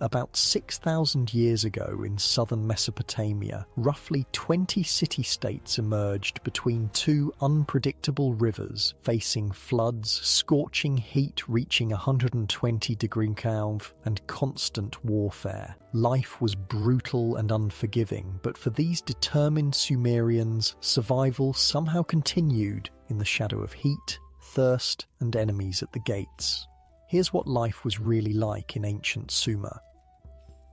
About 6,000 years ago in southern Mesopotamia, roughly 20 city-states emerged between two unpredictable rivers, facing floods, scorching heat reaching 120-degree Kelvin, and constant warfare. Life was brutal and unforgiving, but for these determined Sumerians, survival somehow continued in the shadow of heat, thirst, and enemies at the gates. Here's what life was really like in ancient Sumer.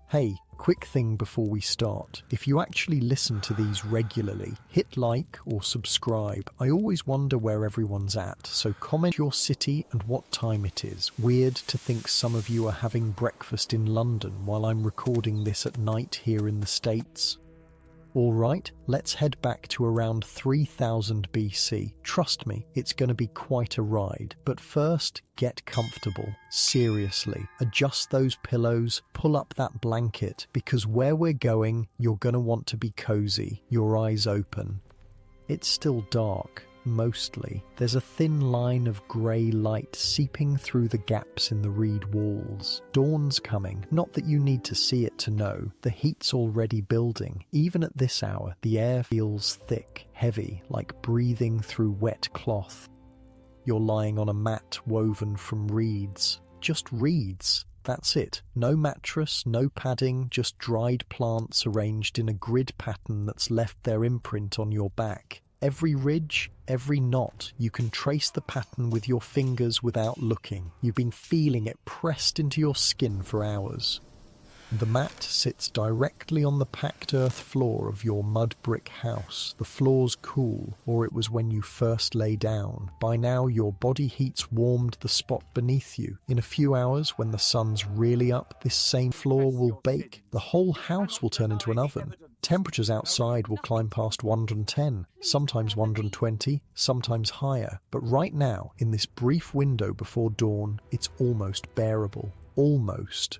Hey, quick thing before we start. If you actually listen to these regularly, hit like or subscribe. I always wonder where everyone's at, so comment your city and what time it is. Weird to think some of you are having breakfast in London while I'm recording this at night here in the States. Alright, let's head back to around 3000 BC. Trust me, it's going to be quite a ride. But first, get comfortable. Seriously, adjust those pillows, pull up that blanket, because where we're going, you're going to want to be cozy, your eyes open. It's still dark. Mostly. There's a thin line of grey light seeping through the gaps in the reed walls. Dawn's coming. Not that you need to see it to know. The heat's already building. Even at this hour, the air feels thick, heavy, like breathing through wet cloth. You're lying on a mat woven from reeds. Just reeds. That's it. No mattress, no padding, just dried plants arranged in a grid pattern that's left their imprint on your back. Every ridge, every knot, you can trace the pattern with your fingers without looking. You've been feeling it pressed into your skin for hours. The mat sits directly on the packed earth floor of your mud brick house. The floor's cool, or it was when you first lay down. By now, your body heat's warmed the spot beneath you. In a few hours, when the sun's really up, this same floor will bake. The whole house will turn into an oven. Temperatures outside will climb past 110, sometimes 120, sometimes higher. But right now, in this brief window before dawn, it's almost bearable. Almost.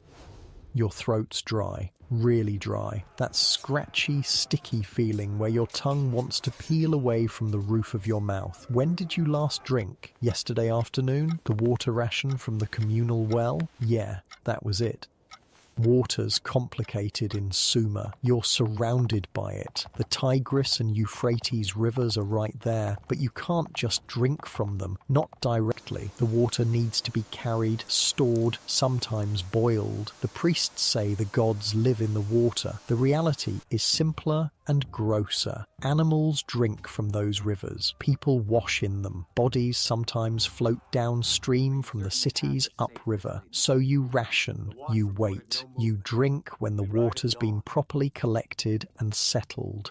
Your throat's dry, really dry. That scratchy, sticky feeling where your tongue wants to peel away from the roof of your mouth. When did you last drink? Yesterday afternoon? The water ration from the communal well? Yeah, that was it. Water's complicated in Sumer. You're surrounded by it. The Tigris and Euphrates rivers are right there, but you can't just drink from them. Not directly. The water needs to be carried, stored, sometimes boiled. The priests say the gods live in the water. The reality is simpler and grosser. Animals drink from those rivers. People wash in them. Bodies sometimes float downstream from the cities upriver. So you ration, you wait, you drink when the water's been properly collected and settled.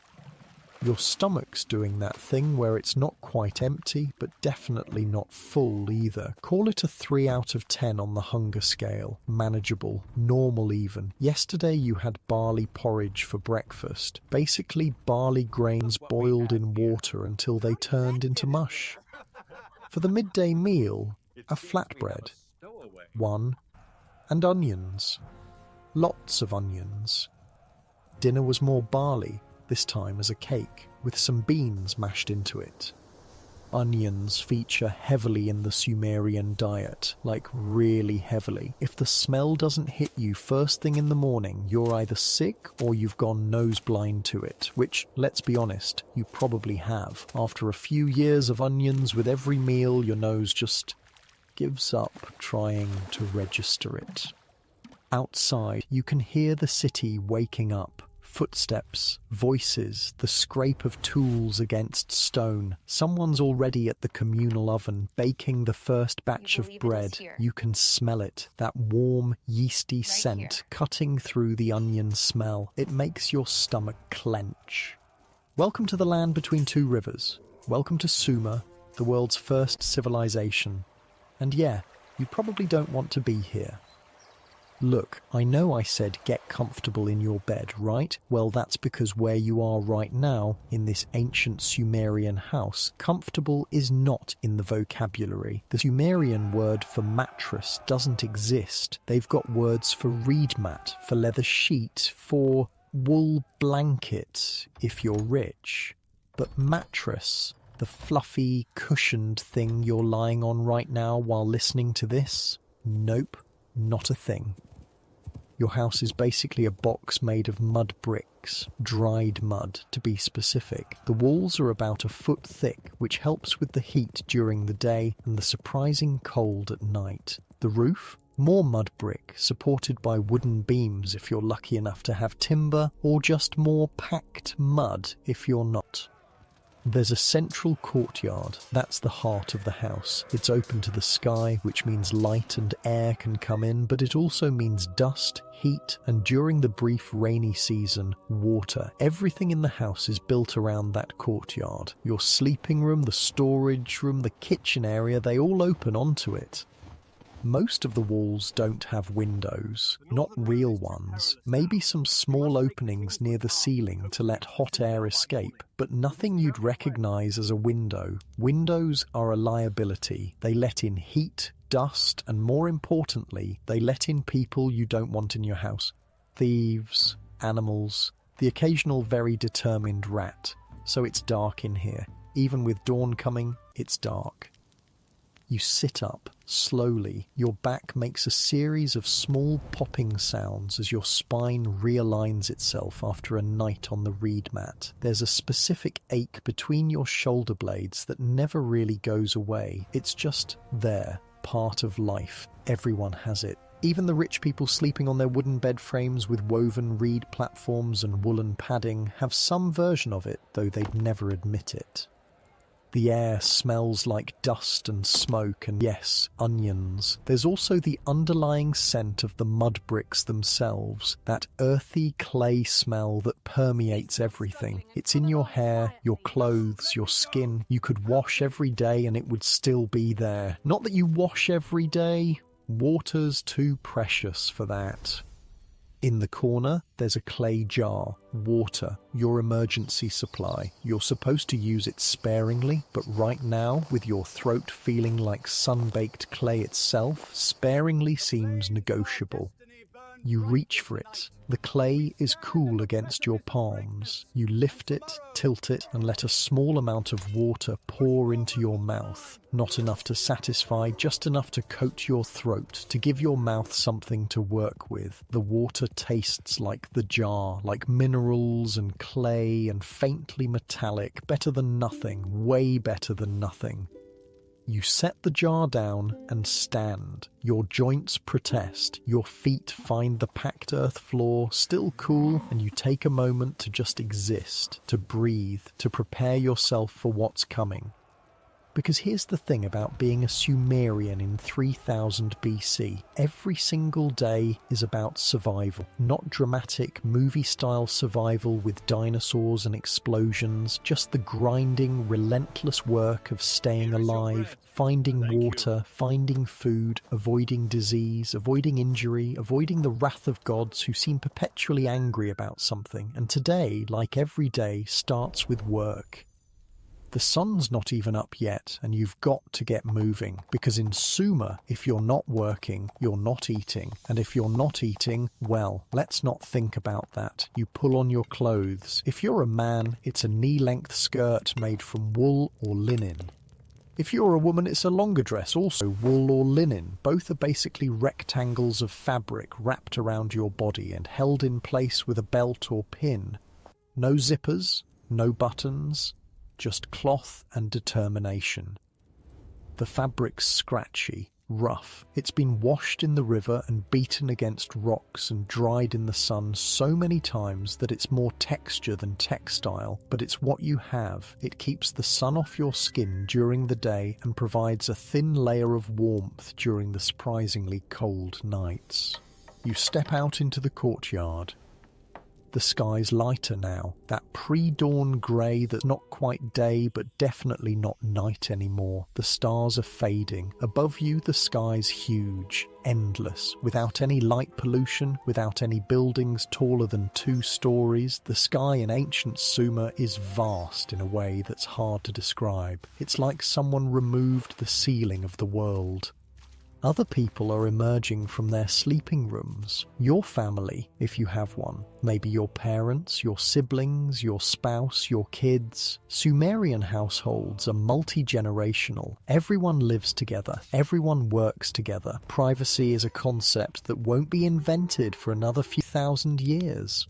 Your stomach's doing that thing where it's not quite empty, but definitely not full either. Call it a 3 out of 10 on the hunger scale. Manageable, normal even. Yesterday you had barley porridge for breakfast. Basically barley grains boiled in water until they turned into mush. For the midday meal, a flatbread. One. And onions. Lots of onions. Dinner was more barley, this time as a cake, with some beans mashed into it. Onions feature heavily in the Sumerian diet, like really heavily. If the smell doesn't hit you first thing in the morning, you're either sick or you've gone nose-blind to it, which, let's be honest, you probably have. After a few years of onions with every meal, your nose just gives up trying to register it. Outside, you can hear the city waking up. Footsteps, voices, the scrape of tools against stone. Someone's already at the communal oven, baking the first batch of bread. You can smell it, that warm, yeasty scent cutting through the onion smell. It makes your stomach clench. Welcome to the land between two rivers. Welcome to Sumer, the world's first civilization. And yeah, you probably don't want to be here. Look, I know I said get comfortable in your bed, right? Well, that's because where you are right now, in this ancient Sumerian house, comfortable is not in the vocabulary. The Sumerian word for mattress doesn't exist. They've got words for reed mat, for leather sheet, for wool blanket, if you're rich. But mattress, the fluffy, cushioned thing you're lying on right now while listening to this? Nope, not a thing. Your house is basically a box made of mud bricks, dried mud to be specific. The walls are about a foot thick, which helps with the heat during the day and the surprising cold at night. The roof? More mud brick, supported by wooden beams if you're lucky enough to have timber, or just more packed mud if you're not. There's a central courtyard, that's the heart of the house. It's open to the sky, which means light and air can come in, but it also means dust, heat, and during the brief rainy season, water. Everything in the house is built around that courtyard. Your sleeping room, the storage room, the kitchen area, they all open onto it. Most of the walls don't have windows, not real ones. Maybe some small openings near the ceiling to let hot air escape, but nothing you'd recognize as a window. Windows are a liability. They let in heat, dust, and more importantly, they let in people you don't want in your house. Thieves, animals, the occasional very determined rat. So it's dark in here. Even with dawn coming, it's dark. You sit up, slowly. Your back makes a series of small popping sounds as your spine realigns itself after a night on the reed mat. There's a specific ache between your shoulder blades that never really goes away. It's just there, part of life. Everyone has it. Even the rich people sleeping on their wooden bed frames with woven reed platforms and woolen padding have some version of it, though they'd never admit it. The air smells like dust and smoke and, yes, onions. There's also the underlying scent of the mud bricks themselves, that earthy clay smell that permeates everything. It's in your hair, your clothes, your skin. You could wash every day and it would still be there. Not that you wash every day. Water's too precious for that. In the corner, there's a clay jar, water, your emergency supply. You're supposed to use it sparingly, but right now, with your throat feeling like sun-baked clay itself, sparingly seems negotiable. You reach for it. The clay is cool against your palms. You lift it, tilt it, and let a small amount of water pour into your mouth. Not enough to satisfy, just enough to coat your throat, to give your mouth something to work with. The water tastes like the jar, like minerals and clay and faintly metallic, better than nothing, way better than nothing. You set the jar down and stand. Your joints protest. Your feet find the packed earth floor still cool, and you take a moment to just exist, to breathe, to prepare yourself for what's coming. Because here's the thing about being a Sumerian in 3000 BC. Every single day is about survival. Not dramatic, movie-style survival with dinosaurs and explosions, just the grinding, relentless work of staying alive, finding water, finding food, avoiding disease, avoiding injury, avoiding the wrath of gods who seem perpetually angry about something. And today, like every day, starts with work. The sun's not even up yet, and you've got to get moving, because in Sumer, if you're not working, you're not eating. And if you're not eating, well, let's not think about that. You pull on your clothes. If you're a man, it's a knee-length skirt made from wool or linen. If you're a woman, it's a longer dress, also wool or linen. Both are basically rectangles of fabric wrapped around your body and held in place with a belt or pin. No zippers, no buttons. Just cloth and determination. The fabric's scratchy, rough. It's been washed in the river and beaten against rocks and dried in the sun so many times that it's more texture than textile, but it's what you have. It keeps the sun off your skin during the day and provides a thin layer of warmth during the surprisingly cold nights. You step out into the courtyard. The sky's lighter now, that pre-dawn grey that's not quite day but definitely not night anymore. The stars are fading. Above you the sky's huge, endless, without any light pollution, without any buildings taller than 2 stories. The sky in ancient Sumer is vast in a way that's hard to describe. It's like someone removed the ceiling of the world. Other people are emerging from their sleeping rooms. Your family, if you have one. Maybe your parents, your siblings, your spouse, your kids. Sumerian households are multi-generational. Everyone lives together. Everyone works together. Privacy is a concept that won't be invented for another few thousand years.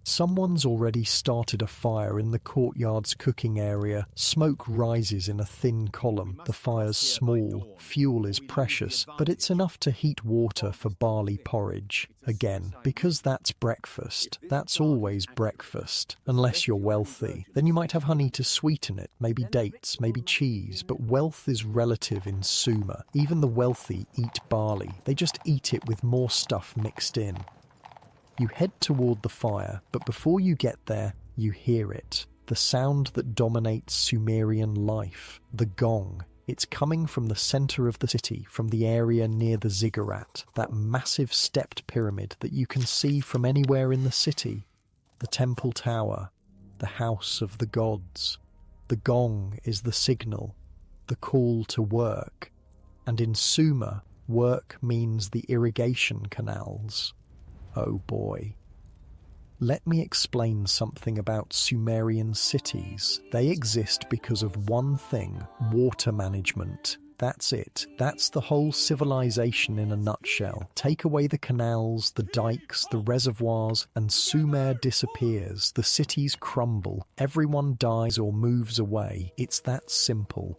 Someone's already started a fire in the courtyard's cooking area. Smoke rises in a thin column. The fire's small, fuel is precious, but it's enough to heat water for barley porridge. Again, because that's breakfast. That's always breakfast. Unless you're wealthy. Then you might have honey to sweeten it, maybe dates, maybe cheese, but wealth is relative in Sumer. Even the wealthy eat barley. They just eat it with more stuff mixed in. You head toward the fire, but before you get there, you hear it. The sound that dominates Sumerian life. The gong. It's coming from the center of the city, from the area near the ziggurat, that massive stepped pyramid that you can see from anywhere in the city. The temple tower. The house of the gods. The gong is the signal. The call to work. And in Sumer, work means the irrigation canals. Oh boy. Let me explain something about Sumerian cities. They exist because of one thing: water management. That's it. That's the whole civilization in a nutshell. Take away the canals, the dikes, the reservoirs, and Sumer disappears. The cities crumble. Everyone dies or moves away. It's that simple.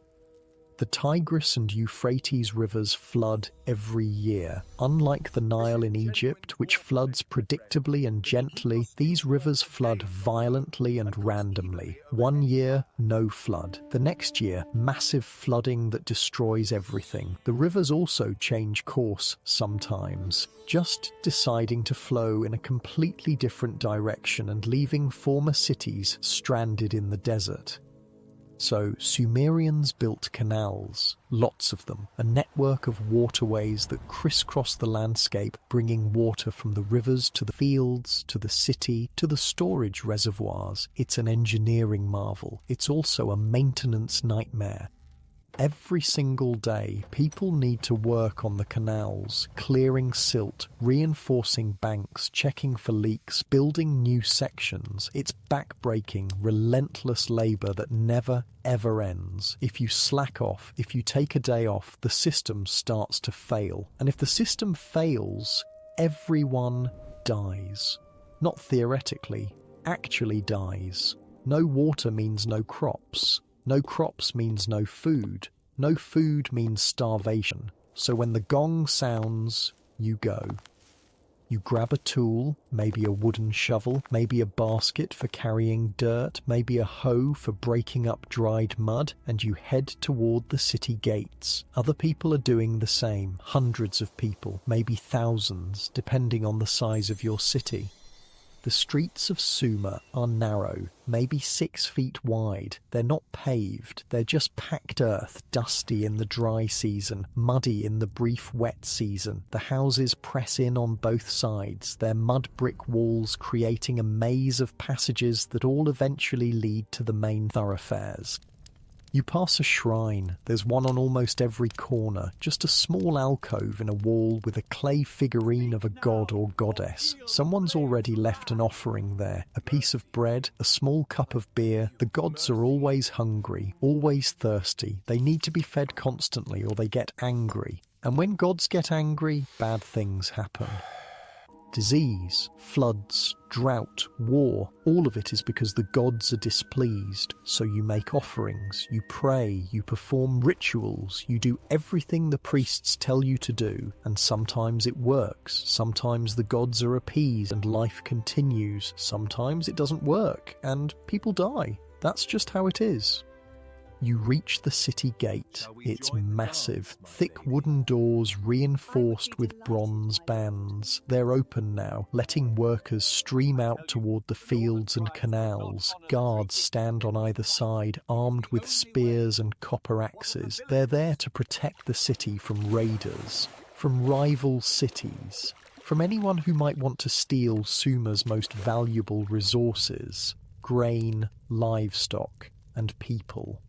The Tigris and Euphrates rivers flood every year. Unlike the Nile in Egypt, which floods predictably and gently, these rivers flood violently and randomly. One year, no flood. The next year, massive flooding that destroys everything. The rivers also change course sometimes, just deciding to flow in a completely different direction and leaving former cities stranded in the desert. So Sumerians built canals, lots of them, a network of waterways that crisscross the landscape, bringing water from the rivers to the fields, to the city, to the storage reservoirs. It's an engineering marvel. It's also a maintenance nightmare. Every single day, people need to work on the canals, clearing silt, reinforcing banks, checking for leaks, building new sections. It's back-breaking, relentless labour that never, ever ends. If you slack off, if you take a day off, the system starts to fail. And if the system fails, everyone dies. Not theoretically, actually dies. No water means no crops. No crops means no food. No food means starvation. So when the gong sounds, you go. You grab a tool, maybe a wooden shovel, maybe a basket for carrying dirt, maybe a hoe for breaking up dried mud, and you head toward the city gates. Other people are doing the same, hundreds of people, maybe thousands, depending on the size of your city. The streets of Sumer are narrow, maybe 6 feet wide. They're not paved, they're just packed earth, dusty in the dry season, muddy in the brief wet season. The houses press in on both sides, their mud brick walls creating a maze of passages that all eventually lead to the main thoroughfares. You pass a shrine. There's one on almost every corner, just a small alcove in a wall with a clay figurine of a god or goddess. Someone's already left an offering there, a piece of bread, a small cup of beer. The gods are always hungry, always thirsty. They need to be fed constantly or they get angry. And when gods get angry, bad things happen. Disease, floods, drought, war, all of it is because the gods are displeased. So you make offerings, you pray, you perform rituals, you do everything the priests tell you to do, and sometimes it works, sometimes the gods are appeased and life continues, sometimes it doesn't work and people die. That's just how it is. You reach the city gate. It's massive. Thick wooden doors reinforced with bronze bands. They're open now, letting workers stream out toward the fields and canals. Guards stand on either side, armed with spears and copper axes. They're there to protect the city from raiders, from rival cities, from anyone who might want to steal Sumer's most valuable resources: grain, livestock, and people.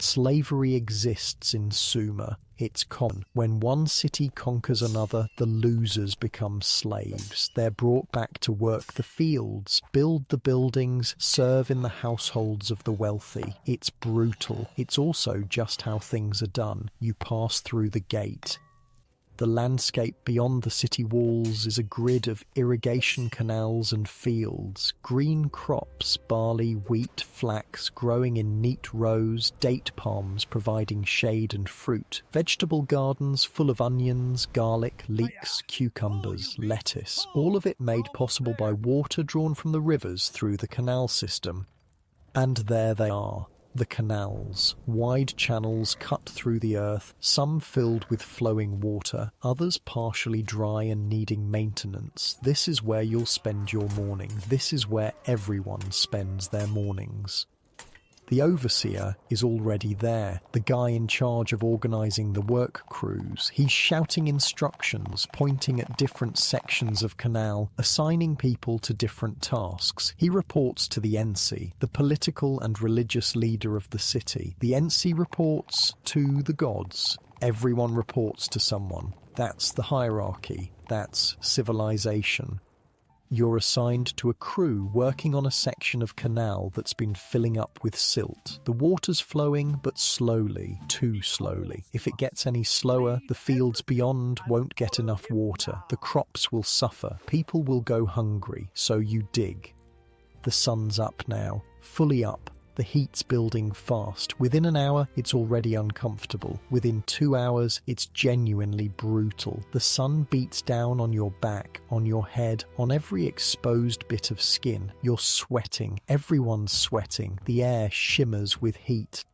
Slavery exists in Sumer. It's common. When one city conquers another, the losers become slaves. They're brought back to work the fields, build the buildings, serve in the households of the wealthy. It's brutal. It's also just how things are done. You pass through the gate. The landscape beyond the city walls is a grid of irrigation canals and fields, green crops, barley, wheat, flax growing in neat rows, date palms providing shade and fruit, vegetable gardens full of onions, garlic, leeks, cucumbers, lettuce, all of it made possible by water drawn from the rivers through the canal system. And there they are. The canals, wide channels cut through the earth, some filled with flowing water, others partially dry and needing maintenance. This is where you'll spend your morning. This is where everyone spends their mornings. The overseer is already there, the guy in charge of organising the work crews. He's shouting instructions, pointing at different sections of canal, assigning people to different tasks. He reports to the NC, the political and religious leader of the city. The NC reports to the gods. Everyone reports to someone. That's the hierarchy. That's civilization. You're assigned to a crew working on a section of canal that's been filling up with silt. The water's flowing, but slowly, too slowly. If it gets any slower, the fields beyond won't get enough water. The crops will suffer. People will go hungry, so you dig. The sun's up now, fully up. The heat's building fast. Within an hour, it's already uncomfortable. Within 2 hours, it's genuinely brutal. The sun beats down on your back, on your head, on every exposed bit of skin. You're sweating. Everyone's sweating. The air shimmers with heat.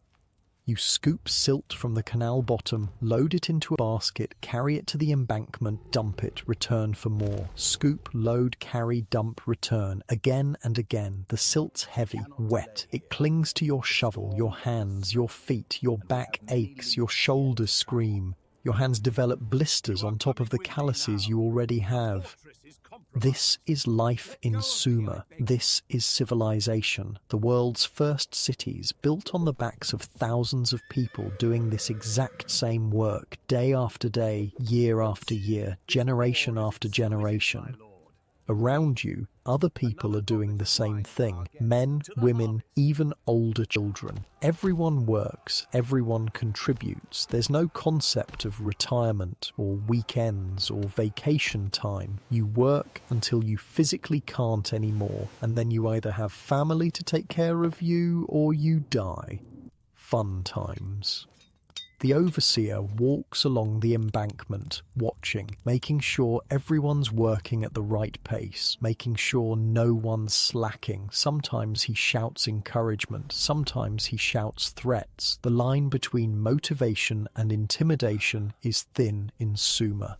You scoop silt from the canal bottom, load it into a basket, carry it to the embankment, dump it, return for more. Scoop, load, carry, dump, return. Again and again. The silt's heavy, wet. It clings to your shovel, your hands, your feet. Your back aches, your shoulders scream. Your hands develop blisters on top of the calluses you already have. This is life in Sumer. This is civilization. The world's first cities, built on the backs of thousands of people doing this exact same work, day after day, year after year, generation after generation. Around you, other people are doing the same thing. Men, women, even older children. Everyone works, everyone contributes. There's no concept of retirement or weekends or vacation time. You work until you physically can't anymore, and then you either have family to take care of you or you die. Fun times. The overseer walks along the embankment, watching, making sure everyone's working at the right pace, making sure no one's slacking. Sometimes he shouts encouragement, sometimes he shouts threats. The line between motivation and intimidation is thin in Sumer.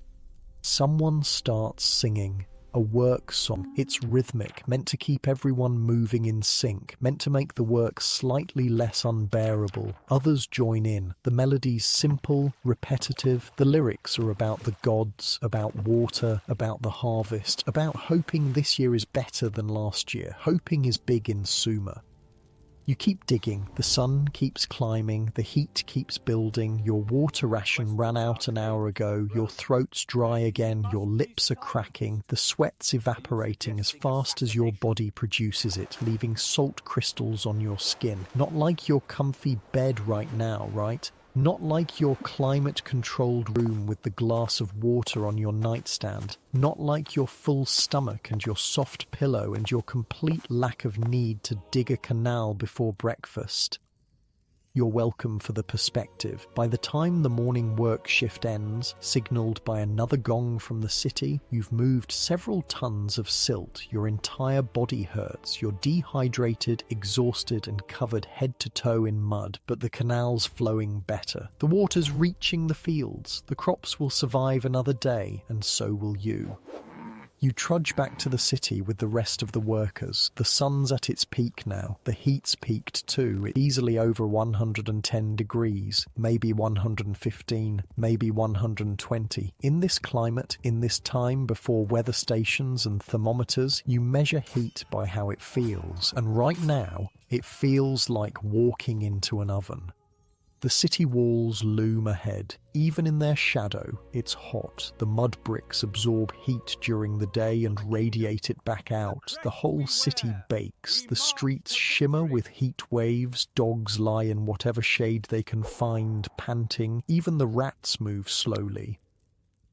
Someone starts singing. A work song. It's rhythmic, meant to keep everyone moving in sync, meant to make the work slightly less unbearable. Others join in. The melody's simple, repetitive. The lyrics are about the gods, about water, about the harvest, about hoping this year is better than last year. Hoping is big in Sumer. You keep digging, the sun keeps climbing, the heat keeps building, your water ration ran out an hour ago, your throat's dry again, your lips are cracking, the sweat's evaporating as fast as your body produces it, leaving salt crystals on your skin. Not like your comfy bed right now, right? Not like your climate-controlled room with the glass of water on your nightstand. Not like your full stomach and your soft pillow and your complete lack of need to dig a canal before breakfast. You're welcome for the perspective. By the time the morning work shift ends, signalled by another gong from the city, you've moved several tons of silt. Your entire body hurts. You're dehydrated, exhausted, and covered head to toe in mud, but the canal's flowing better. The water's reaching the fields. The crops will survive another day, and so will you. You trudge back to the city with the rest of the workers. The sun's at its peak now. The heat's peaked too. It's easily over 110 degrees, maybe 115, maybe 120. In this climate, in this time before weather stations and thermometers, you measure heat by how it feels. And right now, it feels like walking into an oven. The The city walls loom ahead. Even in their shadow, it's hot. The mud bricks absorb heat during the day and radiate it back out. The whole city bakes. The streets shimmer with heat waves. Dogs lie in whatever shade they can find, panting. Even the rats move slowly.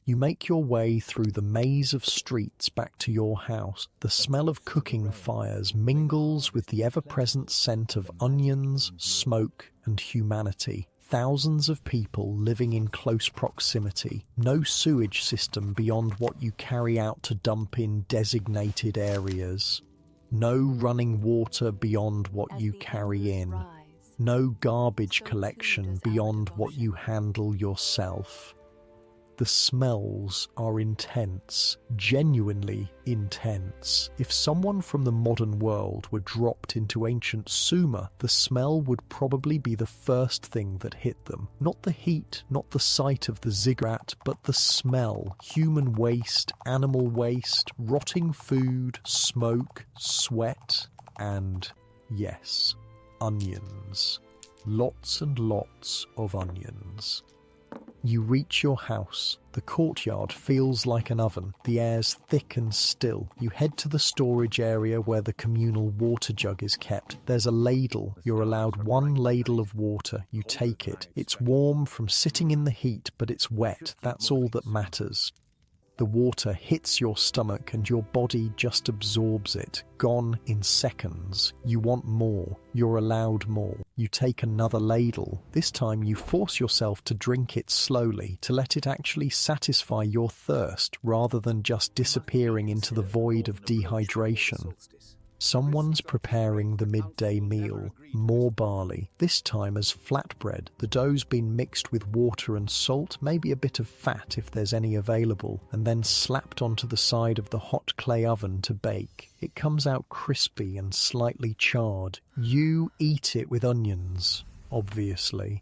You make your way through the maze of streets back to your house. The smell of cooking fires mingles with the ever-present scent of onions, smoke, and humanity. Thousands of people living in close proximity. No sewage system beyond what you carry out to dump in designated areas. No running water beyond what you carry in. No garbage collection beyond what you handle yourself. The smells are intense, genuinely intense. If someone from the modern world were dropped into ancient Sumer, the smell would probably be the first thing that hit them. Not the heat, not the sight of the ziggurat, but the smell. Human waste, animal waste, rotting food, smoke, sweat, and, yes, onions. Lots and lots of onions. You reach your house. The courtyard feels like an oven. The air's thick and still. You head to the storage area where the communal water jug is kept. There's a ladle. You're allowed one ladle of water. You take it. It's warm from sitting in the heat, but it's wet. That's all that matters. The water hits your stomach and your body just absorbs it, gone in seconds. You want more. You're allowed more. You take another ladle. This time you force yourself to drink it slowly, to let it actually satisfy your thirst rather than just disappearing into the void of dehydration. Someone's preparing the midday meal. More barley, this time as flatbread. The dough's been mixed with water and salt, maybe a bit of fat if there's any available, and then slapped onto the side of the hot clay oven to bake. It comes out crispy and slightly charred. You eat it with onions, obviously.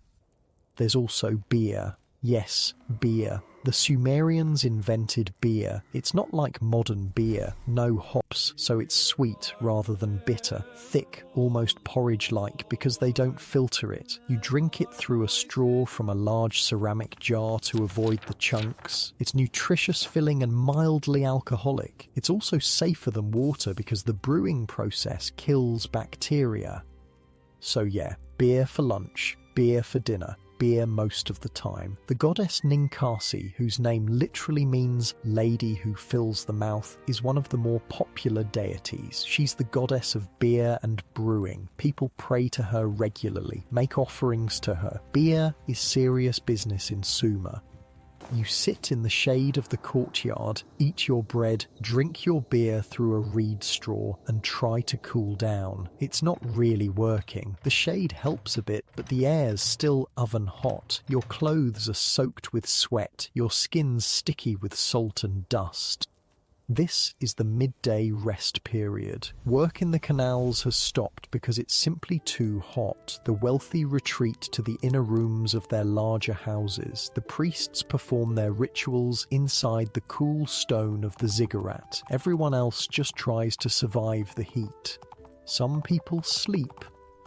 There's also beer. Yes, beer. The Sumerians invented beer. It's not like modern beer, no hops, so it's sweet rather than bitter, thick, almost porridge-like because they don't filter it. You drink it through a straw from a large ceramic jar to avoid the chunks. It's nutritious, filling and mildly alcoholic. It's also safer than water because the brewing process kills bacteria. So yeah, beer for lunch, beer for dinner. Beer most of the time. The goddess Ninkasi, whose name literally means lady who fills the mouth, is one of the more popular deities. She's the goddess of beer and brewing. People pray to her regularly, make offerings to her. Beer is serious business in Sumer. You sit in the shade of the courtyard, eat your bread, drink your beer through a reed straw, and try to cool down. It's not really working. The shade helps a bit, but the air's still oven hot. Your clothes are soaked with sweat, your skin's sticky with salt and dust. This is the midday rest period. Work in the canals has stopped because it's simply too hot. The wealthy retreat to the inner rooms of their larger houses. The priests perform their rituals inside the cool stone of the ziggurat. Everyone else just tries to survive the heat. Some people sleep.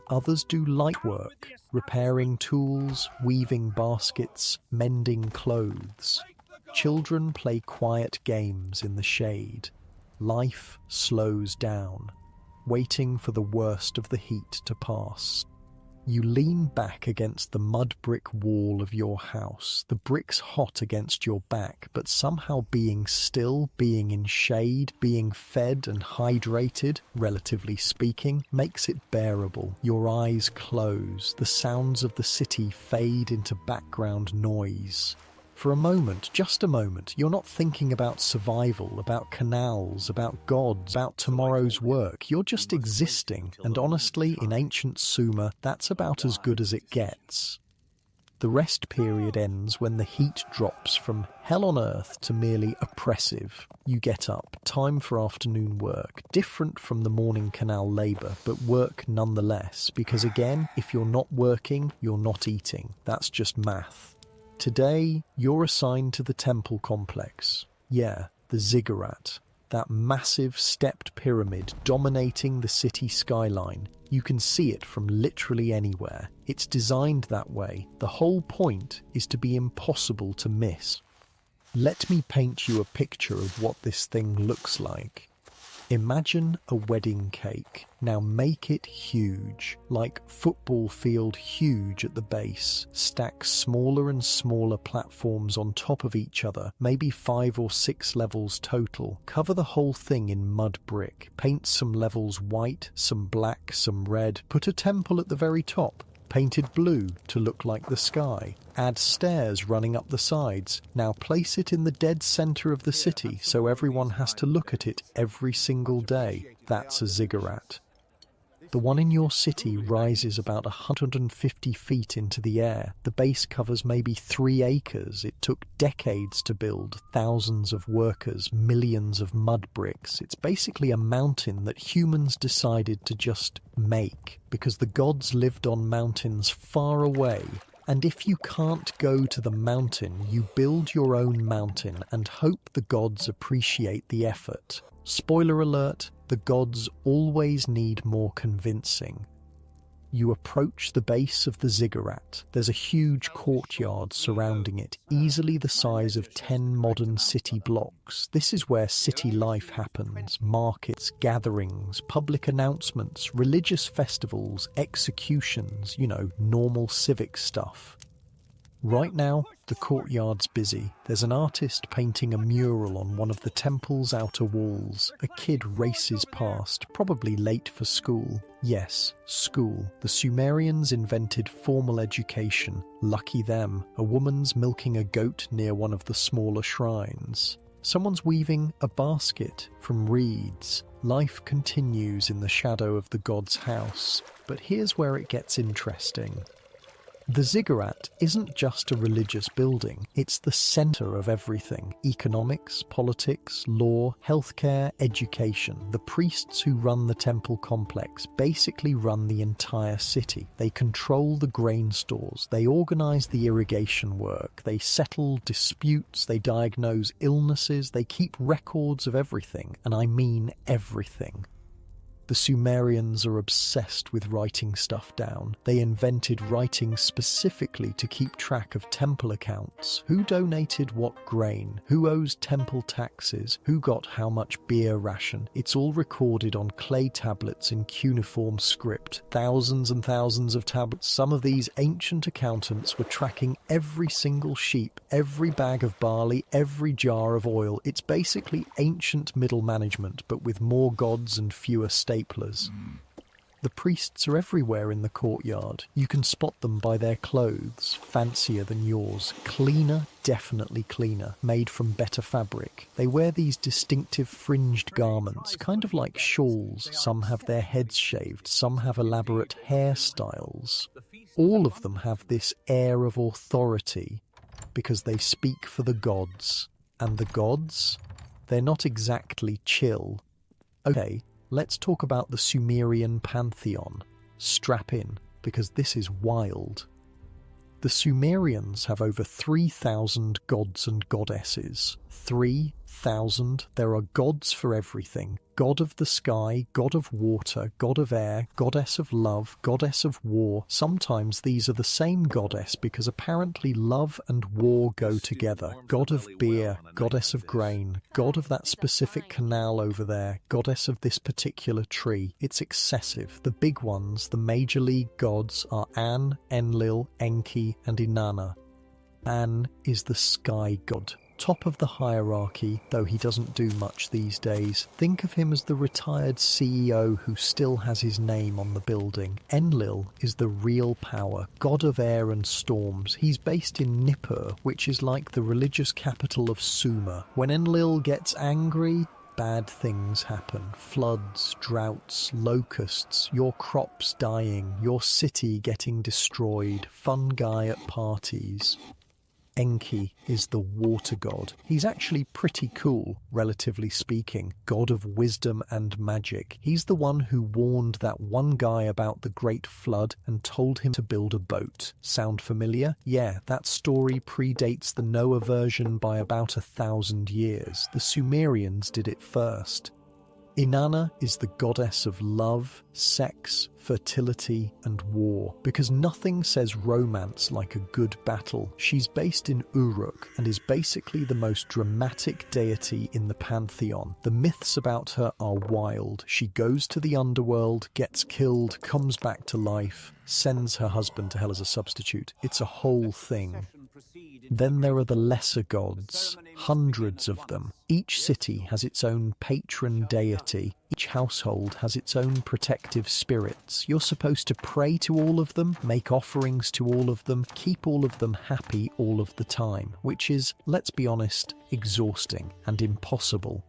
Others do light work, repairing tools, weaving baskets, mending clothes. Children play quiet games in the shade. Life slows down, waiting for the worst of the heat to pass. You lean back against the mud brick wall of your house, the bricks hot against your back, but somehow being still, being in shade, being fed and hydrated, relatively speaking, makes it bearable. Your eyes close, the sounds of the city fade into background noise. For a moment, just a moment, you're not thinking about survival, about canals, about gods, about tomorrow's work. You're just existing, and honestly, in ancient Sumer, that's about as good as it gets. The rest period ends when the heat drops from hell on earth to merely oppressive. You get up, time for afternoon work, different from the morning canal labour, but work nonetheless, because again, if you're not working, you're not eating. That's just math. Today, you're assigned to the temple complex. Yeah, the ziggurat. that massive stepped pyramid dominating the city skyline. You can see it from literally anywhere. It's designed that way. The whole point is to be impossible to miss. Let me paint you a picture of what this thing looks like. Imagine a wedding cake. Now make it huge, like football field huge at the base. Stack smaller and smaller platforms on top of each other, maybe 5 or 6 levels total. Cover the whole thing in mud brick. Paint some levels white, some black, some red. Put a temple at the very top, painted blue to look like the sky. Add stairs running up the sides. Now place it in the dead center of the city so everyone has to look at it every single day. That's a ziggurat. The one in your city rises about 150 feet into the air. The base covers maybe 3 acres. It took decades to build, thousands of workers, millions of mud bricks. It's basically a mountain that humans decided to just make because the gods lived on mountains far away. And if you can't go to the mountain, you build your own mountain and hope the gods appreciate the effort. Spoiler alert, the gods always need more convincing. You approach the base of the ziggurat. There's a huge courtyard surrounding it, easily the size of 10 modern city blocks. This is where city life happens: markets, gatherings, public announcements, religious festivals, executions, normal civic stuff. Right now, the courtyard's busy. There's an artist painting a mural on one of the temple's outer walls. A kid races past, probably late for school. Yes, school. The Sumerians invented formal education. Lucky them. A woman's milking a goat near one of the smaller shrines. Someone's weaving a basket from reeds. Life continues in the shadow of the god's house. But here's where it gets interesting. The ziggurat isn't just a religious building, it's the center of everything. Economics, politics, law, healthcare, education. The priests who run the temple complex basically run the entire city. They control the grain stores, they organize the irrigation work, they settle disputes, they diagnose illnesses, they keep records of everything, and I mean everything. The Sumerians are obsessed with writing stuff down. They invented writing specifically to keep track of temple accounts. Who donated what grain? Who owes temple taxes? Who got how much beer ration? It's all recorded on clay tablets in cuneiform script. Thousands and thousands of tablets. Some of these ancient accountants were tracking every single sheep, every bag of barley, every jar of oil. It's basically ancient middle management, but with more gods and fewer staplers. The priests are everywhere in the courtyard. You can spot them by their clothes, fancier than yours, cleaner, definitely cleaner, made from better fabric. They wear these distinctive fringed garments, kind of like shawls. Some have their heads shaved, some have elaborate hairstyles. All of them have this air of authority because they speak for the gods. And the gods? They're not exactly chill. Okay. Let's talk about the Sumerian pantheon. Strap in, because this is wild. The Sumerians have over 3,000 gods and goddesses. 3,000. There are gods for everything. God of the sky, god of water, god of air, goddess of love, goddess of war. Sometimes these are the same goddess because apparently love and war go together. God of beer, goddess of grain, god of that specific canal over there, goddess of this particular tree. It's excessive. The big ones, the major league gods, are An, Enlil, Enki, and Inanna. An is the sky god. Top of the hierarchy, though he doesn't do much these days. Think of him as the retired CEO who still has his name on the building. Enlil is the real power, god of air and storms. He's based in Nippur, which is like the religious capital of Sumer. When Enlil gets angry, bad things happen. Floods, droughts, locusts, your crops dying, your city getting destroyed, fun guy at parties. Enki is the water god. He's actually pretty cool, relatively speaking. God of wisdom and magic. He's the one who warned that one guy about the great flood and told him to build a boat. Sound familiar? Yeah, that story predates the Noah version by about 1,000 years. The Sumerians did it first. Inanna is the goddess of love, sex, fertility, and war, because nothing says romance like a good battle. She's based in Uruk and is basically the most dramatic deity in the pantheon. The myths about her are wild. She goes to the underworld, gets killed, comes back to life, sends her husband to hell as a substitute. It's a whole thing. Then there are the lesser gods, hundreds of them. Each city has its own patron deity. Each household has its own protective spirits. You're supposed to pray to all of them, make offerings to all of them, keep all of them happy all of the time, which is, let's be honest, exhausting and impossible.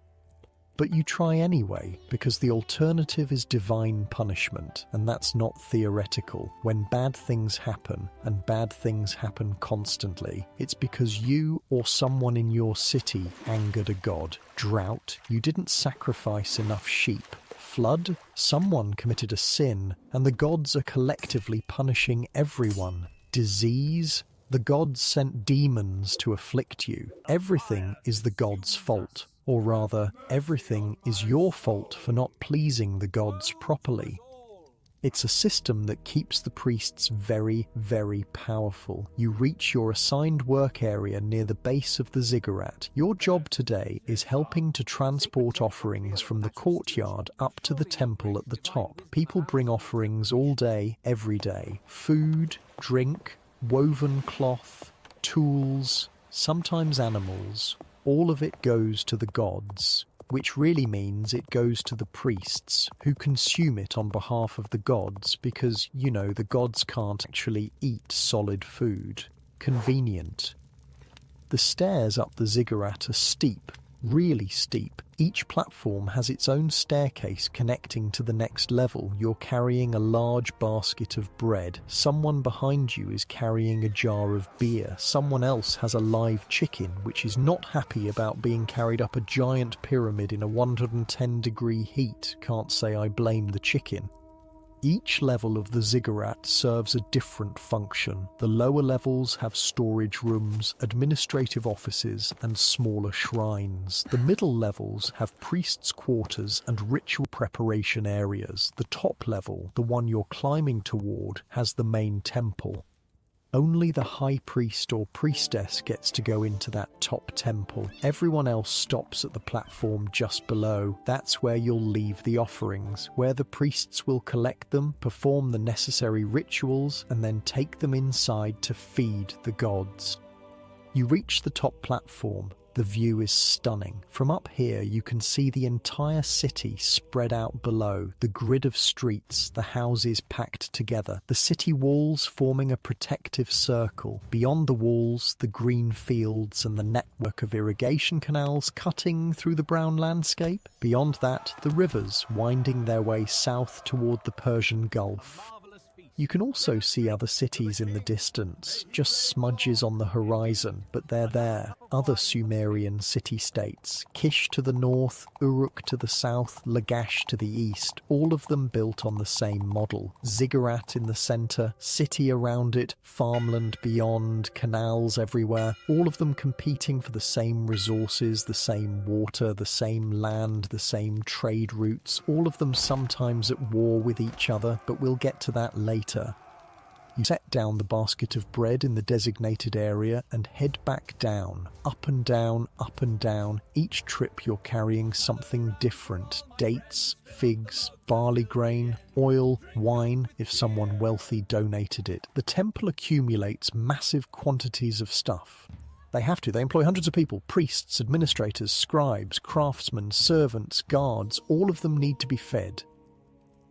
But you try anyway, because the alternative is divine punishment, and that's not theoretical. When bad things happen, and bad things happen constantly, it's because you or someone in your city angered a god. Drought, you didn't sacrifice enough sheep. Flood, someone committed a sin, and the gods are collectively punishing everyone. Disease, the gods sent demons to afflict you. Everything is the gods' fault. Or rather, everything is your fault for not pleasing the gods properly. It's a system that keeps the priests very, very powerful. You reach your assigned work area near the base of the ziggurat. Your job today is helping to transport offerings from the courtyard up to the temple at the top. People bring offerings all day, every day. Food, drink, woven cloth, tools, sometimes animals. All of it goes to the gods, which really means it goes to the priests, who consume it on behalf of the gods because, you know, the gods can't actually eat solid food. Convenient. The stairs up the ziggurat are steep, really steep. Each platform has its own staircase connecting to the next level. You're carrying a large basket of bread. Someone behind you is carrying a jar of beer. Someone else has a live chicken, which is not happy about being carried up a giant pyramid in a 110-degree heat. Can't say I blame the chicken. Each level of the ziggurat serves a different function. The lower levels have storage rooms, administrative offices, and smaller shrines. The middle levels have priests' quarters and ritual preparation areas. The top level, the one you're climbing toward, has the main temple. Only the high priest or priestess gets to go into that top temple. Everyone else stops at the platform just below. That's where you'll leave the offerings, where the priests will collect them, perform the necessary rituals, and then take them inside to feed the gods. You reach the top platform. The view is stunning. From up here you can see the entire city spread out below, the grid of streets, the houses packed together, the city walls forming a protective circle. Beyond the walls, the green fields and the network of irrigation canals cutting through the brown landscape. Beyond that, the rivers winding their way south toward the Persian Gulf. You can also see other cities in the distance, just smudges on the horizon, but they're there. Other Sumerian city-states, Kish to the north, Uruk to the south, Lagash to the east, all of them built on the same model. Ziggurat in the centre, city around it, farmland beyond, canals everywhere, all of them competing for the same resources, the same water, the same land, the same trade routes, all of them sometimes at war with each other, but we'll get to that later. You set down the basket of bread in the designated area and head back down, up and down, up and down. Each trip you're carrying something different. Dates, figs, barley grain, oil, wine, if someone wealthy donated it. The temple accumulates massive quantities of stuff. They have to. They employ hundreds of people. Priests, administrators, scribes, craftsmen, servants, guards. All of them need to be fed.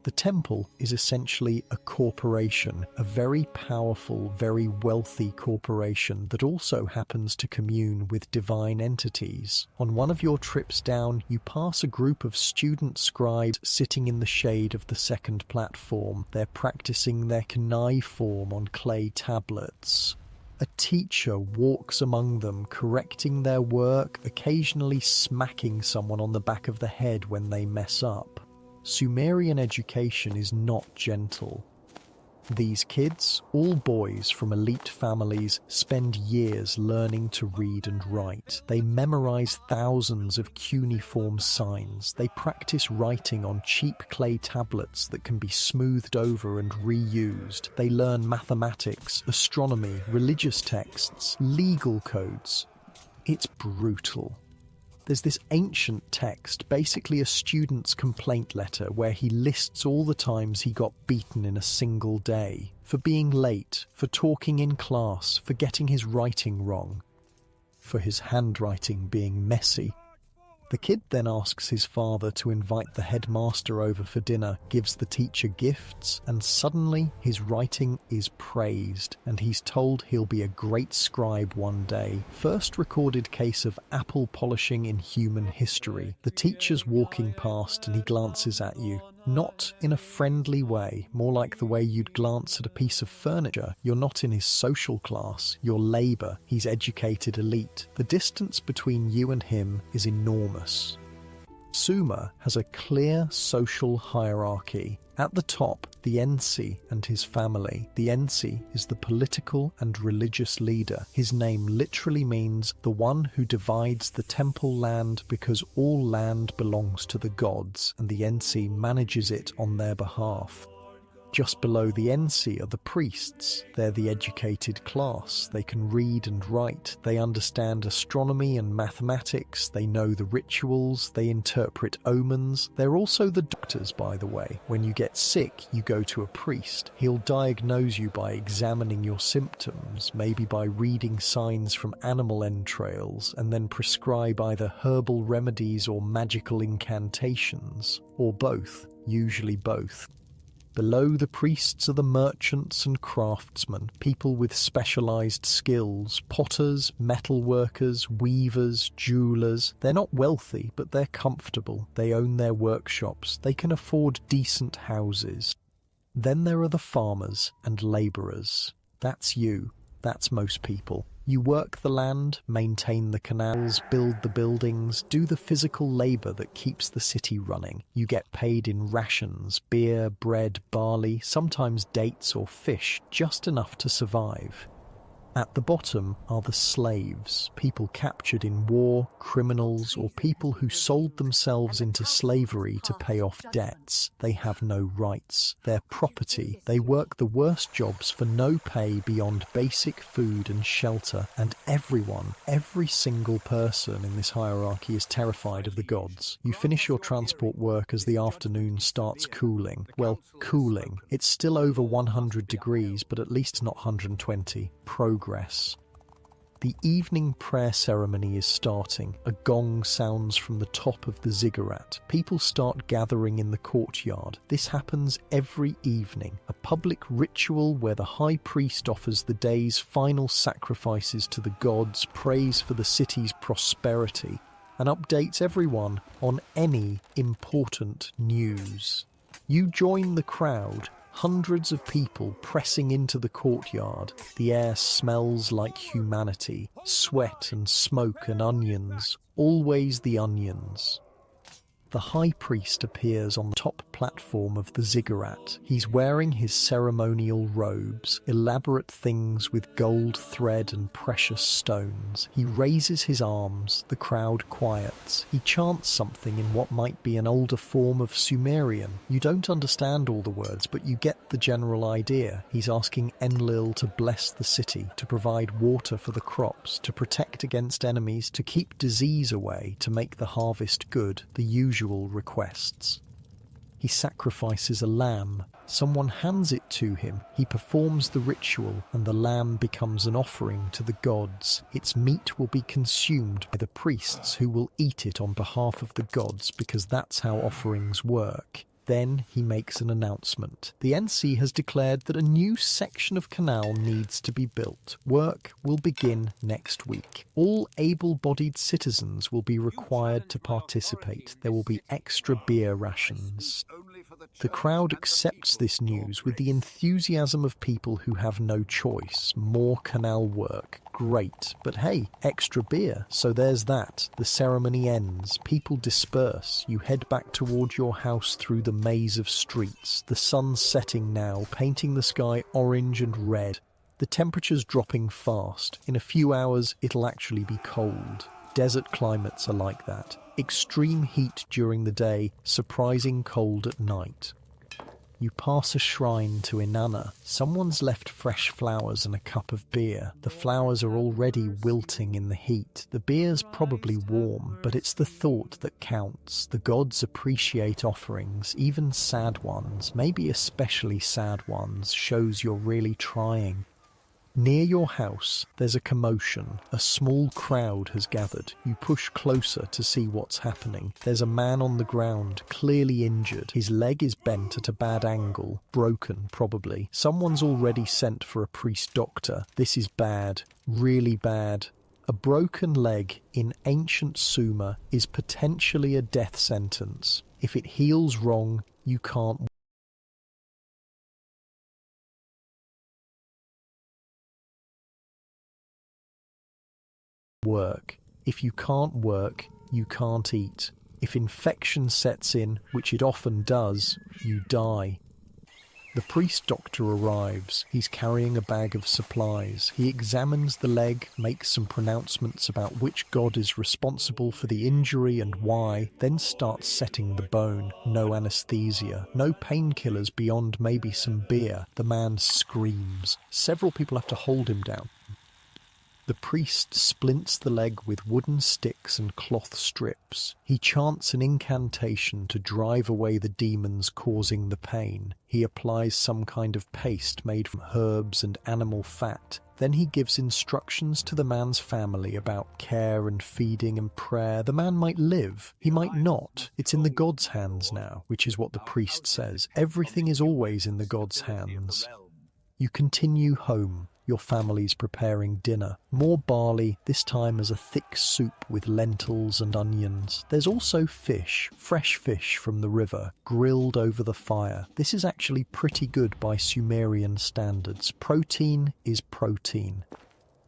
The temple is essentially a corporation, a very powerful, very wealthy corporation that also happens to commune with divine entities. On one of your trips down, you pass a group of student scribes sitting in the shade of the second platform. They're practicing their cuneiform on clay tablets. A teacher walks among them, correcting their work, occasionally smacking someone on the back of the head when they mess up. Sumerian education is not gentle. These kids, all boys from elite families, spend years learning to read and write. They memorize thousands of cuneiform signs. They practice writing on cheap clay tablets that can be smoothed over and reused. They learn mathematics, astronomy, religious texts, legal codes. It's brutal. There's this ancient text, basically a student's complaint letter, where he lists all the times he got beaten in a single day, for being late, for talking in class, for getting his writing wrong, for his handwriting being messy. The kid then asks his father to invite the headmaster over for dinner, gives the teacher gifts, and suddenly his writing is praised, and he's told he'll be a great scribe one day. First recorded case of apple polishing in human history. The teacher's walking past and he glances at you. Not in a friendly way, more like the way you'd glance at a piece of furniture. You're not in his social class, you're labour, he's educated elite. The distance between you and him is enormous. Sumer has a clear social hierarchy. At the top, the Ensi and his family. The Ensi is the political and religious leader. His name literally means the one who divides the temple land, because all land belongs to the gods and the Ensi manages it on their behalf. Just below the Ensi are the priests. They're the educated class. They can read and write. They understand astronomy and mathematics. They know the rituals. They interpret omens. They're also the doctors, by the way. When you get sick, you go to a priest. He'll diagnose you by examining your symptoms, maybe by reading signs from animal entrails, and then prescribe either herbal remedies or magical incantations, or both, usually both. Below the priests are the merchants and craftsmen, people with specialised skills, potters, metalworkers, weavers, jewellers. They're not wealthy, but they're comfortable. They own their workshops. They can afford decent houses. Then there are the farmers and labourers. That's you. That's most people. You work the land, maintain the canals, build the buildings, do the physical labour that keeps the city running. You get paid in rations, beer, bread, barley, sometimes dates or fish, just enough to survive. At the bottom are the slaves, people captured in war, criminals, or people who sold themselves into slavery to pay off debts. They have no rights. They're property. They work the worst jobs for no pay beyond basic food and shelter. And everyone, every single person in this hierarchy is terrified of the gods. You finish your transport work as the afternoon starts cooling. Well, cooling. It's still over 100 degrees, but at least not 120. Progress. The evening prayer ceremony is starting. A gong sounds from the top of the ziggurat. People start gathering in the courtyard. This happens every evening, a public ritual where the high priest offers the day's final sacrifices to the gods, prays for the city's prosperity, and updates everyone on any important news. You join the crowd. Hundreds of people pressing into the courtyard. The air smells like humanity. Sweat and smoke and onions. Always the onions. The high priest appears on the top platform of the ziggurat. He's wearing his ceremonial robes, elaborate things with gold thread and precious stones. He raises his arms. The crowd quiets. He chants something in what might be an older form of Sumerian. You don't understand all the words, but you get the general idea. He's asking Enlil to bless the city, to provide water for the crops, to protect against enemies, to keep disease away, to make the harvest good, the usual requests. He sacrifices a lamb. Someone hands it to him. He performs the ritual, and the lamb becomes an offering to the gods. Its meat will be consumed by the priests, who will eat it on behalf of the gods, because that's how offerings work. Then he makes an announcement. The NC has declared that a new section of canal needs to be built. Work will begin next week. All able-bodied citizens will be required to participate. There will be extra beer rations. The crowd accepts this news with the enthusiasm of people who have no choice. More canal work. Great. But hey, extra beer. So there's that. The ceremony ends. People disperse. You head back toward your house through the maze of streets. The sun's setting now, painting the sky orange and red. The temperature's dropping fast. In a few hours, it'll actually be cold. Desert climates are like that. Extreme heat during the day, surprising cold at night. You pass a shrine to Inanna. Someone's left fresh flowers and a cup of beer. The flowers are already wilting in the heat. The beer's probably warm, but it's the thought that counts. The gods appreciate offerings, even sad ones, maybe especially sad ones, shows you're really trying. Near your house, there's a commotion. A small crowd has gathered. You push closer to see what's happening. There's a man on the ground, clearly injured. His leg is bent at a bad angle. Broken, probably. Someone's already sent for a priest-doctor. This is bad. Really bad. A broken leg in ancient Sumer is potentially a death sentence. If it heals wrong, you can't work. If you can't work, you can't eat. If infection sets in, which it often does, you die. The priest-doctor arrives. He's carrying a bag of supplies. He examines the leg, makes some pronouncements about which god is responsible for the injury and why, then starts setting the bone. No anesthesia, no painkillers beyond maybe some beer. The man screams. Several people have to hold him down. The priest splints the leg with wooden sticks and cloth strips. He chants an incantation to drive away the demons causing the pain. He applies some kind of paste made from herbs and animal fat. Then he gives instructions to the man's family about care and feeding and prayer. The man might live. He might not. It's in the gods' hands now, which is what the priest says. Everything is always in the gods' hands. You continue home. Your family's preparing dinner. More barley, this time as a thick soup with lentils and onions. There's also fish, fresh fish from the river, grilled over the fire. This is actually pretty good by Sumerian standards. Protein is protein.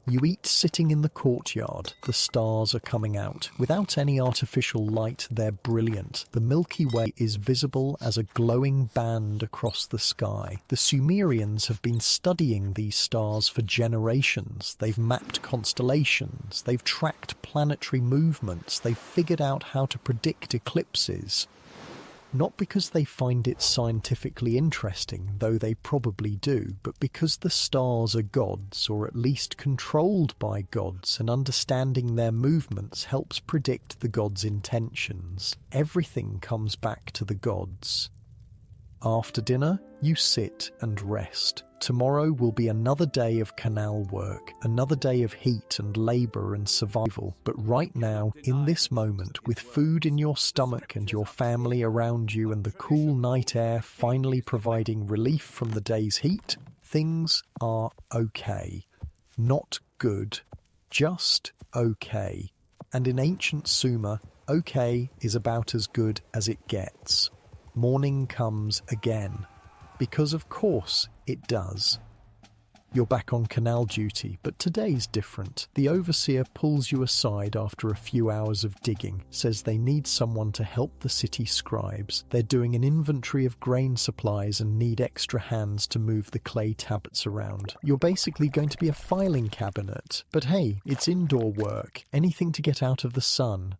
You eat sitting in the courtyard. The stars are coming out. Without any artificial light, they're brilliant. The Milky Way is visible as a glowing band across the sky. The Sumerians have been studying these stars for generations. They've mapped constellations. They've tracked planetary movements. They've figured out how to predict eclipses. Not because they find it scientifically interesting, though they probably do, but because the stars are gods, or at least controlled by gods, and understanding their movements helps predict the gods' intentions. Everything comes back to the gods. After dinner, you sit and rest. Tomorrow will be another day of canal work, another day of heat and labour and survival. But right now, in this moment, with food in your stomach and your family around you and the cool night air finally providing relief from the day's heat, things are okay. Not good, just okay. And in ancient Sumer, okay is about as good as it gets. Morning comes again. Because of course it does. You're back on canal duty, but today's different. The overseer pulls you aside after a few hours of digging, says they need someone to help the city scribes. They're doing an inventory of grain supplies and need extra hands to move the clay tablets around. You're basically going to be a filing cabinet. But hey, it's indoor work. Anything to get out of the sun.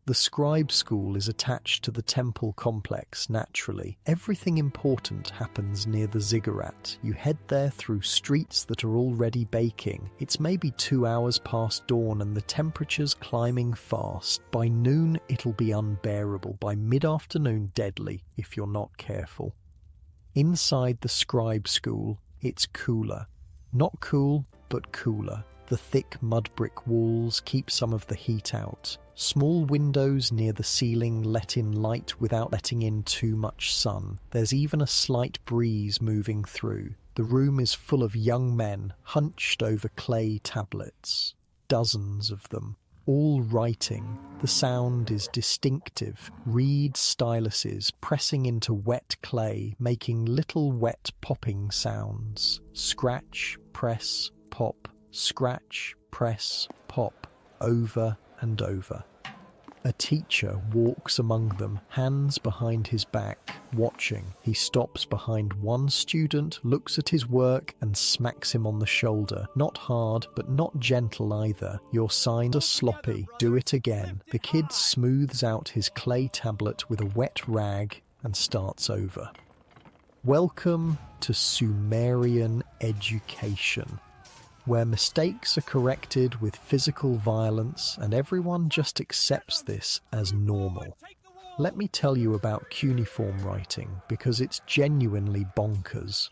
The scribe school is attached to the temple complex naturally. Everything important happens near the ziggurat. You head there through streets that are already baking. It's maybe 2 hours past dawn and the temperature's climbing fast. By noon it'll be unbearable. By mid-afternoon deadly if you're not careful. Inside the scribe school, it's cooler. Not cool, but cooler. The thick mud brick walls keep some of the heat out. Small windows near the ceiling let in light without letting in too much sun. There's even a slight breeze moving through. The room is full of young men hunched over clay tablets. Dozens of them, all writing. The sound is distinctive. Reed styluses pressing into wet clay, making little wet popping sounds. Scratch, press, pop, scratch, press, pop, over and over. A teacher walks among them, hands behind his back, watching. He stops behind one student, looks at his work and smacks him on the shoulder. Not hard, but not gentle either. Your signs are sloppy. Do it again. The kid smooths out his clay tablet with a wet rag and starts over. Welcome to Sumerian education, where mistakes are corrected with physical violence and everyone just accepts this as normal. Let me tell you about cuneiform writing because it's genuinely bonkers.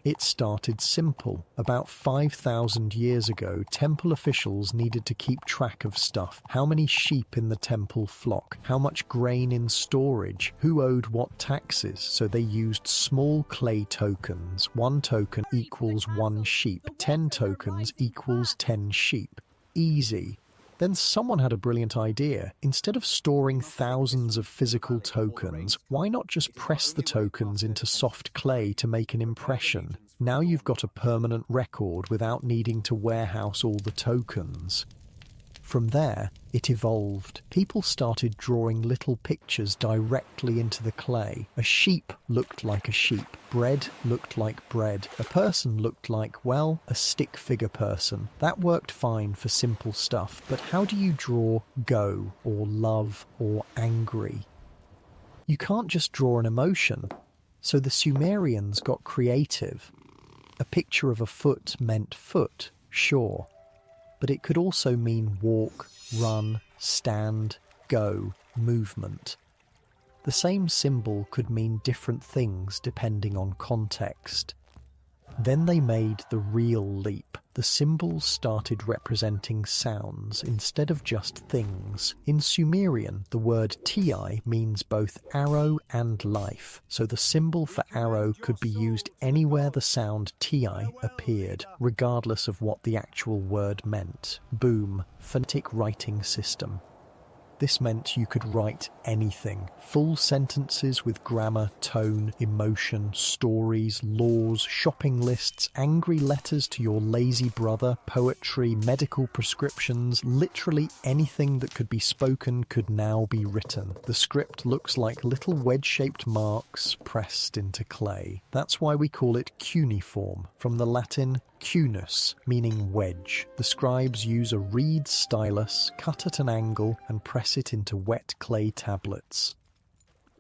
It started simple. About 5,000 years ago, temple officials needed to keep track of stuff. How many sheep in the temple flock? How much grain in storage? Who owed what taxes? So they used small clay tokens. 1 token equals 1 sheep. 10 tokens equals 10 sheep. Easy. Then someone had a brilliant idea. Instead of storing thousands of physical tokens, why not just press the tokens into soft clay to make an impression? Now you've got a permanent record without needing to warehouse all the tokens. From there, it evolved. People started drawing little pictures directly into the clay. A sheep looked like a sheep. Bread looked like bread. A person looked like, well, a stick figure person. That worked fine for simple stuff, but how do you draw go, or love, or angry? You can't just draw an emotion. So the Sumerians got creative. A picture of a foot meant foot, sure. But it could also mean walk, run, stand, go, movement. The same symbol could mean different things depending on context. Then they made the real leap. The symbols started representing sounds instead of just things. In Sumerian, the word ti means both arrow and life, so the symbol for arrow could be used anywhere the sound ti appeared, regardless of what the actual word meant. Boom, phonetic writing system. This meant you could write anything. Full sentences with grammar, tone, emotion, stories, laws, shopping lists, angry letters to your lazy brother, poetry, medical prescriptions, literally anything that could be spoken could now be written. The script looks like little wedge-shaped marks pressed into clay. That's why we call it cuneiform, from the Latin cunus, meaning wedge. The scribes use a reed stylus, cut at an angle, and press it into wet clay tablets.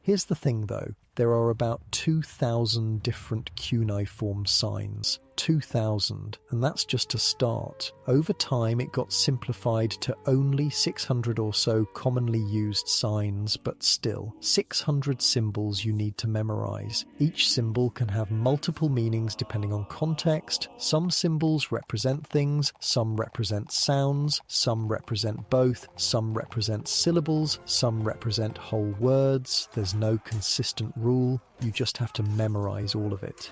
Here's the thing though, there are about 2,000 different cuneiform signs. 2,000, and that's just a start. Over time it got simplified to only 600 or so commonly used signs, but still, 600 symbols you need to memorize. Each symbol can have multiple meanings depending on context. Some symbols represent things, some represent sounds, some represent both, some represent syllables, some represent whole words. There's no consistent rule, you just have to memorize all of it.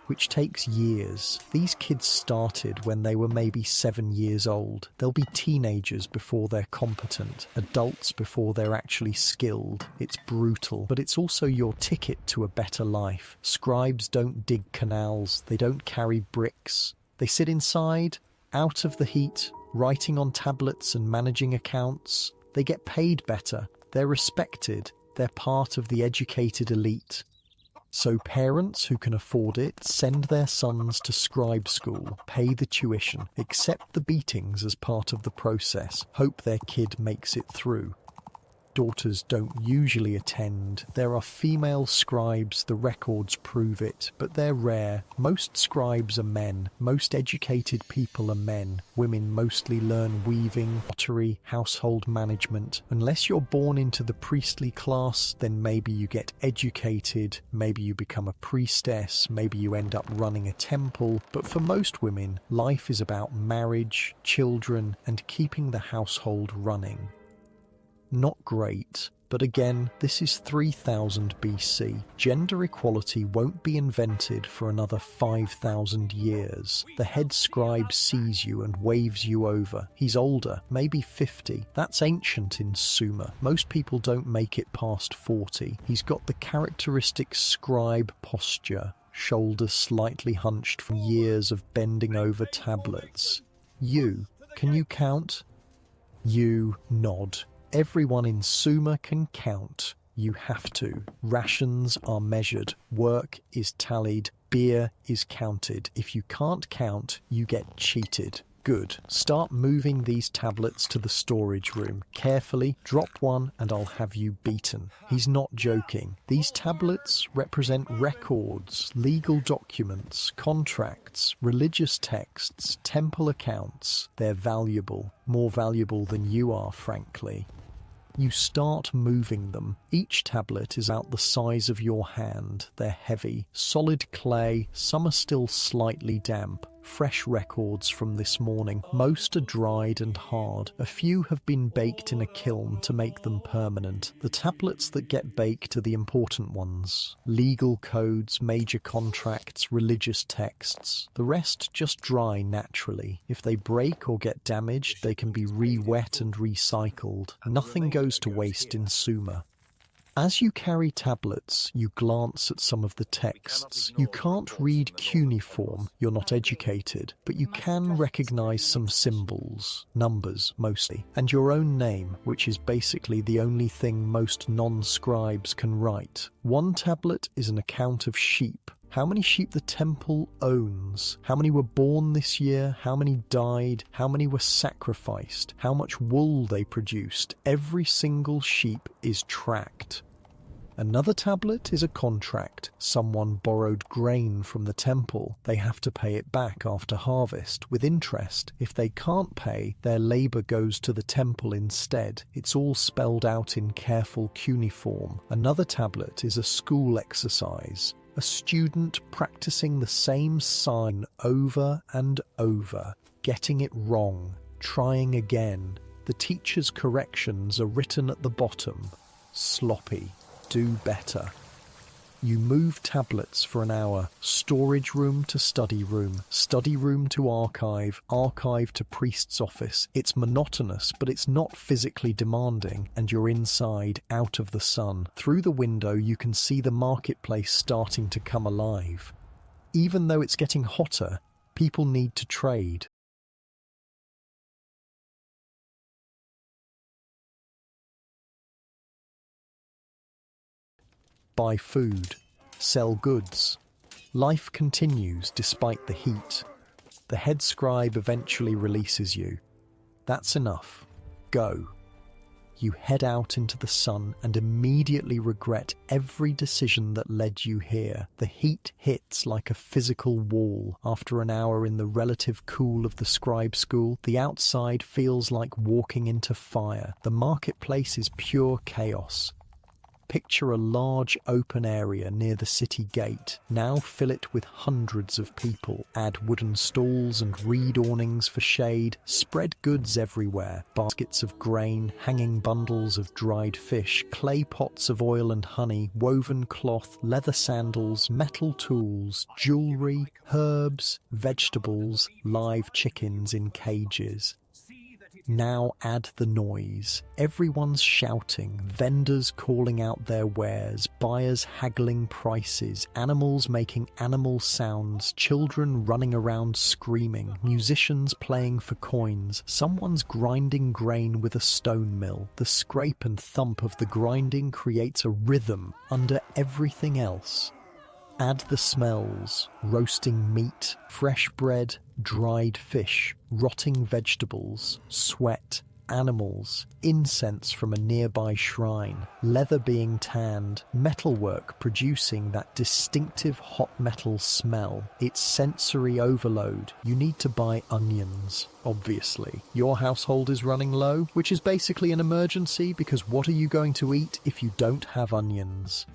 Which takes years. These kids started when they were maybe 7 years old. They'll be teenagers before they're competent, adults before they're actually skilled. It's brutal, but it's also your ticket to a better life. Scribes don't dig canals, they don't carry bricks. They sit inside, out of the heat, writing on tablets and managing accounts. They get paid better, they're respected, they're part of the educated elite. So parents who can afford it send their sons to scribe school, pay the tuition, accept the beatings as part of the process, hope their kid makes it through. Daughters don't usually attend. There are female scribes, the records prove it, but they're rare. Most scribes are men. Most educated people are men. Women mostly learn weaving, pottery, household management. Unless you're born into the priestly class, then maybe you get educated, maybe you become a priestess, maybe you end up running a temple. But for most women, life is about marriage, children, and keeping the household running. Not great. But again, this is 3000 BC. Gender equality won't be invented for another 5,000 years. The head scribe sees you and waves you over. He's older, maybe 50. That's ancient in Sumer. Most people don't make it past 40. He's got the characteristic scribe posture, shoulders slightly hunched from years of bending over tablets. You, can you count? You nod. Everyone in Sumer can count. You have to. Rations are measured. Work is tallied. Beer is counted. If you can't count, you get cheated. Good. Start moving these tablets to the storage room. Carefully, drop one and I'll have you beaten. He's not joking. These tablets represent records, legal documents, contracts, religious texts, temple accounts. They're valuable. More valuable than you are, frankly. You start moving them. Each tablet is about the size of your hand. They're heavy, solid clay, some are still slightly damp. Fresh records from this morning. Most are dried and hard. A few have been baked in a kiln to make them permanent. The tablets that get baked are the important ones. Legal codes, major contracts, religious texts. The rest just dry naturally. If they break or get damaged, they can be re-wet and recycled. Nothing goes to waste in Sumer. As you carry tablets, you glance at some of the texts. You can't read cuneiform, you're not educated, but you can recognize some symbols, numbers mostly, and your own name, which is basically the only thing most non-scribes can write. One tablet is an account of sheep. How many sheep the temple owns, how many were born this year, how many died, how many were sacrificed, how much wool they produced. Every single sheep is tracked. Another tablet is a contract. Someone borrowed grain from the temple. They have to pay it back after harvest, with interest. If they can't pay, their labor goes to the temple instead. It's all spelled out in careful cuneiform. Another tablet is a school exercise. A student practicing the same sign over and over, getting it wrong, trying again. The teacher's corrections are written at the bottom. Sloppy. Do better. You move tablets for an hour, storage room to study room to archive, archive to priest's office. It's monotonous, but it's not physically demanding, and you're inside, out of the sun. Through the window you can see the marketplace starting to come alive. Even though it's getting hotter, people need to trade. Buy food, sell goods. Life continues despite the heat. The head scribe eventually releases you. That's enough. Go. You head out into the sun and immediately regret every decision that led you here. The heat hits like a physical wall. After an hour in the relative cool of the scribe school, the outside feels like walking into fire. The marketplace is pure chaos. Picture a large open area near the city gate. Now fill it with hundreds of people. Add wooden stalls and reed awnings for shade. Spread goods everywhere. Baskets of grain, hanging bundles of dried fish, clay pots of oil and honey, woven cloth, leather sandals, metal tools, jewelry, herbs, vegetables, live chickens in cages. Now add the noise. Everyone's shouting, vendors calling out their wares, buyers haggling prices, animals making animal sounds, children running around screaming, musicians playing for coins, someone's grinding grain with a stone mill. The scrape and thump of the grinding creates a rhythm under everything else. Add the smells, roasting meat, fresh bread, dried fish, rotting vegetables, sweat, animals, incense from a nearby shrine, leather being tanned, metalwork producing that distinctive hot metal smell. It's sensory overload. You need to buy onions, obviously. Your household is running low, which is basically an emergency because what are you going to eat if you don't have onions?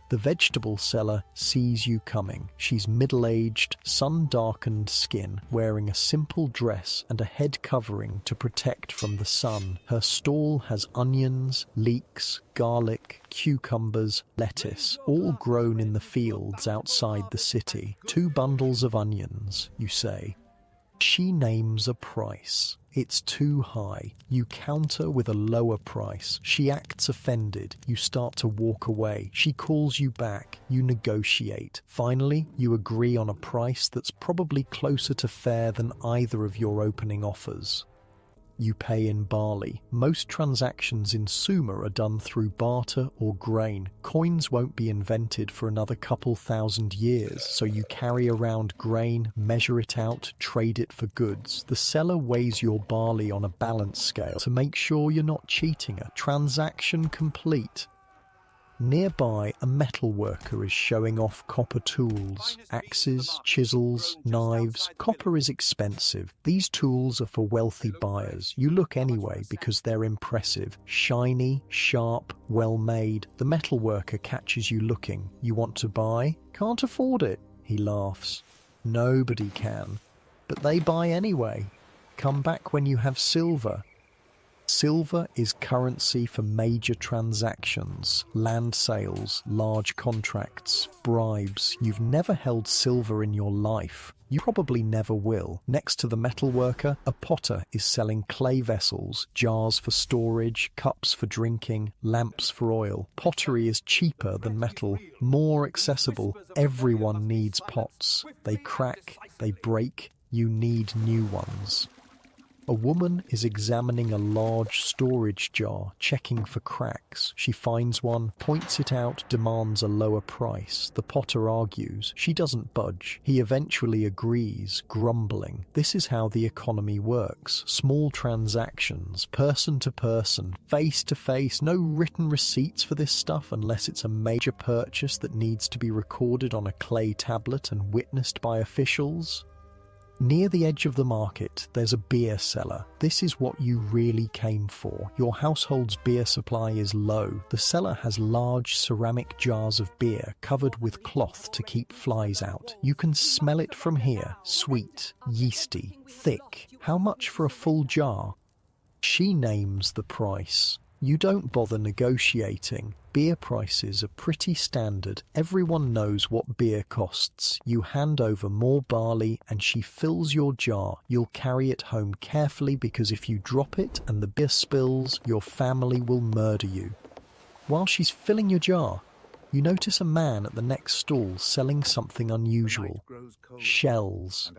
The vegetable seller sees you coming. She's middle-aged, sun-darkened skin, wearing a simple dress and a head covering to protect from the sun. Her stall has onions, leeks, garlic, cucumbers, lettuce, all grown in the fields outside the city. 2 bundles of onions, you say. She names a price. It's too high. You counter with a lower price. She acts offended. You start to walk away. She calls you back. You negotiate. Finally, you agree on a price that's probably closer to fair than either of your opening offers. You pay in barley. Most transactions in Sumer are done through barter or grain. Coins won't be invented for another couple thousand years, so you carry around grain, measure it out, trade it for goods. The seller weighs your barley on a balance scale to make sure you're not cheating her. Transaction complete. Nearby, a metal worker is showing off copper tools, axes, chisels, knives. Copper is expensive. These tools are for wealthy buyers. You look anyway because they're impressive, shiny, sharp, well made. The metal worker catches you looking. You want to buy? Can't afford it. He laughs. Nobody can. But they buy anyway. Come back when you have silver. Silver is currency for major transactions, land sales, large contracts, bribes. You've never held silver in your life. You probably never will. Next to the metal worker, a potter is selling clay vessels, jars for storage, cups for drinking, lamps for oil. Pottery is cheaper than metal, more accessible. Everyone needs pots. They crack, they break. You need new ones. A woman is examining a large storage jar, checking for cracks. She finds one, points it out, demands a lower price. The potter argues. She doesn't budge. He eventually agrees, grumbling. This is how the economy works. Small transactions, person to person, face to face. No written receipts for this stuff unless it's a major purchase that needs to be recorded on a clay tablet and witnessed by officials. Near the edge of the market, there's a beer cellar. This is what you really came for. Your household's beer supply is low. The cellar has large ceramic jars of beer covered with cloth to keep flies out. You can smell it from here. Sweet, yeasty, thick. How much for a full jar? She names the price. You don't bother negotiating. Beer prices are pretty standard. Everyone knows what beer costs. You hand over more barley and she fills your jar. You'll carry it home carefully because if you drop it and the beer spills, your family will murder you. While she's filling your jar, you notice a man at the next stall selling something unusual. Shells.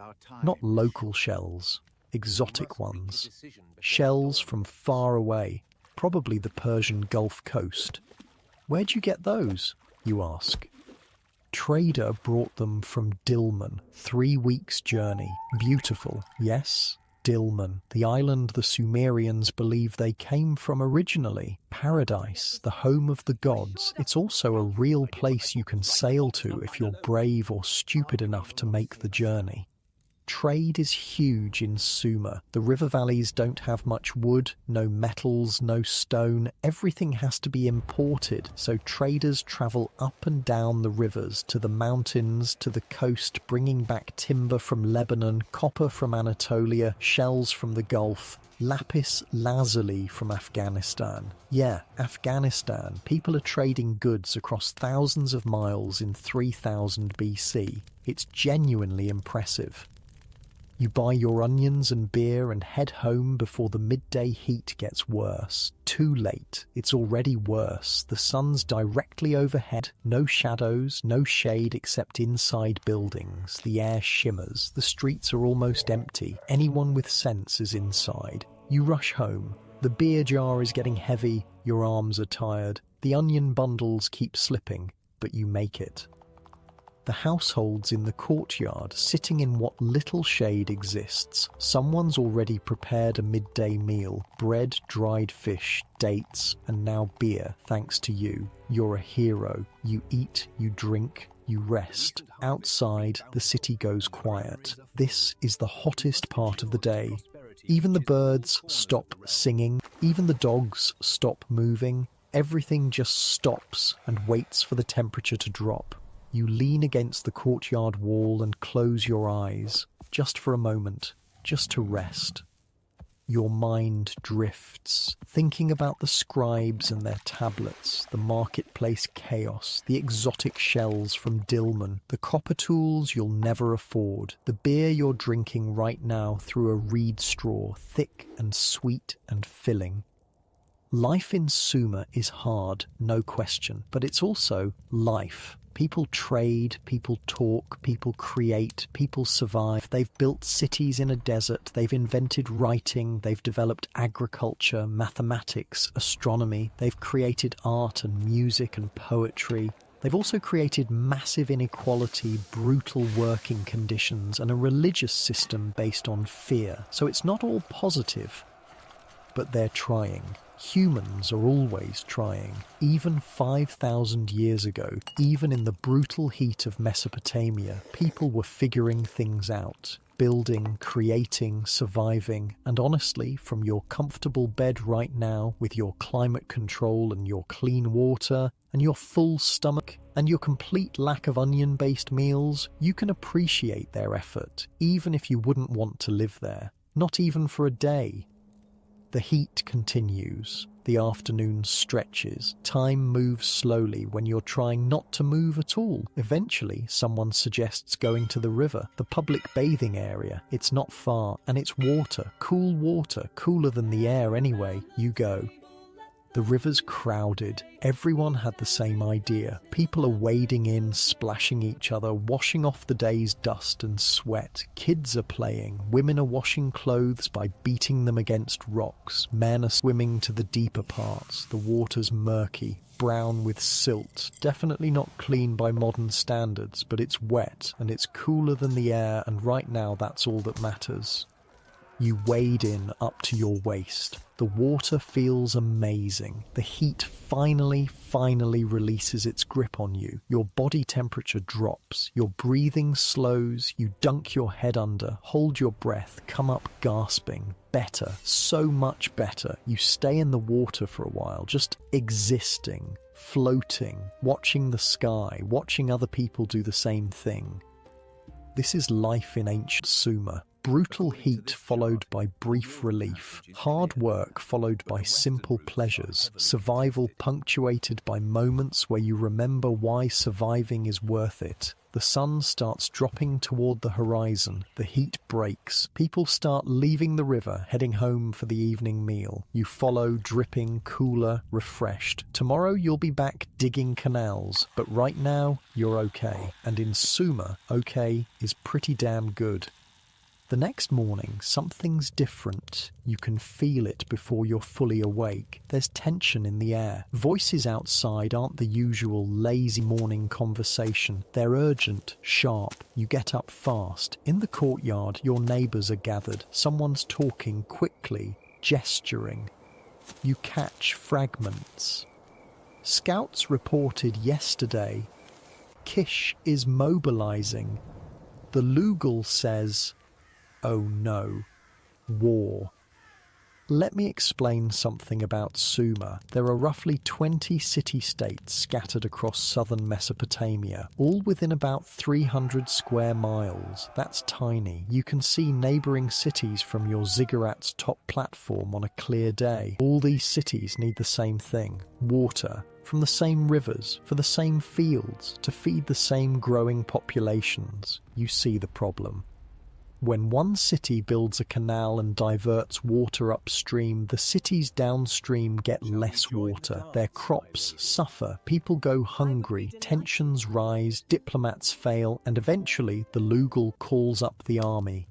Not local shells. Exotic ones. Shells from far away. Probably the Persian Gulf coast. Where'd you get those? You ask. Trader brought them from Dilmun, 3 weeks' journey. Beautiful, yes? Dilmun, the island the Sumerians believe they came from originally. Paradise, the home of the gods. It's also a real place you can sail to if you're brave or stupid enough to make the journey. Trade is huge in Sumer. The river valleys don't have much wood, no metals, no stone. Everything has to be imported, so traders travel up and down the rivers to the mountains, to the coast, bringing back timber from Lebanon, copper from Anatolia, shells from the Gulf, lapis lazuli from Afghanistan. Yeah, Afghanistan. People are trading goods across thousands of miles in 3000 BC. It's genuinely impressive. You buy your onions and beer and head home before the midday heat gets worse. Too late. It's already worse. The sun's directly overhead. No shadows, no shade except inside buildings. The air shimmers. The streets are almost empty. Anyone with sense is inside. You rush home. The beer jar is getting heavy. Your arms are tired. The onion bundles keep slipping, but you make it. The households in the courtyard, sitting in what little shade exists. Someone's already prepared a midday meal. Bread, dried fish, dates, and now beer, thanks to you. You're a hero. You eat, you drink, you rest. Outside, the city goes quiet. This is the hottest part of the day. Even the birds stop singing. Even the dogs stop moving. Everything just stops and waits for the temperature to drop. You lean against the courtyard wall and close your eyes, just for a moment, just to rest. Your mind drifts, thinking about the scribes and their tablets, the marketplace chaos, the exotic shells from Dilmun, the copper tools you'll never afford, the beer you're drinking right now through a reed straw, thick and sweet and filling. Life in Sumer is hard, no question, but it's also life. People trade, people talk, people create, people survive. They've built cities in a desert, they've invented writing, they've developed agriculture, mathematics, astronomy, they've created art and music and poetry. They've also created massive inequality, brutal working conditions, and a religious system based on fear. So it's not all positive, but they're trying. Humans are always trying. Even 5,000 years ago, even in the brutal heat of Mesopotamia, people were figuring things out. Building, creating, surviving, and honestly, from your comfortable bed right now, with your climate control and your clean water, and your full stomach, and your complete lack of onion-based meals, you can appreciate their effort, even if you wouldn't want to live there. Not even for a day. The heat continues, the afternoon stretches, time moves slowly when you're trying not to move at all. Eventually, someone suggests going to the river, the public bathing area. It's not far, and it's water, cooler than the air anyway. You go. The river's crowded. Everyone had the same idea. People are wading in, splashing each other, washing off the day's dust and sweat. Kids are playing. Women are washing clothes by beating them against rocks. Men are swimming to the deeper parts. The water's murky, brown with silt. Definitely not clean by modern standards, but it's wet and it's cooler than the air, and right now that's all that matters. You wade in up to your waist. The water feels amazing. The heat finally releases its grip on you. Your body temperature drops. Your breathing slows. You dunk your head under, hold your breath, come up gasping. Better, so much better. You stay in the water for a while, just existing, floating, watching the sky, watching other people do the same thing. This is life in ancient Sumer. Brutal heat followed by brief relief, hard work followed by simple pleasures, survival punctuated by moments where you remember why surviving is worth it. The sun starts dropping toward the horizon, the heat breaks, people start leaving the river, heading home for the evening meal. You follow, dripping, cooler, refreshed. Tomorrow you'll be back digging canals, but right now you're okay. And in Sumer, okay is pretty damn good. The next morning, something's different. You can feel it before you're fully awake. There's tension in the air. Voices outside aren't the usual lazy morning conversation. They're urgent, sharp. You get up fast. In the courtyard, your neighbours are gathered. Someone's talking quickly, gesturing. You catch fragments. Scouts reported yesterday. Kish is mobilizing. The Lugal says, "Oh no, war." Let me explain something about Sumer. There are roughly 20 city-states scattered across southern Mesopotamia, all within about 300 square miles. That's tiny. You can see neighbouring cities from your ziggurat's top platform on a clear day. All these cities need the same thing: water, from the same rivers, for the same fields, to feed the same growing populations. You see the problem. When one city builds a canal and diverts water upstream, the cities downstream get less water. Their crops suffer, people go hungry, tensions rise, diplomats fail, and eventually the Lugal calls up the army.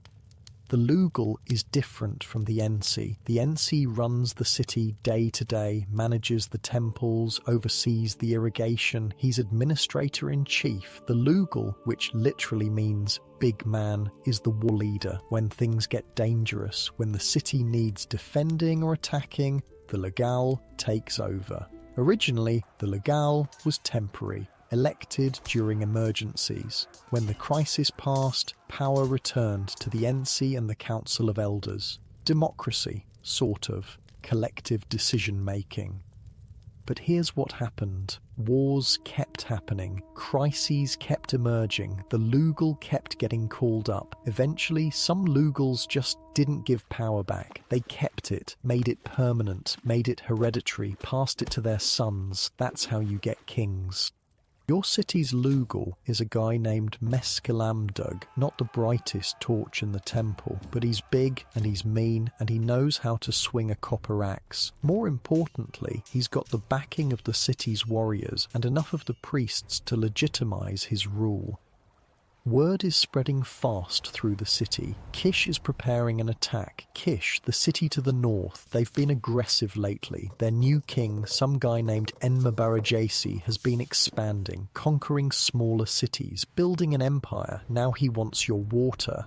The Lugal is different from the Ensi. The Ensi runs the city day to day, manages the temples, oversees the irrigation. He's administrator-in-chief. The Lugal, which literally means big man, is the war leader. When things get dangerous, when the city needs defending or attacking, the Lugal takes over. Originally, the Lugal was temporary, elected during emergencies. When the crisis passed, power returned to the Ensi and the Council of Elders. Democracy, sort of. Collective decision-making. But here's what happened. Wars kept happening, crises kept emerging, the Lugal kept getting called up. Eventually, some Lugals just didn't give power back. They kept it, made it permanent, made it hereditary, passed it to their sons. That's how you get kings. Your city's Lugal is a guy named Mescalamdug, not the brightest torch in the temple, but he's big and he's mean and he knows how to swing a copper axe. More importantly, he's got the backing of the city's warriors and enough of the priests to legitimize his rule. Word is spreading fast through the city. Kish is preparing an attack. Kish, the city to the north, they've been aggressive lately. Their new king, some guy named Enmabarajasi, has been expanding, conquering smaller cities, building an empire. Now he wants your water.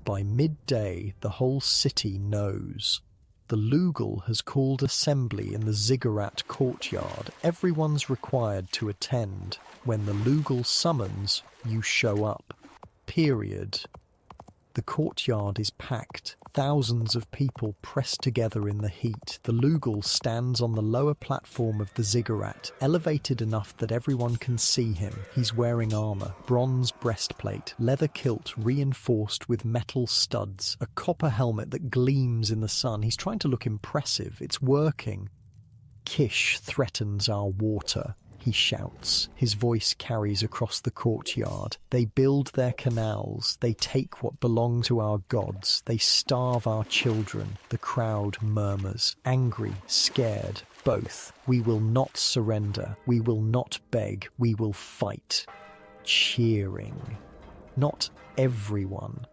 By midday, the whole city knows. The Lugal has called assembly in the ziggurat courtyard. Everyone's required to attend. When the Lugal summons, you show up. Period. The courtyard is packed. Thousands of people pressed together in the heat. The Lugal stands on the lower platform of the ziggurat, elevated enough that everyone can see him. He's wearing armor, bronze breastplate, leather kilt reinforced with metal studs, a copper helmet that gleams in the sun. He's trying to look impressive. It's working. Kish threatens our water. He shouts. His voice carries across the courtyard. They build their canals. They take what belong to our gods. They starve our children. The crowd murmurs. Angry, scared, both. We will not surrender. We will not beg. We will fight. Cheering. Not everyone,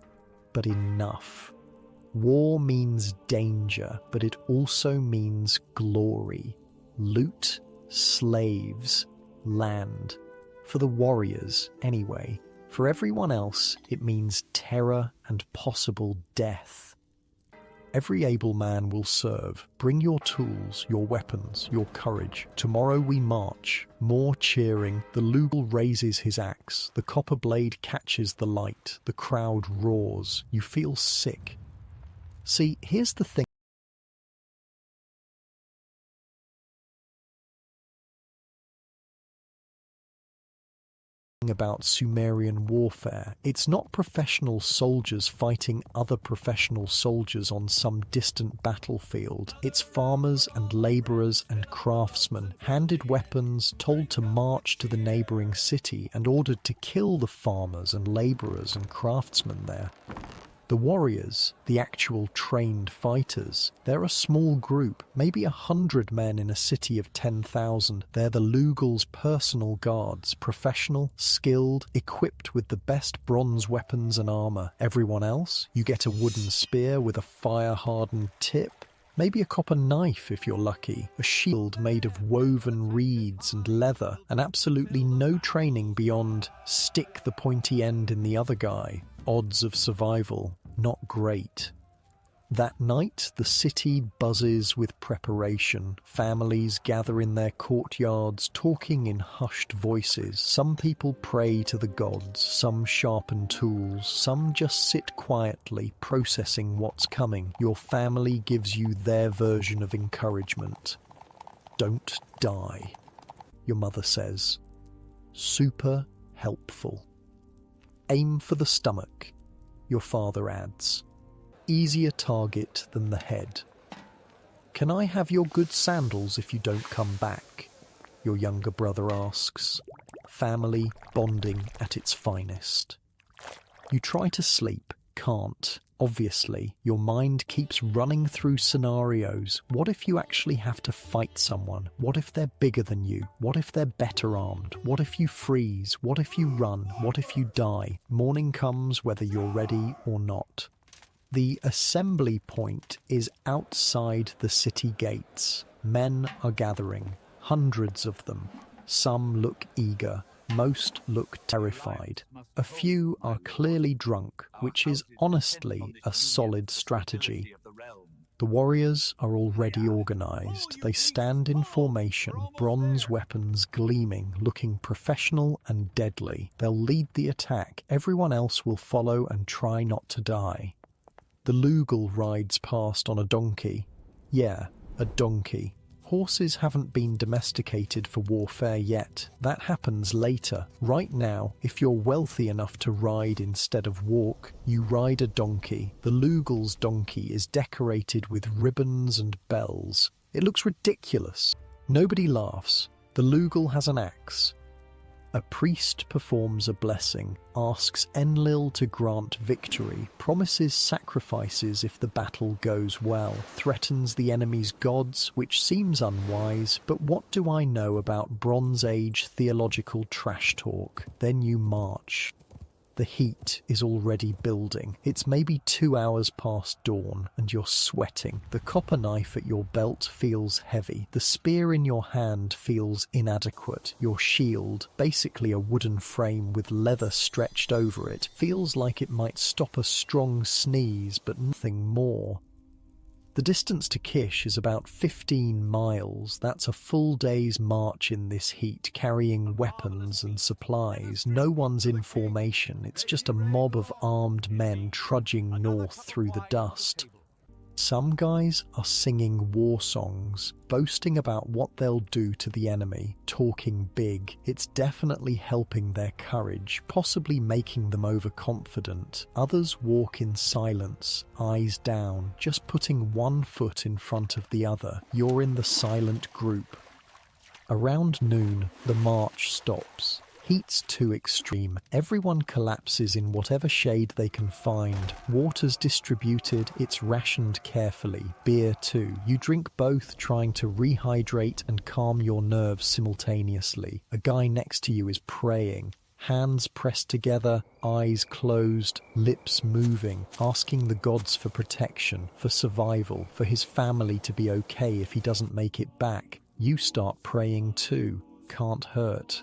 but enough. War means danger, but it also means glory. Loot, slaves, land. For the warriors, anyway. For everyone else, it means terror and possible death. Every able man will serve. Bring your tools, your weapons, your courage. Tomorrow we march. More cheering. The Lugal raises his axe. The copper blade catches the light. The crowd roars. You feel sick. See, here's the thing about Sumerian warfare. It's not professional soldiers fighting other professional soldiers on some distant battlefield. It's farmers and laborers and craftsmen, handed weapons, told to march to the neighboring city and ordered to kill the farmers and laborers and craftsmen there. The warriors, the actual trained fighters, they're a small group, maybe 100 men in a city of 10,000. They're the Lugal's personal guards, professional, skilled, equipped with the best bronze weapons and armor. Everyone else, you get a wooden spear with a fire-hardened tip. Maybe a copper knife if you're lucky, a shield made of woven reeds and leather, and absolutely no training beyond stick the pointy end in the other guy. Odds of survival, not great. That night, the city buzzes with preparation. Families gather in their courtyards, talking in hushed voices. Some people pray to the gods, some sharpen tools, some just sit quietly, processing what's coming. Your family gives you their version of encouragement. Don't die, your mother says. Super helpful. Aim for the stomach, your father adds. Easier target than the head. Can I have your good sandals if you don't come back? Your younger brother asks. Family bonding at its finest. You try to sleep, can't. Obviously, your mind keeps running through scenarios. What if you actually have to fight someone? What if they're bigger than you? What if they're better armed? What if you freeze? What if you run? What if you die? Morning comes whether you're ready or not. The assembly point is outside the city gates. Men are gathering, hundreds of them. Some look eager. Most look terrified. A few are clearly drunk, which is honestly a solid strategy. The warriors are already organized. They stand in formation, bronze weapons gleaming, looking professional and deadly. They'll lead the attack. Everyone else will follow and try not to die. The Lugal rides past on a donkey. Yeah, a donkey. Horses haven't been domesticated for warfare yet. That happens later. Right now, if you're wealthy enough to ride instead of walk, you ride a donkey. The Lugal's donkey is decorated with ribbons and bells. It looks ridiculous. Nobody laughs. The Lugal has an axe. A priest performs a blessing, asks Enlil to grant victory, promises sacrifices if the battle goes well, threatens the enemy's gods, which seems unwise, but what do I know about Bronze Age theological trash talk? Then you march. The heat is already building. It's maybe 2 hours past dawn, and you're sweating. The copper knife at your belt feels heavy. The spear in your hand feels inadequate. Your shield, basically a wooden frame with leather stretched over it, feels like it might stop a strong sneeze, but nothing more. The distance to Kish is about 15 miles. That's a full day's march in this heat, carrying weapons and supplies. No one's in formation. It's just a mob of armed men trudging north through the dust. Some guys are singing war songs, boasting about what they'll do to the enemy, talking big. It's definitely helping their courage, possibly making them overconfident. Others walk in silence, eyes down, just putting one foot in front of the other. You're in the silent group. Around noon, the march stops. Heat's too extreme. Everyone collapses in whatever shade they can find. Water's distributed, it's rationed carefully. Beer too. You drink both, trying to rehydrate and calm your nerves simultaneously. A guy next to you is praying. Hands pressed together, eyes closed, lips moving, asking the gods for protection, for survival, for his family to be okay if he doesn't make it back. You start praying too. Can't hurt.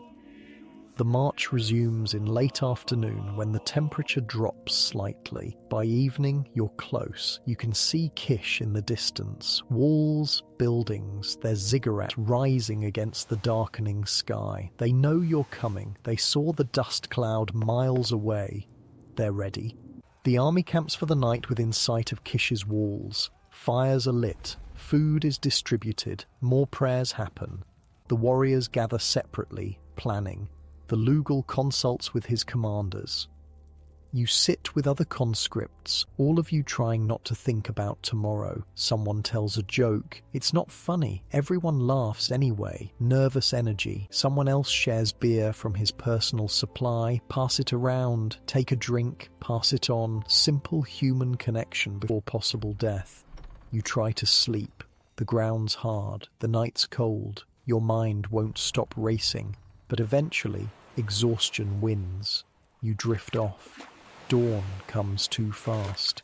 The march resumes in late afternoon when the temperature drops slightly. By evening, you're close. You can see Kish in the distance. Walls, buildings, their ziggurats rising against the darkening sky. They know you're coming. They saw the dust cloud miles away. They're ready. The army camps for the night within sight of Kish's walls. Fires are lit. Food is distributed. More prayers happen. The warriors gather separately, planning. The Lugal consults with his commanders. You sit with other conscripts, all of you trying not to think about tomorrow. Someone tells a joke. It's not funny. Everyone laughs anyway. Nervous energy. Someone else shares beer from his personal supply. Pass it around. Take a drink. Pass it on. Simple human connection before possible death. You try to sleep. The ground's hard. The night's cold. Your mind won't stop racing. But eventually, exhaustion wins. You drift off. Dawn comes too fast.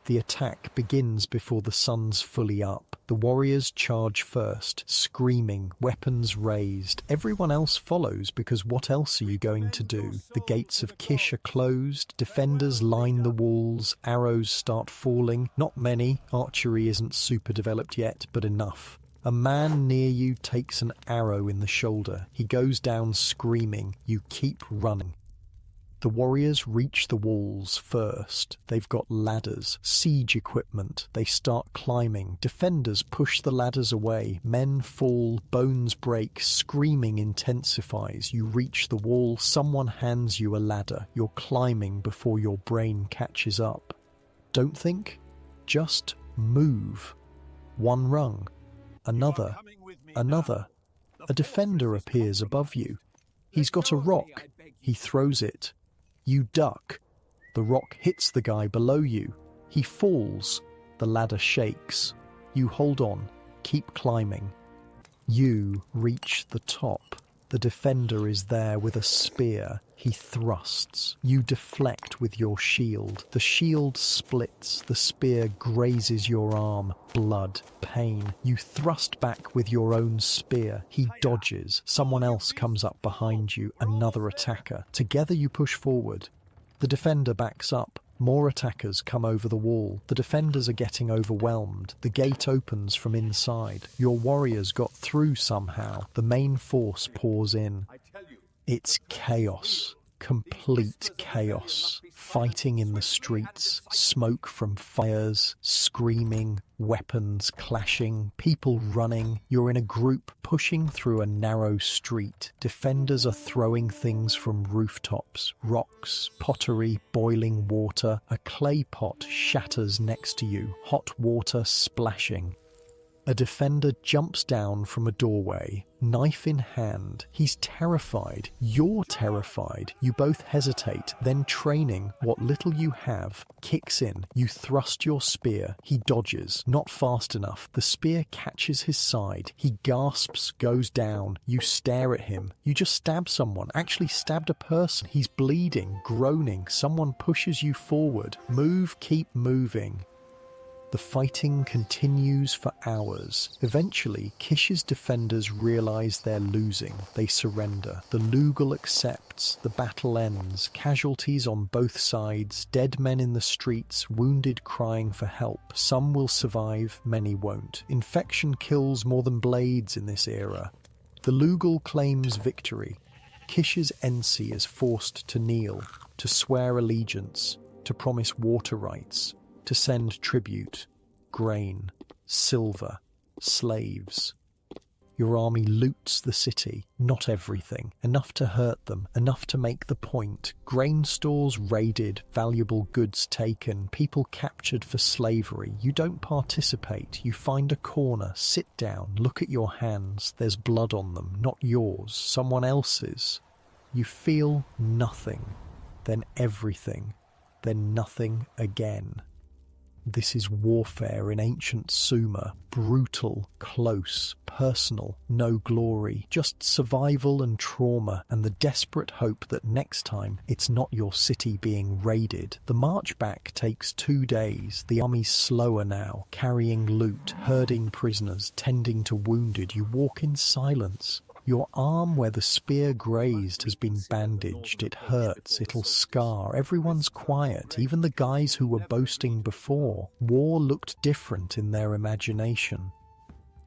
The attack begins before the sun's fully up. The warriors charge first, screaming, weapons raised. Everyone else follows because what else are you going to do? The gates of Kish are closed. Defenders line the walls. Arrows start falling. Not many. Archery isn't super developed yet, but enough. A man near you takes an arrow in the shoulder. He goes down screaming. You keep running. The warriors reach the walls first. They've got ladders, siege equipment. They start climbing. Defenders push the ladders away. Men fall, bones break, screaming intensifies. You reach the wall. Someone hands you a ladder. You're climbing before your brain catches up. Don't think. Just move. One rung. Another. Another. A defender appears above you. He's got a rock. He throws it. You duck. The rock hits the guy below you. He falls. The ladder shakes. You hold on. Keep climbing. You reach the top. The defender is there with a spear. He thrusts. You deflect with your shield. The shield splits. The spear grazes your arm. Blood. Pain. You thrust back with your own spear. He dodges. Someone else comes up behind you. Another attacker. Together you push forward. The defender backs up. More attackers come over the wall. The defenders are getting overwhelmed. The gate opens from inside. Your warriors got through somehow. The main force pours in. It's chaos. Complete chaos. Fighting in the streets, smoke from fires, screaming, weapons clashing, people running. You're in a group pushing through a narrow street. Defenders are throwing things from rooftops, rocks, pottery, boiling water. A clay pot shatters next to you, hot water splashing. A defender jumps down from a doorway, knife in hand. He's terrified. You're terrified. You both hesitate. Then training, what little you have, kicks in. You thrust your spear. He dodges. Not fast enough. The spear catches his side. He gasps, goes down. You stare at him. You just stabbed someone. Actually stabbed a person. He's bleeding, groaning. Someone pushes you forward. Move, keep moving. The fighting continues for hours. Eventually, Kish's defenders realize they're losing. They surrender. The Lugal accepts. The battle ends. Casualties on both sides. Dead men in the streets, wounded crying for help. Some will survive, many won't. Infection kills more than blades in this era. The Lugal claims victory. Kish's Ensi is forced to kneel, to swear allegiance, to promise water rights, to send tribute, grain, silver, slaves. Your army loots the city, not everything, enough to hurt them, enough to make the point. Grain stores raided, valuable goods taken, people captured for slavery. You don't participate. You find a corner, sit down, look at your hands. There's blood on them, not yours, someone else's. You feel nothing, then everything, then nothing again. This is warfare in ancient Sumer, brutal, close, personal, no glory, just survival and trauma and the desperate hope that next time it's not your city being raided. The march back takes 2 days. The army's slower now, carrying loot, herding prisoners, tending to wounded. You walk in silence. Your arm where the spear grazed has been bandaged. It hurts. It'll scar. Everyone's quiet, even the guys who were boasting before. War looked different in their imagination.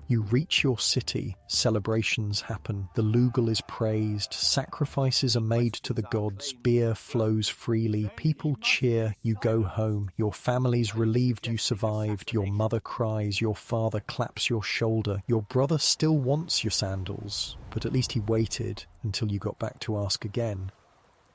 You reach your city, celebrations happen, the Lugal is praised, sacrifices are made to the gods, beer flows freely, people cheer, you go home, your family's relieved you survived, your mother cries, your father claps your shoulder, your brother still wants your sandals, but at least he waited until you got back to ask again.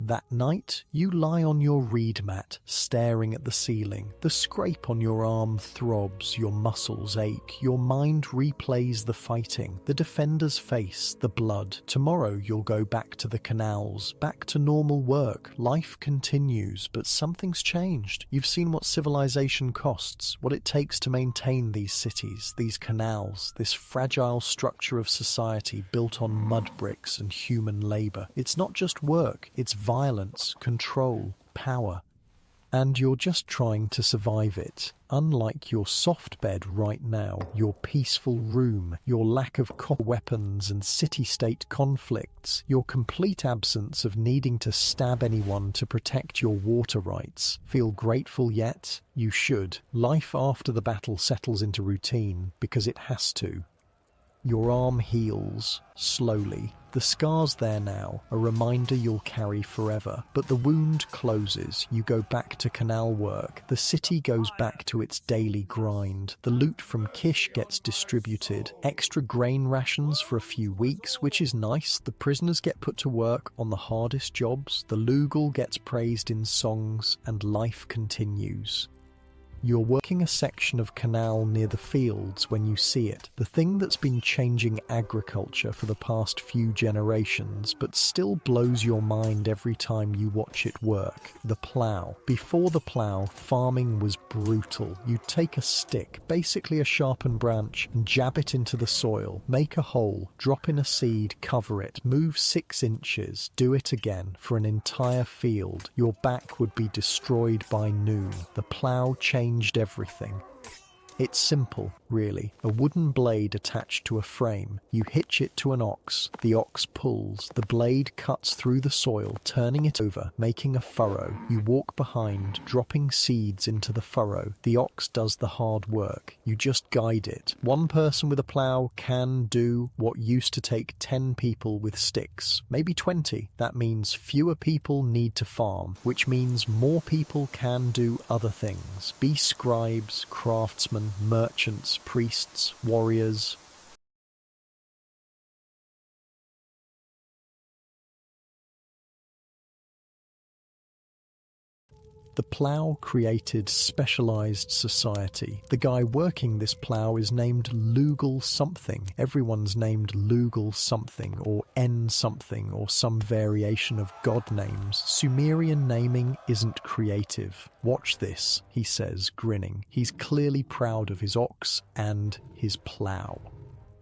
That night, you lie on your reed mat, staring at the ceiling. The scrape on your arm throbs, your muscles ache, your mind replays the fighting, the defender's face, the blood. Tomorrow you'll go back to the canals, back to normal work. Life continues, but something's changed. You've seen what civilization costs, what it takes to maintain these cities, these canals, this fragile structure of society built on mud bricks and human labor. It's not just work, it's violence, control, power. And you're just trying to survive it. Unlike your soft bed right now, your peaceful room, your lack of copper weapons and city-state conflicts, your complete absence of needing to stab anyone to protect your water rights. Feel grateful yet? You should. Life after the battle settles into routine, because it has to. Your arm heals, slowly. The scar's there now, a reminder you'll carry forever. But the wound closes, you go back to canal work. The city goes back to its daily grind. The loot from Kish gets distributed. Extra grain rations for a few weeks, which is nice. The prisoners get put to work on the hardest jobs. The Lugal gets praised in songs, and life continues. You're working a section of canal near the fields when you see it, the thing that's been changing agriculture for the past few generations, but still blows your mind every time you watch it work. The plough. Before the plough, farming was brutal. You'd take a stick, basically a sharpened branch, and jab it into the soil, make a hole, drop in a seed, cover it, move 6 inches, do it again for an entire field. Your back would be destroyed by noon. The plough changed everything. It's simple, really. A wooden blade attached to a frame. You hitch it to an ox. The ox pulls. The blade cuts through the soil, turning it over, making a furrow. You walk behind, dropping seeds into the furrow. The ox does the hard work. You just guide it. One person with a plow can do what used to take 10 people with sticks. Maybe 20. That means fewer people need to farm, which means more people can do other things. Be scribes, craftsmen, merchants, priests, warriors. The plough created specialized society. The guy working this plough is named Lugal something. Everyone's named Lugal something, or N something, or some variation of god names. Sumerian naming isn't creative. Watch this, he says, grinning. He's clearly proud of his ox and his plough.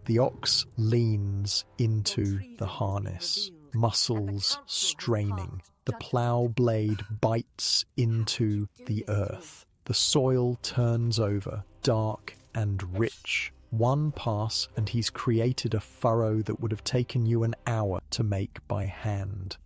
The ox leans into the harness, muscles straining. The plough blade bites into the earth. The soil turns over, dark and rich. One pass and he's created a furrow that would have taken you an hour to make by hand.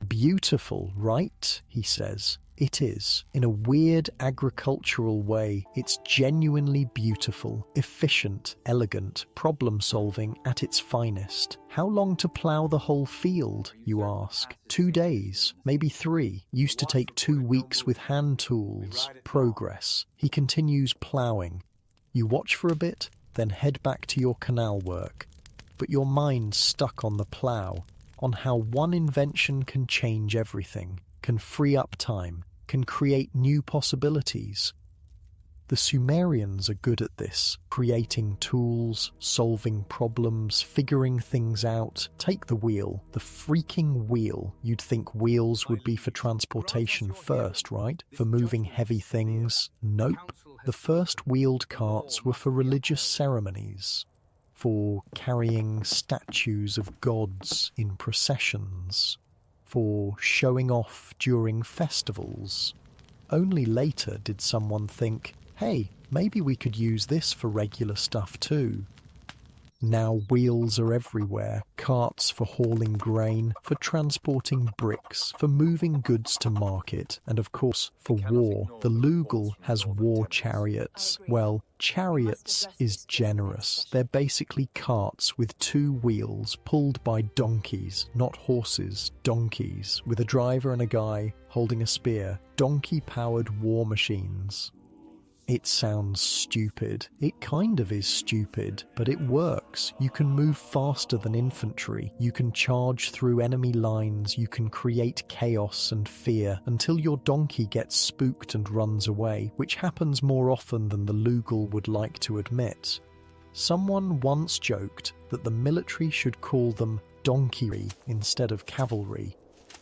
Beautiful, right? He says. It is. In a weird agricultural way, it's genuinely beautiful, efficient, elegant, problem-solving at its finest. How long to plough the whole field, you ask? 2 days, maybe 3. Used to take 2 weeks with hand tools. Progress. He continues ploughing. You watch for a bit, then head back to your canal work. But your mind's stuck on the plough, on how one invention can change everything, can free up time, can create new possibilities. The Sumerians are good at this, creating tools, solving problems, figuring things out. Take the wheel, the freaking wheel. You'd think wheels would be for transportation first, right? For moving heavy things. Nope. The first wheeled carts were for religious ceremonies, for carrying statues of gods in processions, for showing off during festivals. Only later did someone think, hey, maybe we could use this for regular stuff too. Now wheels are everywhere, carts for hauling grain, for transporting bricks, for moving goods to market, and of course for war. The Lugal has war chariots. Well, chariots is generous. They're basically carts with 2 wheels pulled by donkeys, not horses, donkeys, with a driver and a guy holding a spear. Donkey-powered war machines. It sounds stupid. It kind of is stupid, but it works. You can move faster than infantry. You can charge through enemy lines. You can create chaos and fear until your donkey gets spooked and runs away, which happens more often than the Lugal would like to admit. Someone once joked that the military should call them donkeyry instead of cavalry.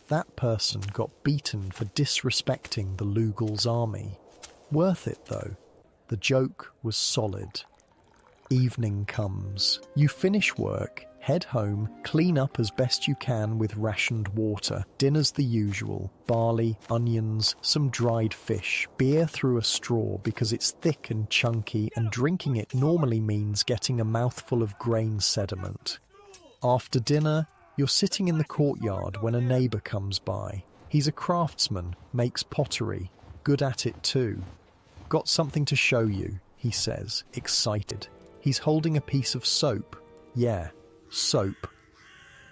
That person got beaten for disrespecting the Lugal's army. Worth it, though. The joke was solid. Evening comes. You finish work, head home, clean up as best you can with rationed water. Dinner's the usual. Barley, onions, some dried fish, beer through a straw because it's thick and chunky, and drinking it normally means getting a mouthful of grain sediment. After dinner, you're sitting in the courtyard when a neighbour comes by. He's a craftsman, makes pottery, good at it too. Got something to show you, he says, excited. He's holding a piece of soap. Yeah, soap.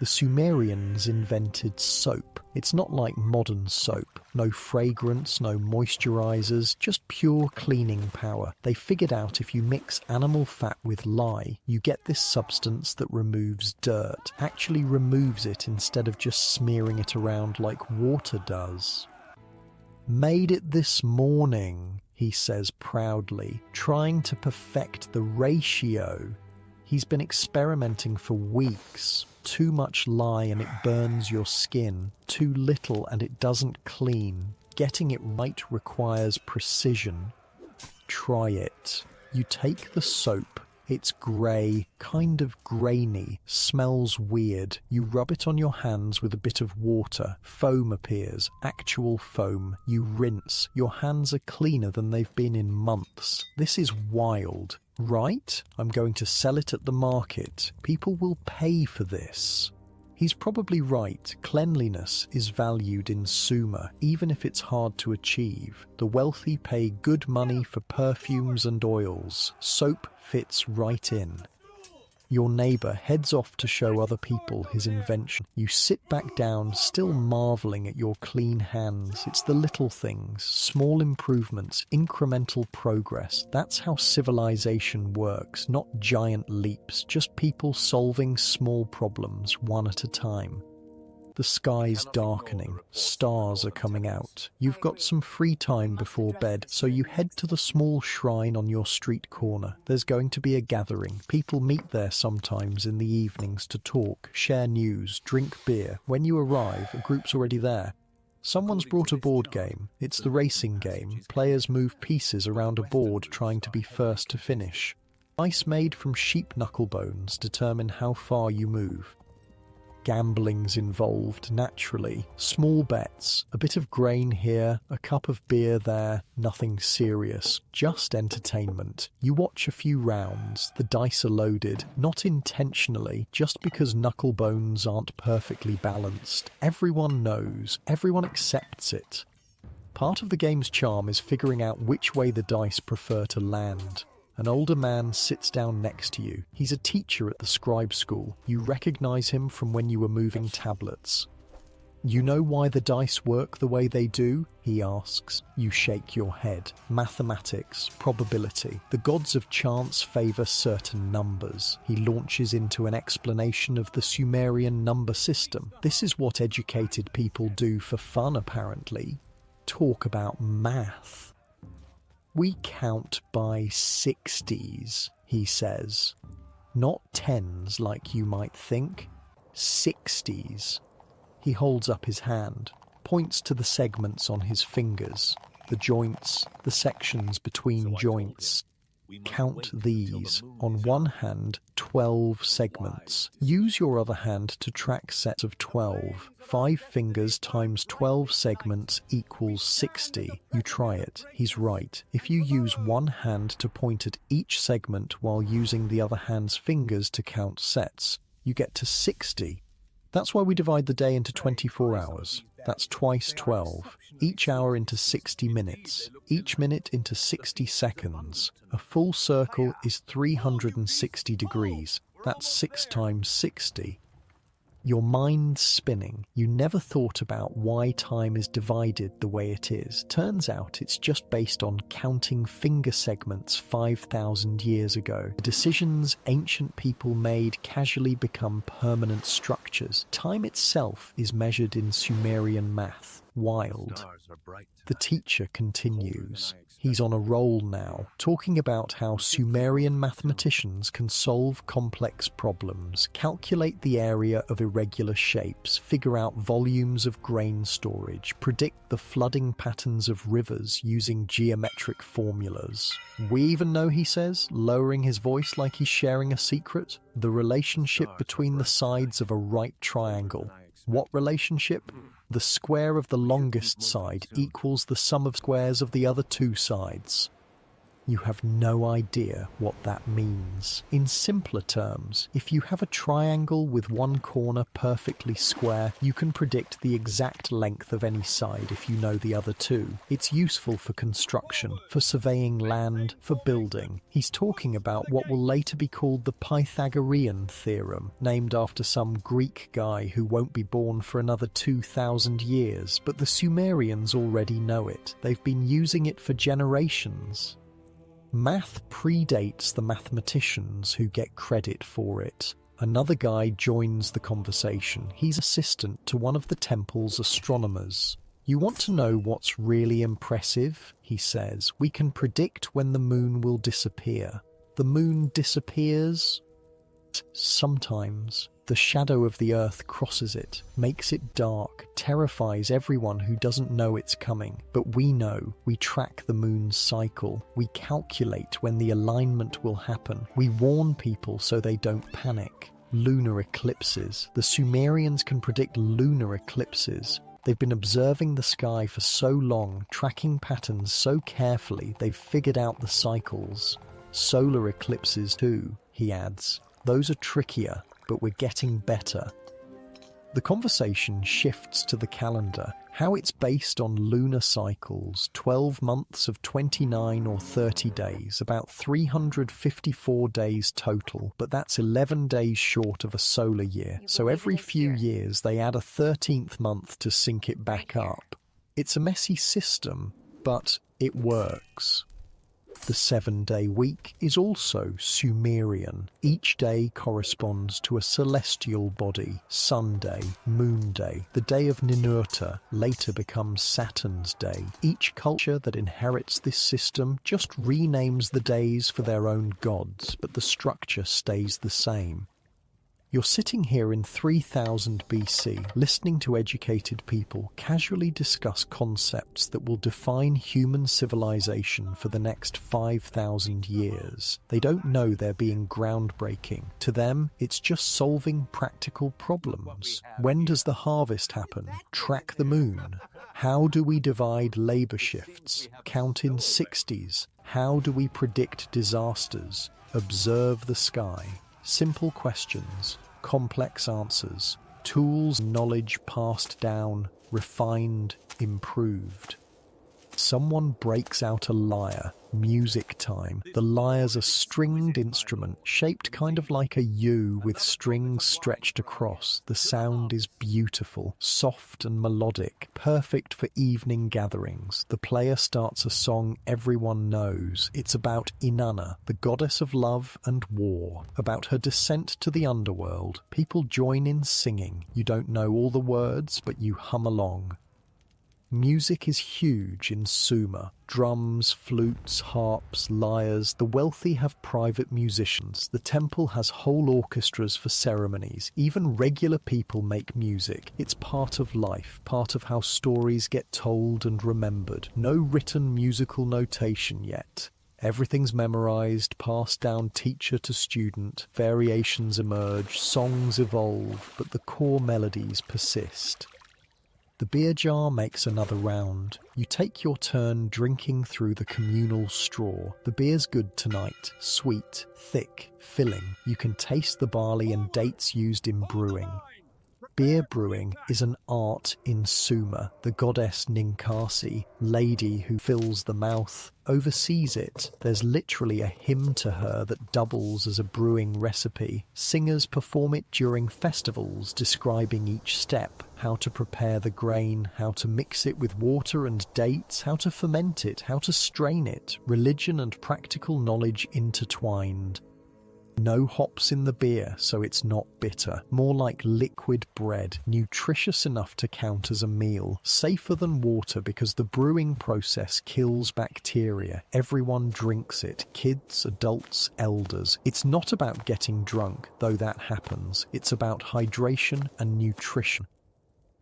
The Sumerians invented soap. It's not like modern soap. No fragrance, no moisturizers, just pure cleaning power. They figured out if you mix animal fat with lye, you get this substance that removes dirt. Actually removes it instead of just smearing it around like water does. Made it this morning, he says proudly, trying to perfect the ratio. He's been experimenting for weeks. Too much lye and it burns your skin. Too little and it doesn't clean. Getting it right requires precision. Try it. You take the soap, It's grey, kind of grainy, smells weird. You rub it on your hands with a bit of water. Foam appears, actual foam. You rinse. Your hands are cleaner than they've been in months. This is wild, right? I'm going to sell it at the market. People will pay for this. He's probably right. Cleanliness is valued in Sumer, even if it's hard to achieve. The wealthy pay good money for perfumes and oils. Soap fits right in. Your neighbour heads off to show other people his invention. You sit back down, still marvelling at your clean hands. It's the little things, small improvements, incremental progress. That's how civilization works, not giant leaps, just people solving small problems one at a time. The sky's darkening, stars are coming out. You've got some free time before bed, so you head to the small shrine on your street corner. There's going to be a gathering. People meet there sometimes in the evenings to talk, share news, drink beer. When you arrive, a group's already there. Someone's brought a board game. It's the racing game. Players move pieces around a board trying to be first to finish. Dice made from sheep knuckle bones determine how far you move. Gambling's involved, naturally. Small bets, a bit of grain here, a cup of beer there, nothing serious, just entertainment. You watch a few rounds, the dice are loaded, not intentionally, just because knuckle bones aren't perfectly balanced. Everyone knows, everyone accepts it. Part of the game's charm is figuring out which way the dice prefer to land. An older man sits down next to you. He's a teacher at the scribe school. You recognize him from when you were moving tablets. You know why the dice work the way they do? He asks. You shake your head. Mathematics, probability. The gods of chance favor certain numbers. He launches into an explanation of the Sumerian number system. This is what educated people do for fun, apparently. Talk about math. We count by 60s, he says. Not tens like you might think. 60s. He holds up his hand, points to the segments on his fingers, the joints, the sections between joints. Count these. On one hand, 12 segments. Use your other hand to track sets of 12. 5 fingers times 12 segments equals 60. You try it. He's right. If you use one hand to point at each segment while using the other hand's fingers to count sets, you get to 60. That's why we divide the day into 24 hours. That's twice 12. Each hour into 60 minutes. Each minute into 60 seconds. A full circle is 360 degrees. That's 6 times 60. Your mind's spinning. You never thought about why time is divided the way it is. Turns out it's just based on counting finger segments 5,000 years ago. The decisions ancient people made casually become permanent structures. Time itself is measured in Sumerian math. Wild. The teacher continues. He's on a roll now, talking about how Sumerian mathematicians can solve complex problems, calculate the area of irregular shapes, figure out volumes of grain storage, predict the flooding patterns of rivers using geometric formulas. We even know, he says, lowering his voice like he's sharing a secret, the relationship between the sides of a right triangle. What relationship? The square of the longest side equals the sum of squares of the other two sides. You have no idea what that means. In simpler terms, if you have a triangle with one corner perfectly square, you can predict the exact length of any side if you know the other two. It's useful for construction, for surveying land, for building. He's talking about what will later be called the Pythagorean theorem, named after some Greek guy who won't be born for another 2,000 years, but the Sumerians already know it. They've been using it for generations. Math predates the mathematicians who get credit for it. Another guy joins the conversation. He's assistant to one of the temple's astronomers. You want to know what's really impressive? He says. We can predict when the moon will disappear. The moon disappears? Sometimes. The shadow of the Earth crosses it, makes it dark, terrifies everyone who doesn't know it's coming. But we know. We track the moon's cycle. We calculate when the alignment will happen. We warn people so they don't panic. Lunar eclipses. The Sumerians can predict lunar eclipses. They've been observing the sky for so long, tracking patterns so carefully, they've figured out the cycles. Solar eclipses too, he adds. Those are trickier, but we're getting better. The conversation shifts to the calendar, how it's based on lunar cycles, 12 months of 29 or 30 days, about 354 days total, but that's 11 days short of a solar year. So every few years they add a 13th month to sync it back up. It's a messy system, but it works. The 7-day week is also Sumerian. Each day corresponds to a celestial body. Sunday, Moon Day. The day of Ninurta later becomes Saturn's day. Each culture that inherits this system just renames the days for their own gods, but the structure stays the same. You're sitting here in 3000 BC, listening to educated people casually discuss concepts that will define human civilization for the next 5,000 years. They don't know they're being groundbreaking. To them, it's just solving practical problems. When does the harvest happen? Track the moon. How do we divide labor shifts? Count in 60s. How do we predict disasters? Observe the sky. Simple questions, complex answers, tools, knowledge passed down, refined, improved. Someone breaks out a lyre, music time. The lyre's a stringed instrument, shaped kind of like a U with strings stretched across. The sound is beautiful, soft and melodic, perfect for evening gatherings. The player starts a song everyone knows. It's about Inanna, the goddess of love and war, about her descent to the underworld. People join in singing. You don't know all the words, but you hum along. Music is huge in Sumer. Drums, flutes, harps, lyres. The wealthy have private musicians. The temple has whole orchestras for ceremonies. Even regular people make music. It's part of life, part of how stories get told and remembered. No written musical notation yet. Everything's memorized, passed down teacher to student. Variations emerge, songs evolve, but the core melodies persist. The beer jar makes another round. You take your turn drinking through the communal straw. The beer's good tonight. Sweet, thick, filling. You can taste the barley and dates used in brewing. Beer brewing is an art in Sumer. The goddess Ninkasi, lady who fills the mouth, oversees it. There's literally a hymn to her that doubles as a brewing recipe. Singers perform it during festivals, describing each step, how to prepare the grain, how to mix it with water and dates, how to ferment it, how to strain it. Religion and practical knowledge intertwined. No hops in the beer, so it's not bitter. More like liquid bread, nutritious enough to count as a meal. Safer than water because the brewing process kills bacteria. Everyone drinks it, kids, adults, elders. It's not about getting drunk, though that happens. It's about hydration and nutrition.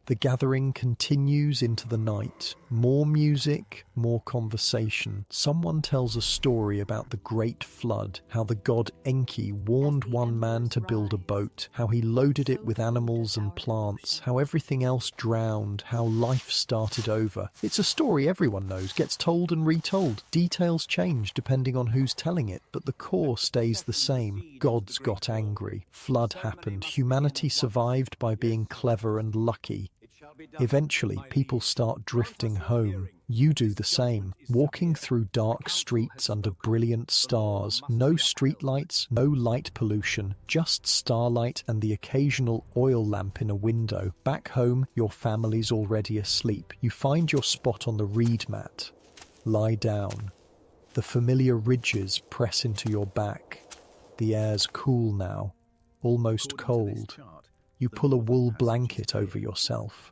The gathering continues into the night. More music, more conversation. Someone tells a story about the Great Flood, how the god Enki warned one man to build a boat, how he loaded it with animals and plants, how everything else drowned, how life started over. It's a story everyone knows, gets told and retold. Details change depending on who's telling it, but the core stays the same. Gods got angry. Flood happened. Humanity survived by being clever and lucky. Eventually, people start drifting home. You do the same, walking through dark streets under brilliant stars. No streetlights, no light pollution, just starlight and the occasional oil lamp in a window. Back home, your family's already asleep. You find your spot on the reed mat. Lie down. The familiar ridges press into your back. The air's cool now, almost cold. You pull a wool blanket over yourself.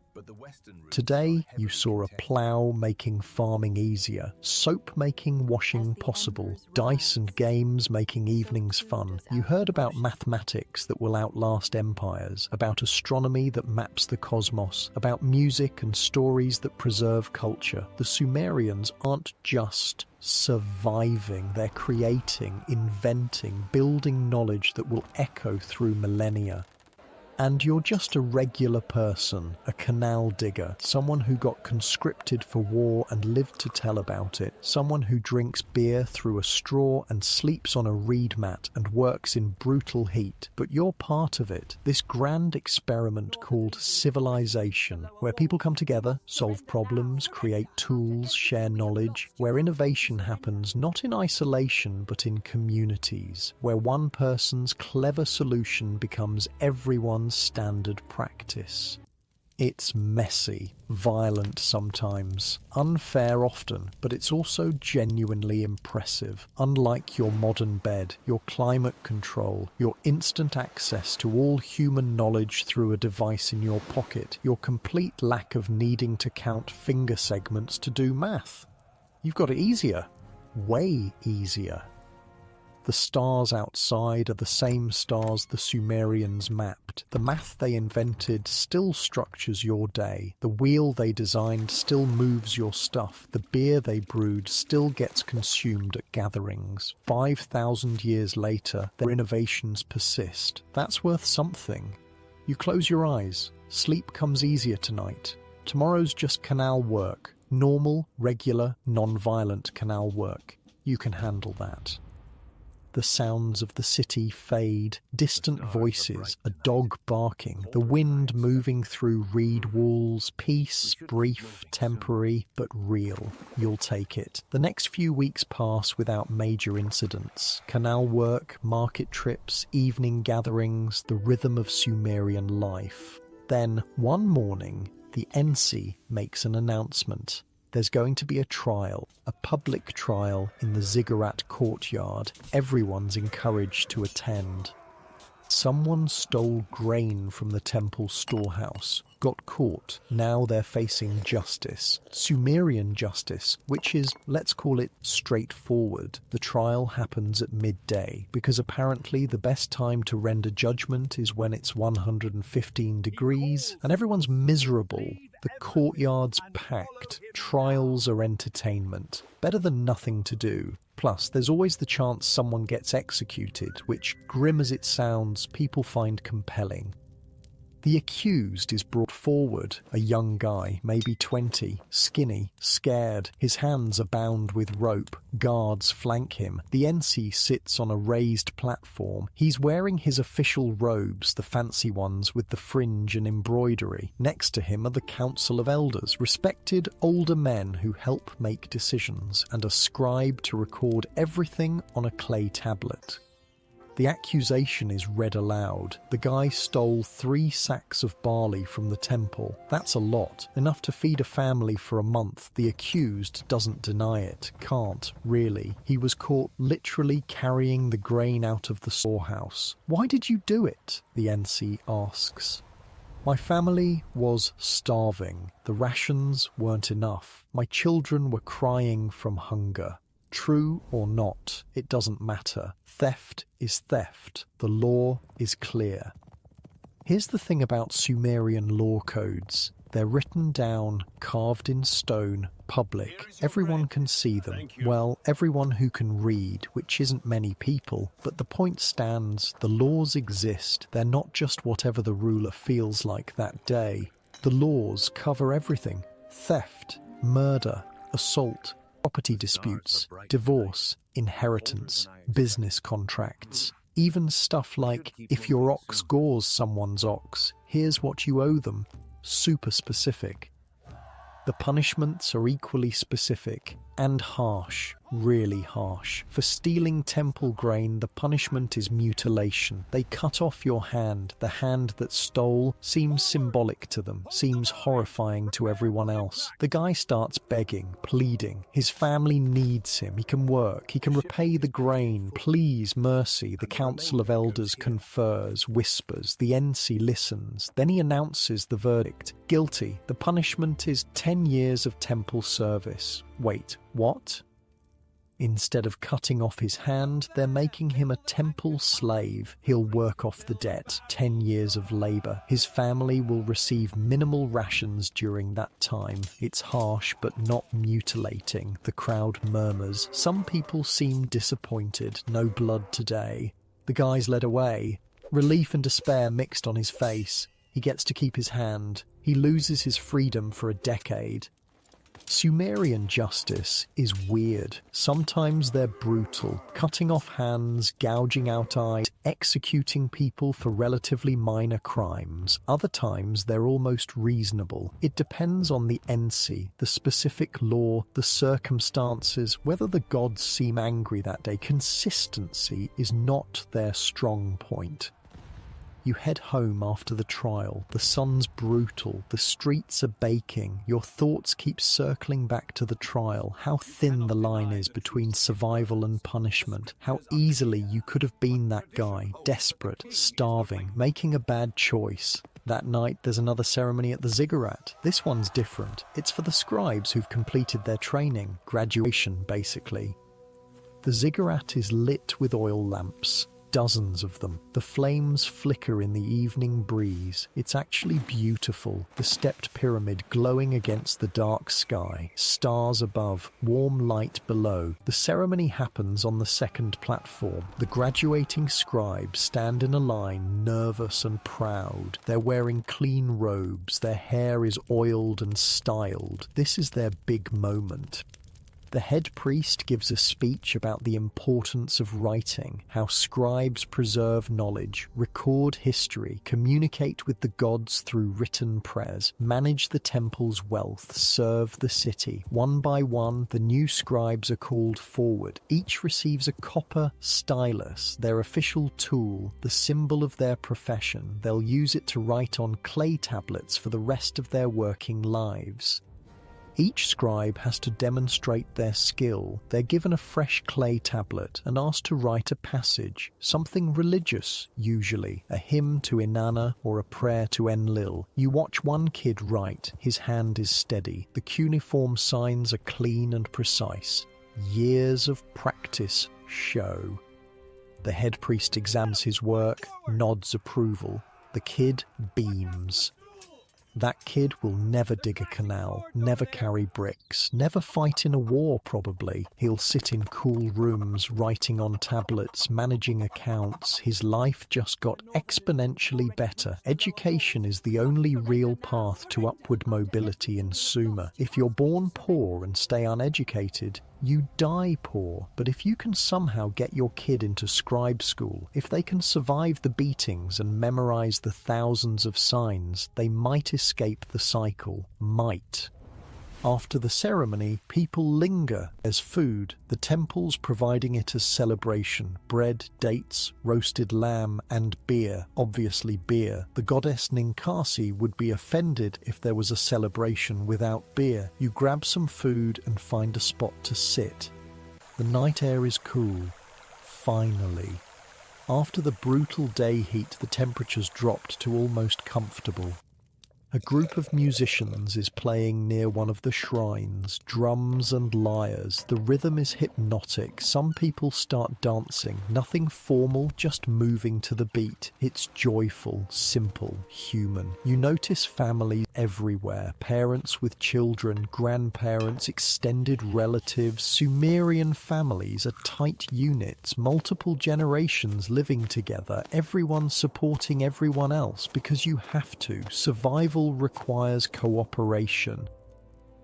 Today, you saw a plough making farming easier, soap making washing possible, dice and games making evenings fun. You heard about mathematics that will outlast empires, about astronomy that maps the cosmos, about music and stories that preserve culture. The Sumerians aren't just surviving, they're creating, inventing, building knowledge that will echo through millennia. And you're just a regular person, a canal digger, someone who got conscripted for war and lived to tell about it, someone who drinks beer through a straw and sleeps on a reed mat and works in brutal heat. But you're part of it, this grand experiment called civilization, where people come together, solve problems, create tools, share knowledge, where innovation happens not in isolation but in communities, where one person's clever solution becomes everyone's standard practice. It's messy, violent sometimes, unfair often, but it's also genuinely impressive. Unlike your modern bed, your climate control, your instant access to all human knowledge through a device in your pocket, your complete lack of needing to count finger segments to do math. You've got it easier, way easier. The stars outside are the same stars the Sumerians mapped. The math they invented still structures your day. The wheel they designed still moves your stuff. The beer they brewed still gets consumed at gatherings. 5,000 years later, their innovations persist. That's worth something. You close your eyes. Sleep comes easier tonight. Tomorrow's just canal work. Normal, regular, non-violent canal work. You can handle that. The sounds of the city fade, distant voices, a dog barking, the wind moving through reed walls, peace, brief, temporary, but real. You'll take it. The next few weeks pass without major incidents. Canal work, market trips, evening gatherings, the rhythm of Sumerian life. Then, one morning, the Ensi makes an announcement. There's going to be a trial, a public trial in the ziggurat courtyard. Everyone's encouraged to attend. Someone stole grain from the temple storehouse, got caught. Now they're facing justice. Sumerian justice, which is, let's call it, straightforward. The trial happens at midday, because apparently the best time to render judgment is when it's 115 degrees, and everyone's miserable. The courtyard's packed. Trials are entertainment. Better than nothing to do. Plus, there's always the chance someone gets executed, which, grim as it sounds, people find compelling. The accused is brought forward, a young guy, maybe 20, skinny, scared. His hands are bound with rope. Guards flank him. The Ensi sits on a raised platform. He's wearing his official robes, the fancy ones with the fringe and embroidery. Next to him are the Council of Elders, respected older men who help make decisions, and a scribe to record everything on a clay tablet. The accusation is read aloud. The guy stole 3 sacks of barley from the temple. That's a lot, enough to feed a family for a month. The accused doesn't deny it. Can't, really. He was caught literally carrying the grain out of the storehouse. Why did you do it? The Ensi asks. My family was starving. The rations weren't enough. My children were crying from hunger. True or not, it doesn't matter. Theft is theft. The law is clear. Here's the thing about Sumerian law codes. They're written down, carved in stone, public. Everyone can see them. Well, everyone who can read, which isn't many people. But the point stands, the laws exist. They're not just whatever the ruler feels like that day. The laws cover everything. Theft, murder, assault, property disputes, divorce, inheritance, business contracts. Even stuff like, if your ox gores someone's ox, here's what you owe them. Super specific. The punishments are equally specific and harsh. really harsh. For stealing temple grain, the punishment is mutilation. They cut off your hand. The hand that stole seems symbolic to them, seems horrifying to everyone else. The guy starts begging, pleading. His family needs him. He can work. He can repay the grain. Please, mercy. The council of elders confers, whispers. The NC listens. Then he announces the verdict. Guilty. The punishment is 10 years of temple service. Wait, what? Instead of cutting off his hand, they're making him a temple slave. He'll work off the debt, 10 years of labor. His family will receive minimal rations during that time. It's harsh but not mutilating. The crowd murmurs. Some people seem disappointed. No blood today. The guy's led away. Relief and despair mixed on his face. He gets to keep his hand. He loses his freedom for a decade. Sumerian justice is weird. Sometimes they're brutal, cutting off hands, gouging out eyes, executing people for relatively minor crimes. Other times they're almost reasonable. It depends on the NC, the specific law, the circumstances, whether the gods seem angry that day. Consistency is not their strong point. You head home after the trial. The sun's brutal. The streets are baking. Your thoughts keep circling back to the trial. How thin the line is between survival and punishment. How easily you could have been that guy, desperate, starving, making a bad choice. That night, there's another ceremony at the ziggurat. This one's different. It's for the scribes who've completed their training. Graduation, basically. The ziggurat is lit with oil lamps. Dozens of them. The flames flicker in the evening breeze. It's actually beautiful. The stepped pyramid glowing against the dark sky. Stars above, warm light below. The ceremony happens on the second platform. The graduating scribes stand in a line, nervous and proud. They're wearing clean robes. Their hair is oiled and styled. This is their big moment. The head priest gives a speech about the importance of writing, how scribes preserve knowledge, record history, communicate with the gods through written prayers, manage the temple's wealth, serve the city. One by one, the new scribes are called forward. Each receives a copper stylus, their official tool, the symbol of their profession. They'll use it to write on clay tablets for the rest of their working lives. Each scribe has to demonstrate their skill. They're given a fresh clay tablet and asked to write a passage, something religious, usually, a hymn to Inanna or a prayer to Enlil. You watch one kid write. His hand is steady. The cuneiform signs are clean and precise. Years of practice show. The head priest examines his work, nods approval. The kid beams. That kid will never dig a canal, never carry bricks, never fight in a war probably. He'll sit in cool rooms, writing on tablets, managing accounts. His life just got exponentially better. Education is the only real path to upward mobility in Sumer. If you're born poor and stay uneducated, you die poor. But if you can somehow get your kid into scribe school, if they can survive the beatings and memorize the thousands of signs, they might escape the cycle. Might. After the ceremony, people linger as food, the temples providing it as celebration. Bread, dates, roasted lamb, and beer. Obviously beer. The goddess Ninkasi would be offended if there was a celebration without beer. You grab some food and find a spot to sit. The night air is cool. Finally. After the brutal day heat, the temperature's dropped to almost comfortable. A group of musicians is playing near one of the shrines, drums and lyres. The rhythm is hypnotic. Some people start dancing. Nothing formal, just moving to the beat. It's joyful, simple, human. You notice families everywhere. Parents with children, grandparents, extended relatives. Sumerian families are tight units, multiple generations living together. Everyone supporting everyone else because you have to. Survival requires cooperation.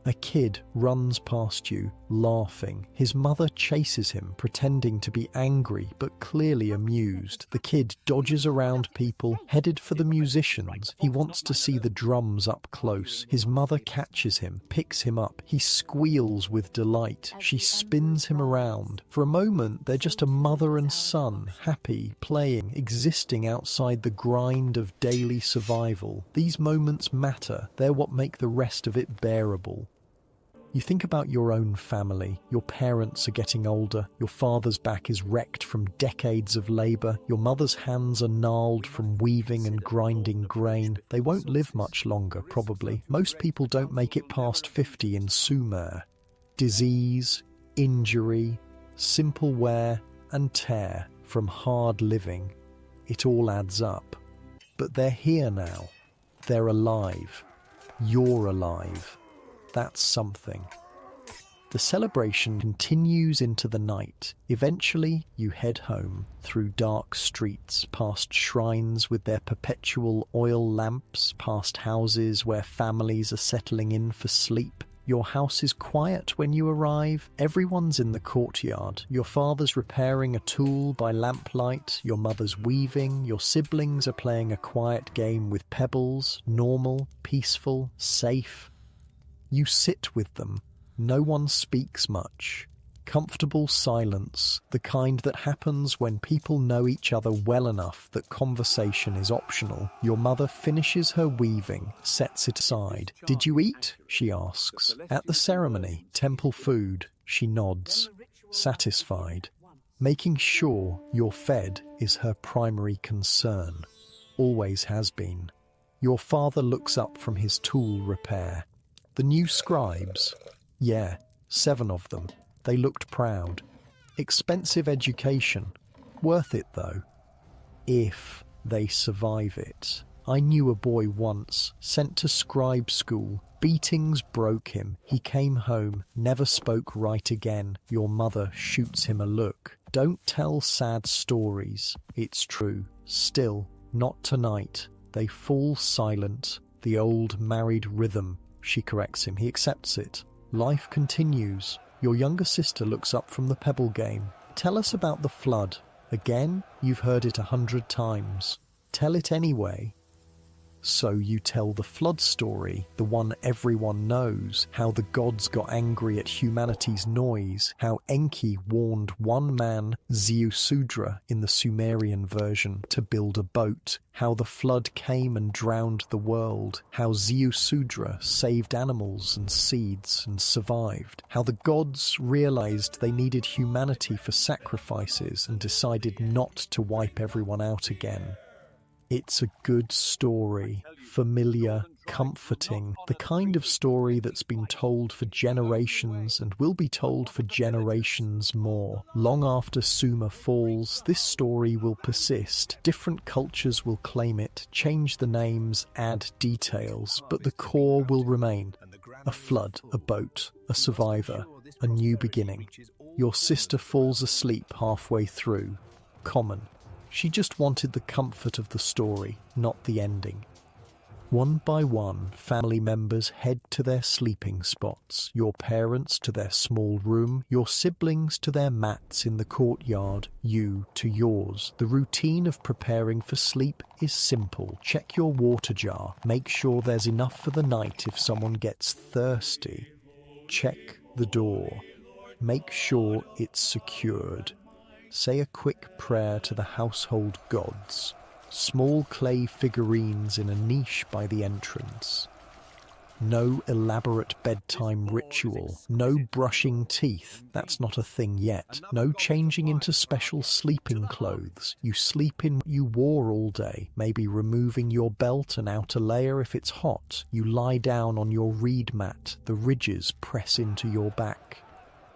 A kid runs past you, laughing. His mother chases him, pretending to be angry but clearly amused. The kid dodges around people, headed for the musicians. He wants to see the drums up close. His mother catches him, picks him up. He squeals with delight. She spins him around. For a moment, they're just a mother and son, happy, playing, existing outside the grind of daily survival. These moments matter. They're what make the rest of it bearable. You think about your own family. Your parents are getting older. Your father's back is wrecked from decades of labour. Your mother's hands are gnarled from weaving and grinding grain. They won't live much longer, probably. Most people don't make it past 50 in Sumer. Disease, injury, simple wear and tear from hard living. It all adds up. But they're here now. They're alive. You're alive. That's something. The celebration continues into the night. Eventually, you head home through dark streets, past shrines with their perpetual oil lamps, past houses where families are settling in for sleep. Your house is quiet when you arrive. Everyone's in the courtyard. Your father's repairing a tool by lamplight. Your mother's weaving. Your siblings are playing a quiet game with pebbles. Normal, peaceful, safe. You sit with them. No one speaks much. Comfortable silence, the kind that happens when people know each other well enough that conversation is optional. Your mother finishes her weaving, sets it aside. "Did you eat?" she asks. "At the ceremony, temple food." She nods, satisfied. Making sure you're fed is her primary concern. Always has been. Your father looks up from his tool repair. The new scribes? Yeah, 7 of them. They looked proud. Expensive education. Worth it, though. If they survive it. I knew a boy once, sent to scribe school. Beatings broke him. He came home, never spoke right again. Your mother shoots him a look. Don't tell sad stories. It's true. Still, not tonight. They fall silent. The old married rhythm. She corrects him. He accepts it. Life continues. Your younger sister looks up from the pebble game. "Tell us about the flood." Again, you've heard it 100 times. Tell it anyway. So you tell the flood story, the one everyone knows, how the gods got angry at humanity's noise, how Enki warned one man, Ziusudra in the Sumerian version, to build a boat, how the flood came and drowned the world, how Ziusudra saved animals and seeds and survived, how the gods realized they needed humanity for sacrifices and decided not to wipe everyone out again. It's a good story, familiar, comforting, the kind of story that's been told for generations and will be told for generations more. Long after Sumer falls, this story will persist. Different cultures will claim it, change the names, add details, but the core will remain. A flood, a boat, a survivor, a new beginning. Your sister falls asleep halfway through. Common. She just wanted the comfort of the story, not the ending. One by one, family members head to their sleeping spots, your parents to their small room, your siblings to their mats in the courtyard, you to yours. The routine of preparing for sleep is simple. Check your water jar, make sure there's enough for the night if someone gets thirsty. Check the door, make sure it's secured. Say a quick prayer to the household gods. Small clay figurines in a niche by the entrance. No elaborate bedtime ritual. No brushing teeth. That's not a thing yet. No changing into special sleeping clothes. You sleep in what you wore all day, maybe removing your belt and outer layer if it's hot. You lie down on your reed mat. The ridges press into your back.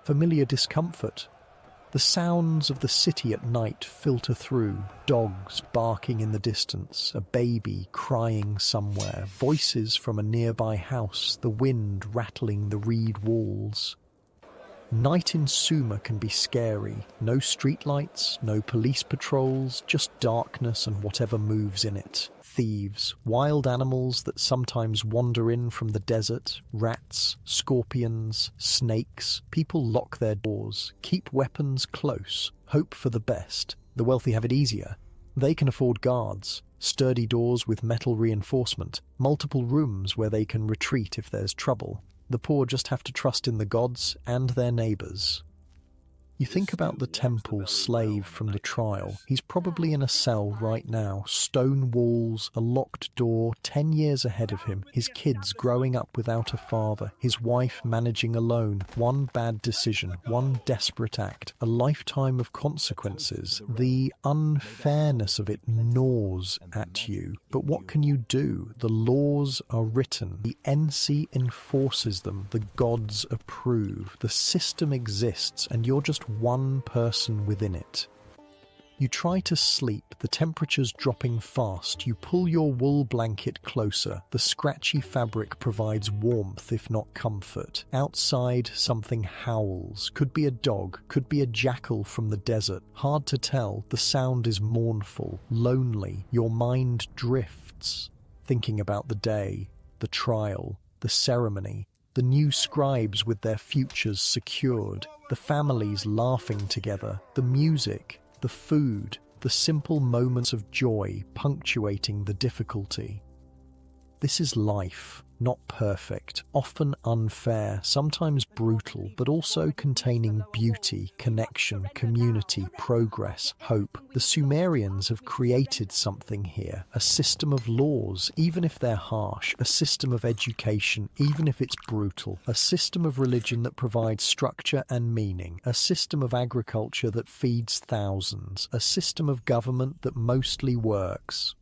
Familiar discomfort. The sounds of the city at night filter through, dogs barking in the distance, a baby crying somewhere, voices from a nearby house, the wind rattling the reed walls. Night in Sumer can be scary. No streetlights, no police patrols, just darkness and whatever moves in it. Thieves, wild animals that sometimes wander in from the desert, rats, scorpions, snakes. People lock their doors, keep weapons close, hope for the best. The wealthy have it easier. They can afford guards, sturdy doors with metal reinforcement, multiple rooms where they can retreat if there's trouble. The poor just have to trust in the gods and their neighbors. You think about the temple slave from the trial. He's probably in a cell right now, stone walls, a locked door, 10 years ahead of him, his kids growing up without a father, his wife managing alone, one bad decision, one desperate act, a lifetime of consequences. The unfairness of it gnaws at you. But what can you do? The laws are written. The NC enforces them. The gods approve. The system exists, and you're just one person within it. You try to sleep, the temperature's dropping fast. You pull your wool blanket closer. The scratchy fabric provides warmth, if not comfort. Outside, something howls. Could be a dog, could be a jackal from the desert. Hard to tell. The sound is mournful, lonely. Your mind drifts, thinking about the day, the trial, the ceremony, the new scribes with their futures secured, the families laughing together, the music, the food, the simple moments of joy punctuating the difficulty. This is life, not perfect, often unfair, sometimes brutal, but also containing beauty, connection, community, progress, hope. The Sumerians have created something here, a system of laws, even if they're harsh, a system of education, even if it's brutal, a system of religion that provides structure and meaning, a system of agriculture that feeds thousands, a system of government that mostly works.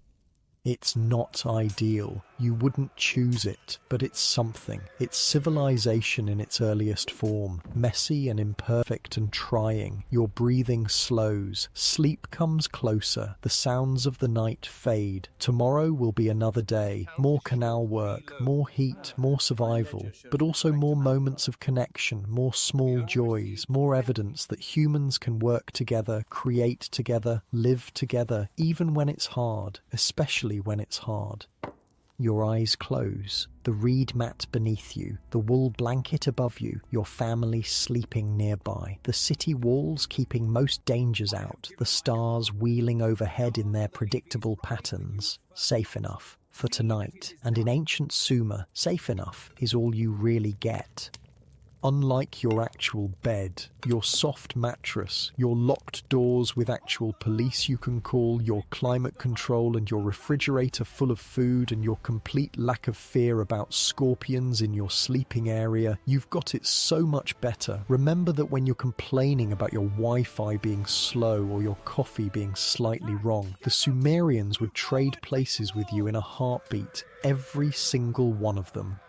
It's not ideal. You wouldn't choose it, but it's something. It's civilization in its earliest form, messy and imperfect and trying. Your breathing slows. Sleep comes closer. The sounds of the night fade. Tomorrow will be another day. More canal work, more heat, more survival, but also more moments of connection, more small joys, more evidence that humans can work together, create together, live together, even when it's hard, especially when it's hard. Your eyes close, the reed mat beneath you, the wool blanket above you, your family sleeping nearby, the city walls keeping most dangers out, the stars wheeling overhead in their predictable patterns. Safe enough for tonight, and in ancient Sumer, safe enough is all you really get. Unlike your actual bed, your soft mattress, your locked doors with actual police you can call, your climate control and your refrigerator full of food and your complete lack of fear about scorpions in your sleeping area, you've got it so much better. Remember that when you're complaining about your Wi-Fi being slow or your coffee being slightly wrong, the Sumerians would trade places with you in a heartbeat, every single one of them.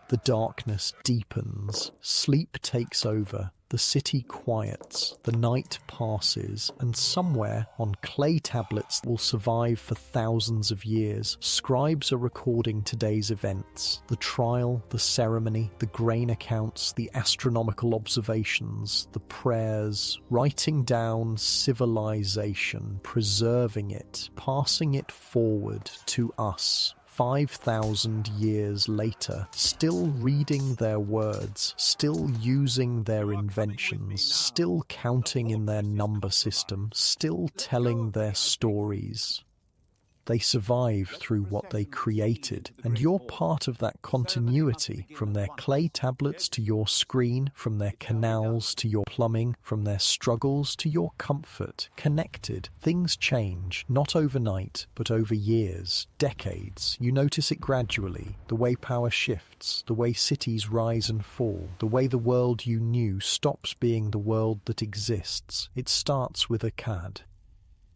The darkness deepens, sleep takes over, the city quiets, the night passes, and somewhere on clay tablets that will survive for thousands of years, scribes are recording today's events, the trial, the ceremony, the grain accounts, the astronomical observations, the prayers, writing down civilization, preserving it, passing it forward to us. 5,000 years later, still reading their words, still using their inventions, still counting in their number system, still telling their stories. They survive through what they created, and you're part of that continuity, from their clay tablets to your screen, from their canals to your plumbing, from their struggles to your comfort. Connected. Things change, not overnight, but over years, decades. You notice it gradually, the way power shifts, the way cities rise and fall, the way the world you knew stops being the world that exists. It starts with Akkad.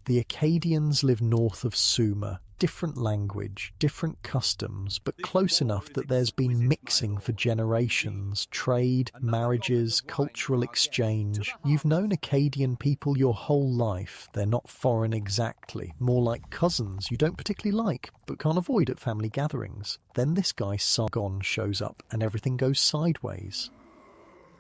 The Akkadians live north of Sumer. Different language, different customs, but close enough that there's been mixing for generations. Trade, marriages, cultural exchange. You've known Akkadian people your whole life. They're not foreign exactly, more like cousins you don't particularly like, but can't avoid at family gatherings. Then this guy Sargon shows up and everything goes sideways.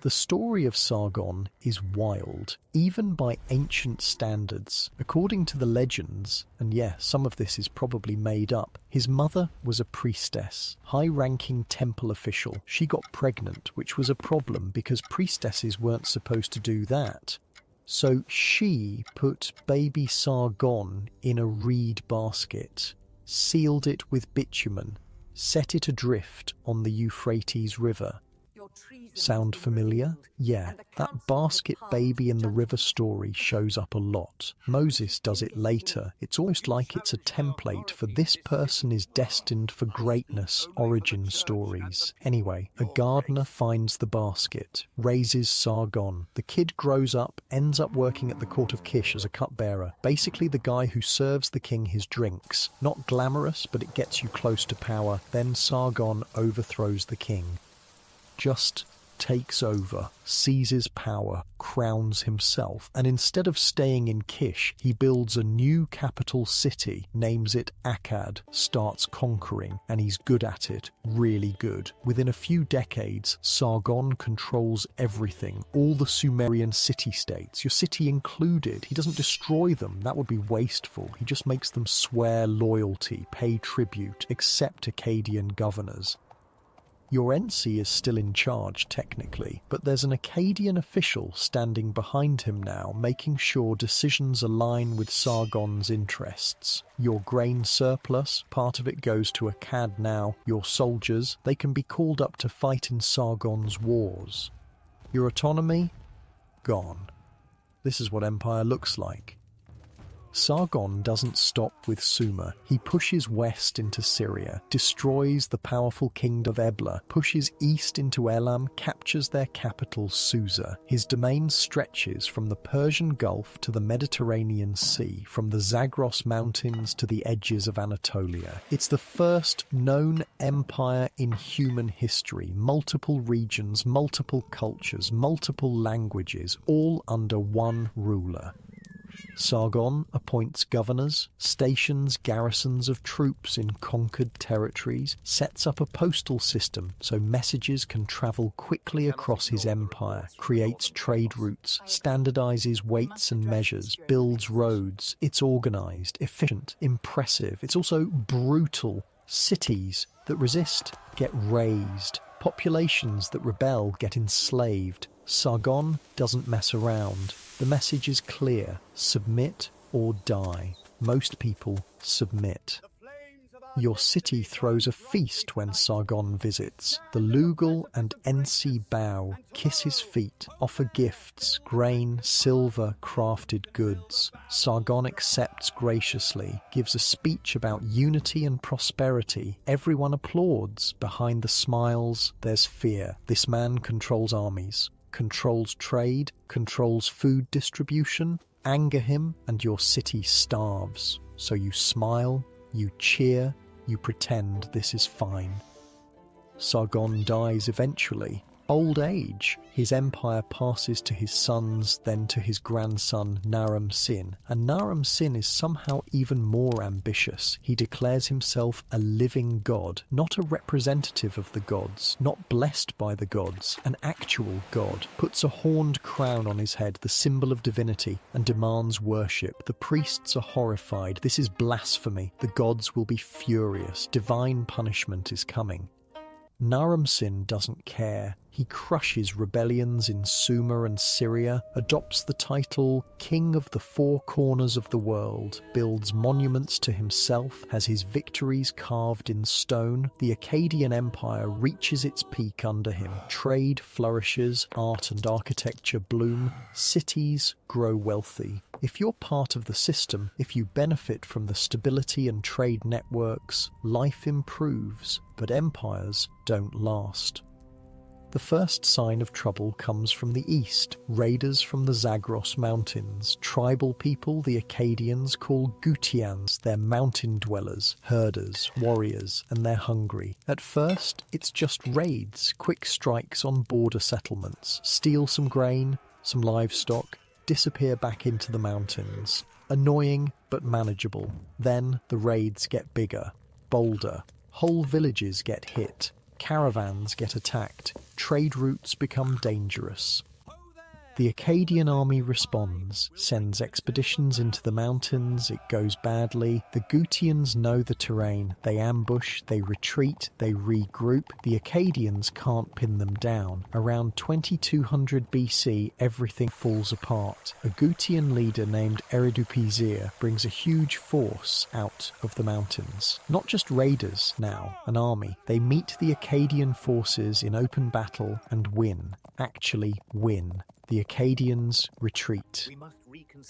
The story of Sargon is wild, even by ancient standards. According to the legends, and yeah, some of this is probably made up, his mother was a priestess, high-ranking temple official. She got pregnant, which was a problem because priestesses weren't supposed to do that. So she put baby Sargon in a reed basket, sealed it with bitumen, set it adrift on the Euphrates River. Sound familiar? Yeah, that basket baby in the river story shows up a lot. Moses does it later. It's almost like it's a template for this person is destined for greatness origin stories. Anyway, a gardener finds the basket, raises Sargon. The kid grows up, ends up working at the court of Kish as a cupbearer. Basically the guy who serves the king his drinks. Not glamorous, but it gets you close to power. Then Sargon overthrows the king. Just takes over, seizes power, crowns himself, and instead of staying in Kish, he builds a new capital city, names it Akkad, starts conquering, and he's good at it, really good. Within a few decades, Sargon controls everything, all the Sumerian city-states, your city included. He doesn't destroy them, that would be wasteful. He just makes them swear loyalty, pay tribute, accept Akkadian governors. Your Ensi is still in charge, technically, but there's an Akkadian official standing behind him now, making sure decisions align with Sargon's interests. Your grain surplus, part of it goes to Akkad now. Your soldiers, they can be called up to fight in Sargon's wars. Your autonomy? Gone. This is what empire looks like. Sargon doesn't stop with Sumer. He pushes west into Syria, destroys the powerful kingdom of Ebla, pushes east into Elam, captures their capital Susa. His domain stretches from the Persian Gulf to the Mediterranean Sea, from the Zagros Mountains to the edges of Anatolia. It's the first known empire in human history. Multiple regions, multiple cultures, multiple languages, all under one ruler. Sargon appoints governors, stations garrisons of troops in conquered territories, sets up a postal system so messages can travel quickly across his empire, creates trade routes, standardizes weights and measures, builds roads. It's organized, efficient, impressive. It's also brutal. Cities that resist get razed. Populations that rebel get enslaved. Sargon doesn't mess around. The message is clear: submit or die. Most people submit. Your city throws a feast when Sargon visits. The Lugal and Ensi bow, kiss his feet, offer gifts, grain, silver, crafted goods. Sargon accepts graciously, gives a speech about unity and prosperity. Everyone applauds. Behind the smiles, there's fear. This man controls armies, controls trade, controls food distribution. Anger him and your city starves. So you smile, you cheer, you pretend this is fine. Sargon dies eventually. Old age. His empire passes to his sons, then to his grandson Naram-Sin. And Naram-Sin is somehow even more ambitious. He declares himself a living god, not a representative of the gods, not blessed by the gods, an actual god. Puts a horned crown on his head, the symbol of divinity, and demands worship. The priests are horrified. This is blasphemy. The gods will be furious. Divine punishment is coming. Naram-Sin doesn't care. He crushes rebellions in Sumer and Syria, adopts the title King of the Four Corners of the World, builds monuments to himself, has his victories carved in stone. The Akkadian Empire reaches its peak under him. Trade flourishes, art and architecture bloom, cities grow wealthy. If you're part of the system, if you benefit from the stability and trade networks, life improves, but empires don't last. The first sign of trouble comes from the east. Raiders from the Zagros Mountains. Tribal people the Akkadians call Gutians. They're mountain dwellers, herders, warriors, and they're hungry. At first, it's just raids, quick strikes on border settlements. Steal some grain, some livestock, disappear back into the mountains. Annoying, but manageable. Then the raids get bigger, bolder. Whole villages get hit. Caravans get attacked. trade routes become dangerous. The Akkadian army responds, sends expeditions into the mountains, it goes badly. The Gutians know the terrain, they ambush, they retreat, they regroup. The Akkadians can't pin them down. Around 2200 BC, everything falls apart. A Gutian leader named Eridupizir brings a huge force out of the mountains. Not just raiders now, an army. They meet the Akkadian forces in open battle and win. Actually win. The Akkadians retreat.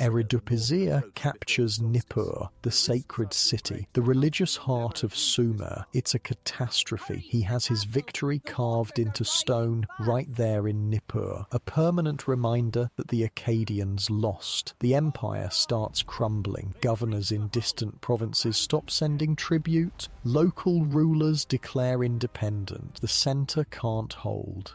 Eridupizir captures Nippur, the sacred city, the religious heart of Sumer. It's a catastrophe. He has his victory carved into stone right there in Nippur, a permanent reminder that the Akkadians lost. The empire starts crumbling. Governors in distant provinces stop sending tribute. Local rulers declare independence. The center can't hold.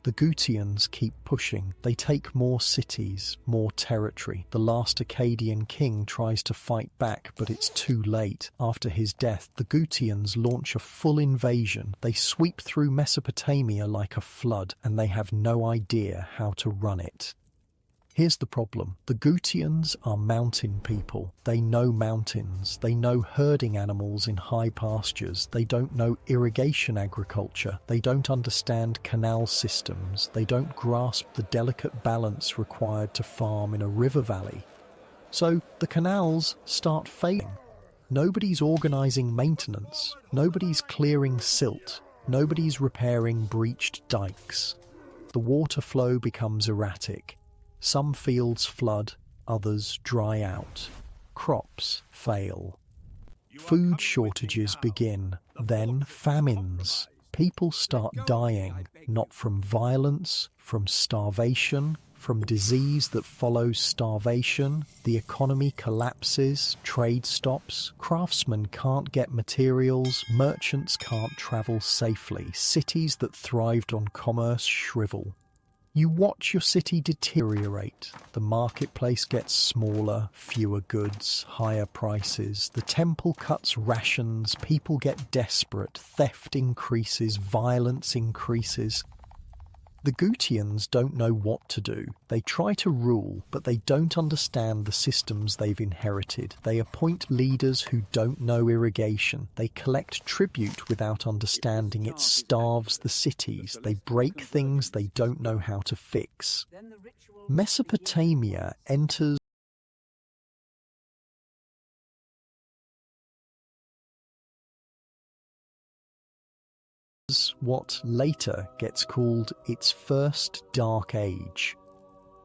The Gutians keep pushing. They take more cities, more territory. The last Akkadian king tries to fight back, but it's too late. After his death, the Gutians launch a full invasion. They sweep through Mesopotamia like a flood, and they have no idea how to run it. Here's the problem. The Gutians are mountain people. They know mountains. They know herding animals in high pastures. They don't know irrigation agriculture. They don't understand canal systems. They don't grasp the delicate balance required to farm in a river valley. So the canals start failing. Nobody's organising maintenance. Nobody's clearing silt. Nobody's repairing breached dikes. The water flow becomes erratic. Some fields flood, others dry out. Crops fail. Food shortages begin, then famines. People start dying, not from violence, from starvation, from disease that follows starvation. The economy collapses, trade stops, craftsmen can't get materials, merchants can't travel safely, cities that thrived on commerce shrivel. You watch your city deteriorate. The marketplace gets smaller, fewer goods, higher prices. The temple cuts rations, people get desperate, theft increases, violence increases. The Gutians don't know what to do. They try to rule, but they don't understand the systems they've inherited. They appoint leaders who don't know irrigation. They collect tribute without understanding it starves the cities. They break things they don't know how to fix. Mesopotamia enters what later gets called its first dark age.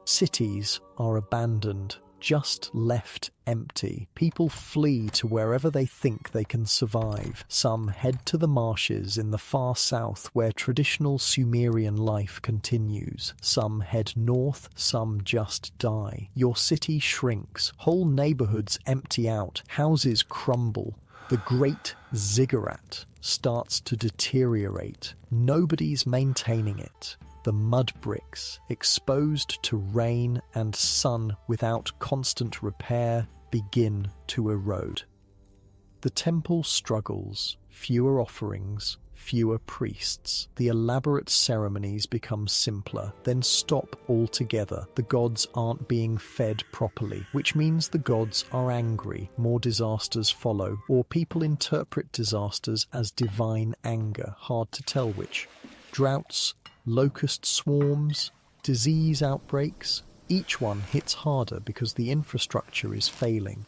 Cities are abandoned, just left empty. People flee to wherever they think they can survive. Some head to the marshes in the far south where traditional Sumerian life continues. Some head north, some just die. Your city shrinks, whole neighborhoods empty out, houses crumble. The great ziggurat starts to deteriorate. Nobody's maintaining it. The mud bricks, exposed to rain and sun without constant repair, begin to erode. The temple struggles, fewer offerings, fewer priests. The elaborate ceremonies become simpler, then stop altogether. The gods aren't being fed properly, which means the gods are angry. More disasters follow, or people interpret disasters as divine anger. Hard to tell which. Droughts, locust swarms, disease outbreaks. Each one hits harder because the infrastructure is failing.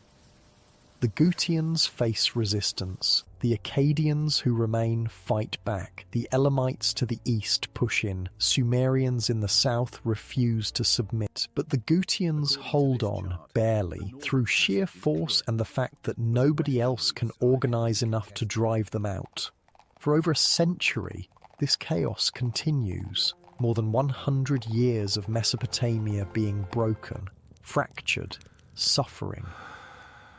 The Gutians face resistance. The Akkadians who remain fight back. The Elamites to the east push in. Sumerians in the south refuse to submit. But the Gutians hold on, barely, through sheer force and the fact that nobody else can organize enough to drive them out. For over a century, this chaos continues. More than 100 years of Mesopotamia being broken, fractured, suffering.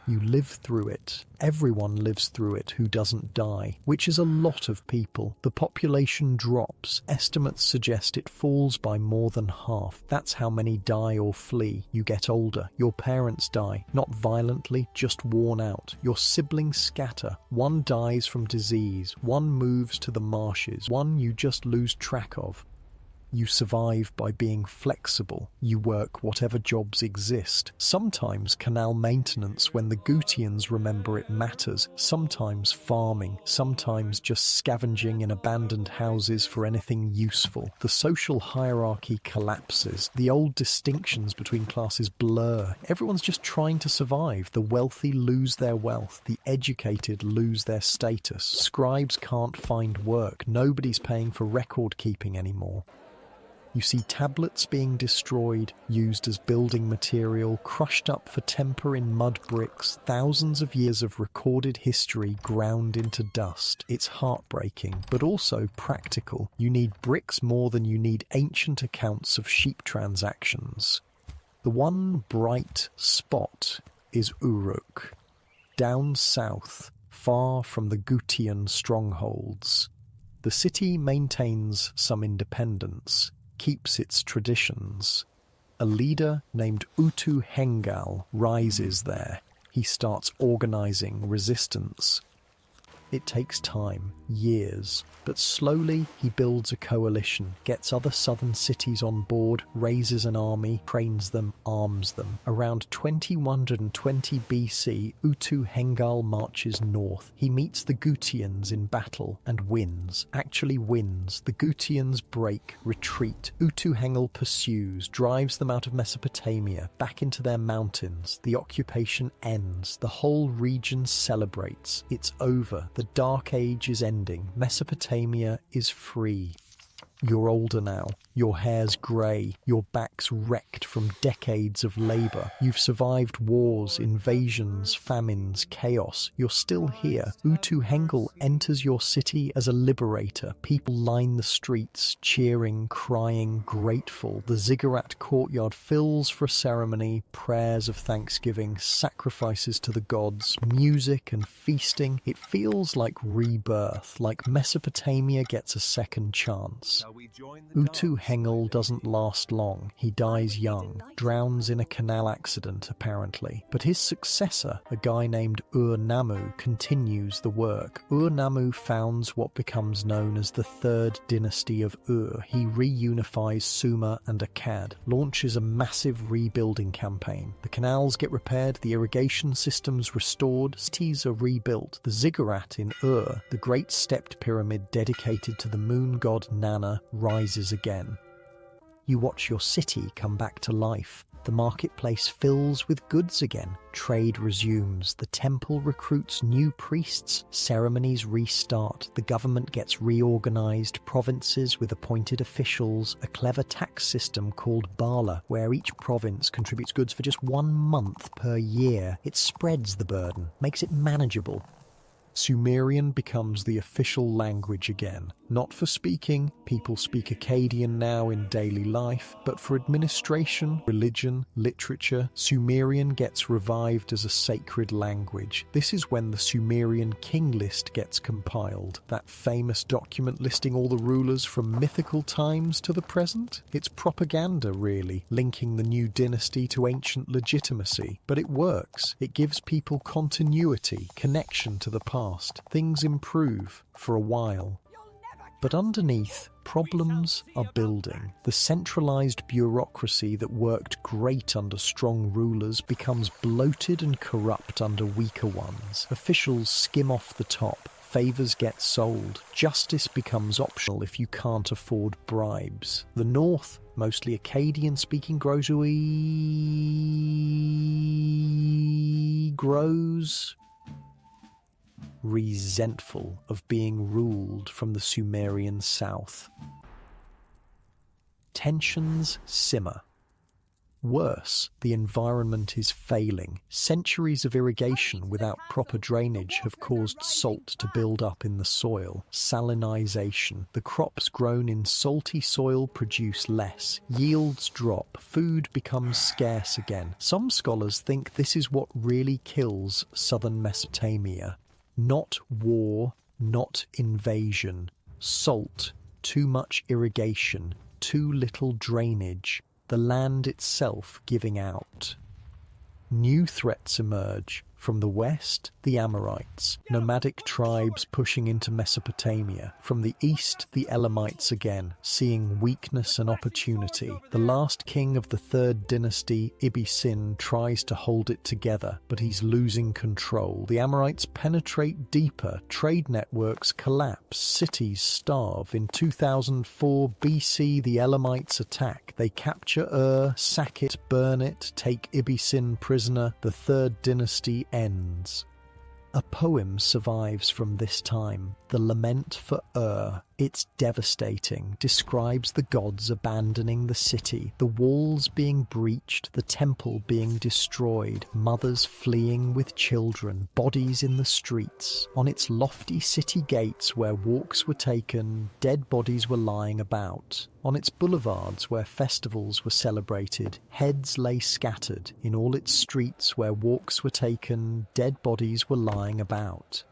You live through it. Everyone lives through it who doesn't die, which is a lot of people. The population drops. Estimates suggest it falls by more than half. That's how many die or flee. You get older. Your parents die. Not violently, just worn out. Your siblings scatter. One dies from disease. One moves to the marshes. One you just lose track of. You survive by being flexible. You work whatever jobs exist. Sometimes canal maintenance when the Gutians remember it matters. Sometimes farming. Sometimes just scavenging in abandoned houses for anything useful. The social hierarchy collapses. The old distinctions between classes blur. Everyone's just trying to survive. The wealthy lose their wealth. The educated lose their status. Scribes can't find work. Nobody's paying for record keeping anymore. You see tablets being destroyed, used as building material, crushed up for temper in mud bricks, thousands of years of recorded history ground into dust. It's heartbreaking, but also practical. You need bricks more than you need ancient accounts of sheep transactions. The one bright spot is Uruk, down south, far from the Gutian strongholds. The city maintains some independence, keeps its traditions. A leader named Utu Hengal rises there. He starts organizing resistance. It takes time, years, but slowly he builds a coalition, gets other southern cities on board, raises an army, trains them, arms them. Around 2120 BC, Utu Hengal marches north. He meets the Gutians in battle and wins. Actually wins. The Gutians break, retreat. Utu Hengal pursues, drives them out of Mesopotamia, back into their mountains. The occupation ends. The whole region celebrates. It's over. The Dark Age is ending. Mesopotamia is free. You're older now. Your hair's grey. Your back's wrecked from decades of labour. You've survived wars, invasions, famines, chaos. You're still here. Utu Hengal enters your city as a liberator. People line the streets, cheering, crying, grateful. The ziggurat courtyard fills for a ceremony, prayers of thanksgiving, sacrifices to the gods, music and feasting. It feels like rebirth, like Mesopotamia gets a second chance. Utu Hengal doesn't last long. He dies young, drowns in a canal accident apparently. But his successor, a guy named Ur-Nammu, continues the work. Ur-Nammu founds what becomes known as the Third Dynasty of Ur. He reunifies Sumer and Akkad, launches a massive rebuilding campaign. The canals get repaired, the irrigation systems restored, cities are rebuilt. The ziggurat in Ur, the great stepped pyramid dedicated to the moon god Nana, rises again. You watch your city come back to life. The marketplace fills with goods again. Trade resumes. The temple recruits new priests. Ceremonies restart. The government gets reorganized. Provinces with appointed officials. A clever tax system called Bala, where each province contributes goods for just 1 month per year. It spreads the burden, makes it manageable. Sumerian becomes the official language again. Not for speaking, people speak Akkadian now in daily life, but for administration, religion, literature, Sumerian gets revived as a sacred language. This is when the Sumerian king list gets compiled, that famous document listing all the rulers from mythical times to the present. It's propaganda, really, linking the new dynasty to ancient legitimacy. But it works. It gives people continuity, connection to the past. Things improve for a while. But underneath, problems are building. The centralized bureaucracy that worked great under strong rulers becomes bloated and corrupt under weaker ones. Officials skim off the top. Favors get sold. Justice becomes optional if you can't afford bribes. The north, mostly Akkadian-speaking, grows resentful of being ruled from the Sumerian south. Tensions simmer. Worse, the environment is failing. Centuries of irrigation without proper drainage have caused salt to build up in the soil. Salinization. The crops grown in salty soil produce less. Yields drop. Food becomes scarce again. Some scholars think this is what really kills southern Mesopotamia. Not war, not invasion. Salt. Too much irrigation. Too little drainage. The land itself giving out. New threats emerge. From the west, the Amorites, nomadic tribes pushing into Mesopotamia. From the east, the Elamites again, seeing weakness and opportunity. The last king of the third dynasty, Ibbi-Sin, tries to hold it together, but he's losing control. The Amorites penetrate deeper, trade networks collapse, cities starve. In 2004 BC, the Elamites attack. They capture Ur, sack it, burn it, take Ibbi-Sin prisoner. The third dynasty ends. A poem survives from this time, The Lament for Ur. It's devastating, describes the gods abandoning the city, the walls being breached, the temple being destroyed, mothers fleeing with children, bodies in the streets. On its lofty city gates where walks were taken, dead bodies were lying about. On its boulevards where festivals were celebrated, heads lay scattered. In all its streets where walks were taken, dead bodies were lying about.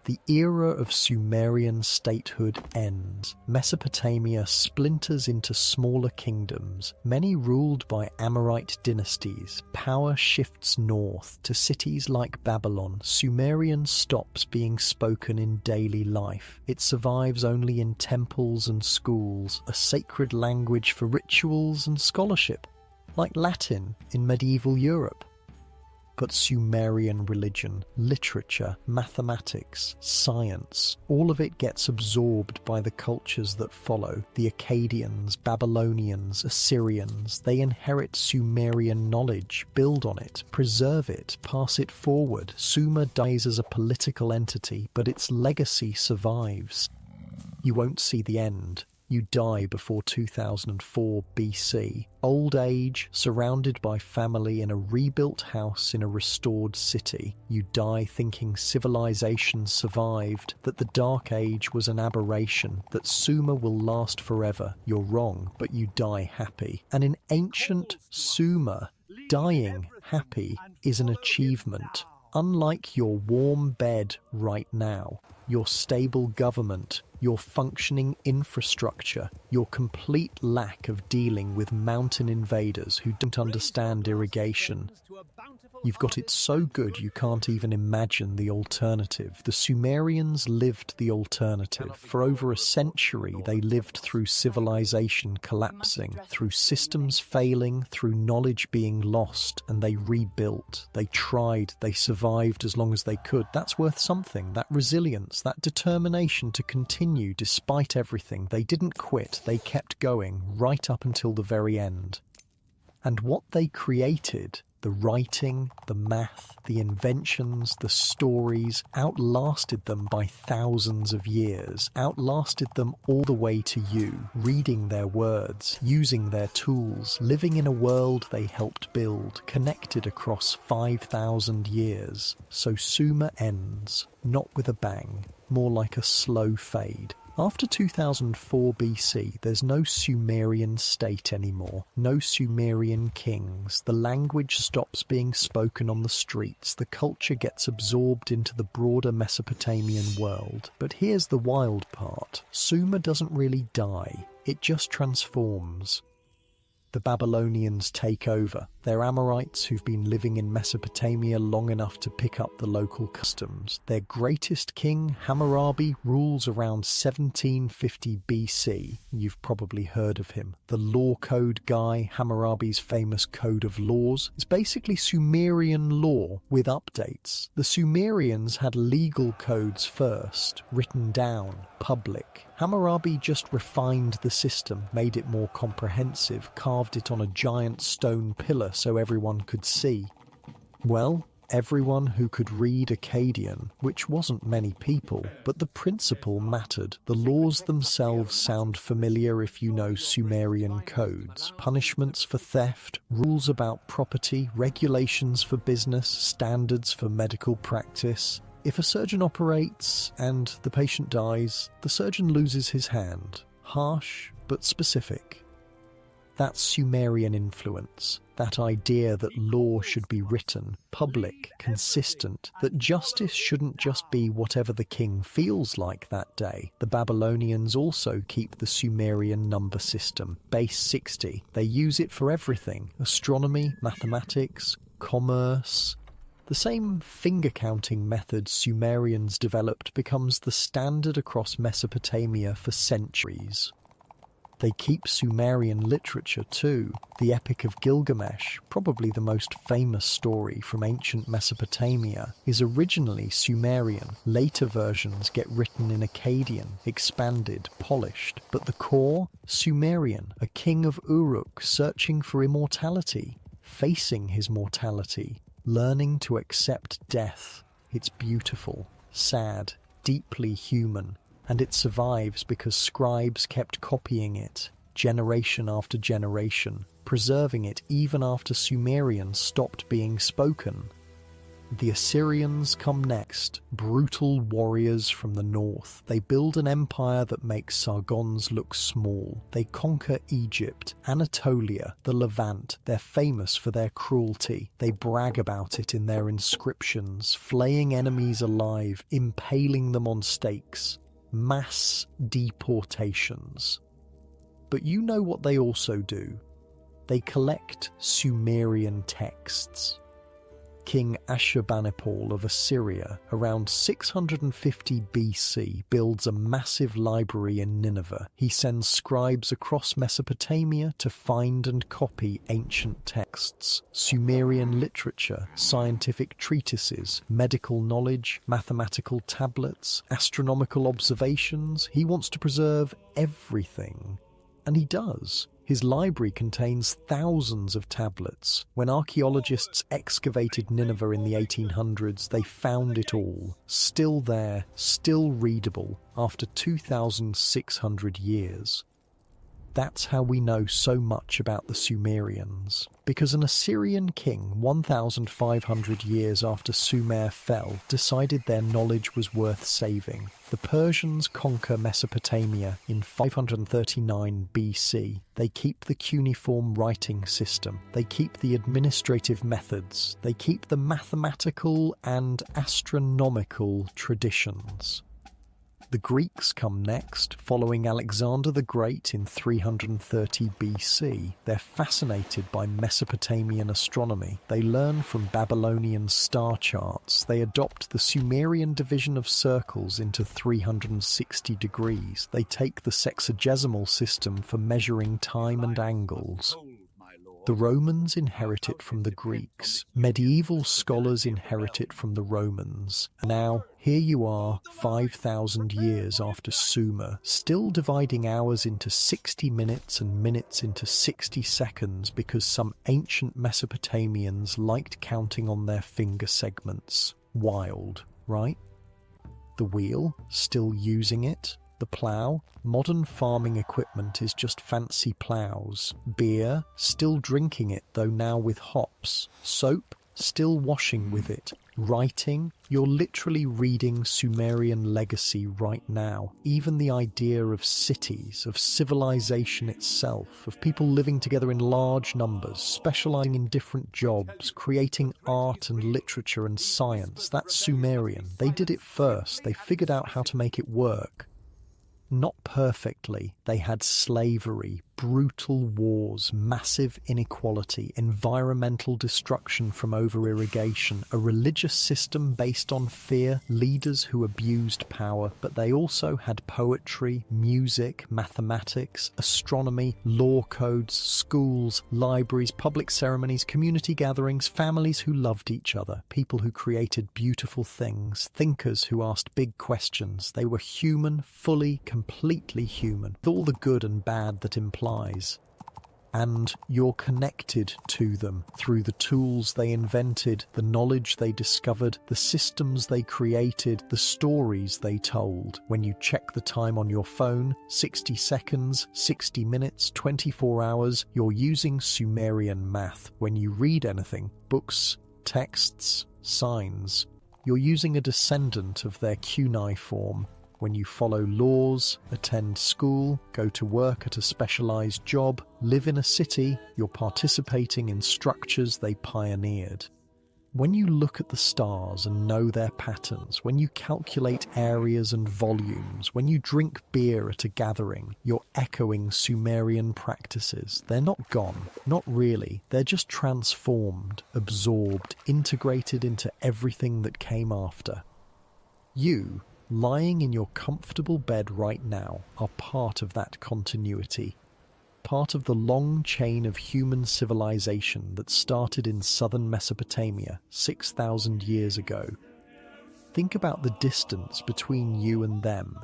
The era of Sumerian statehood ends. Mesopotamia splinters into smaller kingdoms, many ruled by Amorite dynasties. Power shifts north to cities like Babylon. Sumerian stops being spoken in daily life. It survives only in temples and schools, a sacred language for rituals and scholarship, like Latin in medieval Europe. But Sumerian religion, literature, mathematics, science, all of it gets absorbed by the cultures that follow. The Akkadians, Babylonians, Assyrians, they inherit Sumerian knowledge, build on it, preserve it, pass it forward. Sumer dies as a political entity, but its legacy survives. You won't see the end. You die before 2004 BC. Old age, surrounded by family in a rebuilt house in a restored city. You die thinking civilization survived, that the Dark Age was an aberration, that Sumer will last forever. You're wrong, but you die happy. And in ancient Sumer, dying happy is an achievement. Unlike your warm bed right now, your stable government, your functioning infrastructure, your complete lack of dealing with mountain invaders who don't understand irrigation. You've got it so good you can't even imagine the alternative. The Sumerians lived the alternative. For over a century, they lived through civilization collapsing, through systems failing, through knowledge being lost, and they rebuilt. They tried, they survived as long as they could. That's worth something. That resilience, that determination to continue despite everything. They didn't quit, they kept going right up until the very end. And what they created, the writing, the math, the inventions, the stories, outlasted them by thousands of years, outlasted them all the way to you, reading their words, using their tools, living in a world they helped build, connected across 5,000 years. So Sumer ends, not with a bang, more like a slow fade. After 2004 BC, there's no Sumerian state anymore, no Sumerian kings. The language stops being spoken on the streets, the culture gets absorbed into the broader Mesopotamian world. But here's the wild part. Sumer doesn't really die, it just transforms. The Babylonians take over. They're Amorites who've been living in Mesopotamia long enough to pick up the local customs. Their greatest king, Hammurabi, rules around 1750 BC. You've probably heard of him. The law code guy, Hammurabi's famous code of laws, is basically Sumerian law with updates. The Sumerians had legal codes first, written down, public. Hammurabi just refined the system, made it more comprehensive, carved it on a giant stone pillar so everyone could see. Well, everyone who could read Akkadian, which wasn't many people, but the principle mattered. The laws themselves sound familiar if you know Sumerian codes. Punishments for theft, rules about property, regulations for business, standards for medical practice. If a surgeon operates and the patient dies, the surgeon loses his hand. Harsh, but specific. That's Sumerian influence. That idea that law should be written, public, consistent, that justice shouldn't just be whatever the king feels like that day. The Babylonians also keep the Sumerian number system, base 60. They use it for everything: astronomy, mathematics, commerce. The same finger-counting method Sumerians developed becomes the standard across Mesopotamia for centuries. They keep Sumerian literature too. The Epic of Gilgamesh, probably the most famous story from ancient Mesopotamia, is originally Sumerian. Later versions get written in Akkadian, expanded, polished, but the core, Sumerian, a king of Uruk searching for immortality, facing his mortality, learning to accept death. It's beautiful, sad, deeply human, and it survives because scribes kept copying it, generation after generation, preserving it even after Sumerian stopped being spoken. The Assyrians come next, brutal warriors from the north. They build an empire that makes Sargons look small. They conquer Egypt, Anatolia, the Levant. They're famous for their cruelty. They brag about it in their inscriptions, flaying enemies alive, impaling them on stakes. Mass deportations. But you know what they also do? They collect Sumerian texts. King Ashurbanipal of Assyria, around 650 BC, builds a massive library in Nineveh. He sends scribes across Mesopotamia to find and copy ancient texts, Sumerian literature, scientific treatises, medical knowledge, mathematical tablets, astronomical observations. He wants to preserve everything. And he does. His library contains thousands of tablets. When archaeologists excavated Nineveh in the 1800s, they found it all. Still there, still readable, after 2,600 years. That's how we know so much about the Sumerians. Because an Assyrian king, 1,500 years after Sumer fell, decided their knowledge was worth saving. The Persians conquer Mesopotamia in 539 BC. They keep the cuneiform writing system. They keep the administrative methods. They keep the mathematical and astronomical traditions. The Greeks come next, following Alexander the Great in 330 BC. They're fascinated by Mesopotamian astronomy. They learn from Babylonian star charts. They adopt the Sumerian division of circles into 360 degrees. They take the sexagesimal system for measuring time and angles. The Romans inherit it from the Greeks. Medieval scholars inherit it from the Romans. Now, here you are, 5,000 years after Sumer, still dividing hours into 60 minutes and minutes into 60 seconds because some ancient Mesopotamians liked counting on their finger segments. Wild, right? The wheel, still using it. The plough, modern farming equipment is just fancy ploughs. Beer, still drinking it, though now with hops. Soap, still washing with it. Writing, you're literally reading Sumerian legacy right now. Even the idea of cities, of civilization itself, of people living together in large numbers, specializing in different jobs, creating art and literature and science, that's Sumerian. They did it first. They figured out how to make it work. Not perfectly. They had slavery, brutal wars, massive inequality, environmental destruction from over-irrigation, a religious system based on fear, leaders who abused power, but they also had poetry, music, mathematics, astronomy, law codes, schools, libraries, public ceremonies, community gatherings, families who loved each other, people who created beautiful things, thinkers who asked big questions. They were human, fully, completely human, with all the good and bad that implies. And you're connected to them through the tools they invented, the knowledge they discovered, the systems they created, the stories they told. When you check the time on your phone, 60 seconds, 60 minutes, 24 hours, you're using Sumerian math. When you read anything, books, texts, signs, you're using a descendant of their cuneiform. When you follow laws, attend school, go to work at a specialized job, live in a city, you're participating in structures they pioneered. When you look at the stars and know their patterns, when you calculate areas and volumes, when you drink beer at a gathering, you're echoing Sumerian practices. They're not gone, not really. They're just transformed, absorbed, integrated into everything that came after. You, lying in your comfortable bed right now, are part of that continuity. Part of the long chain of human civilization that started in southern Mesopotamia 6,000 years ago. Think about the distance between you and them.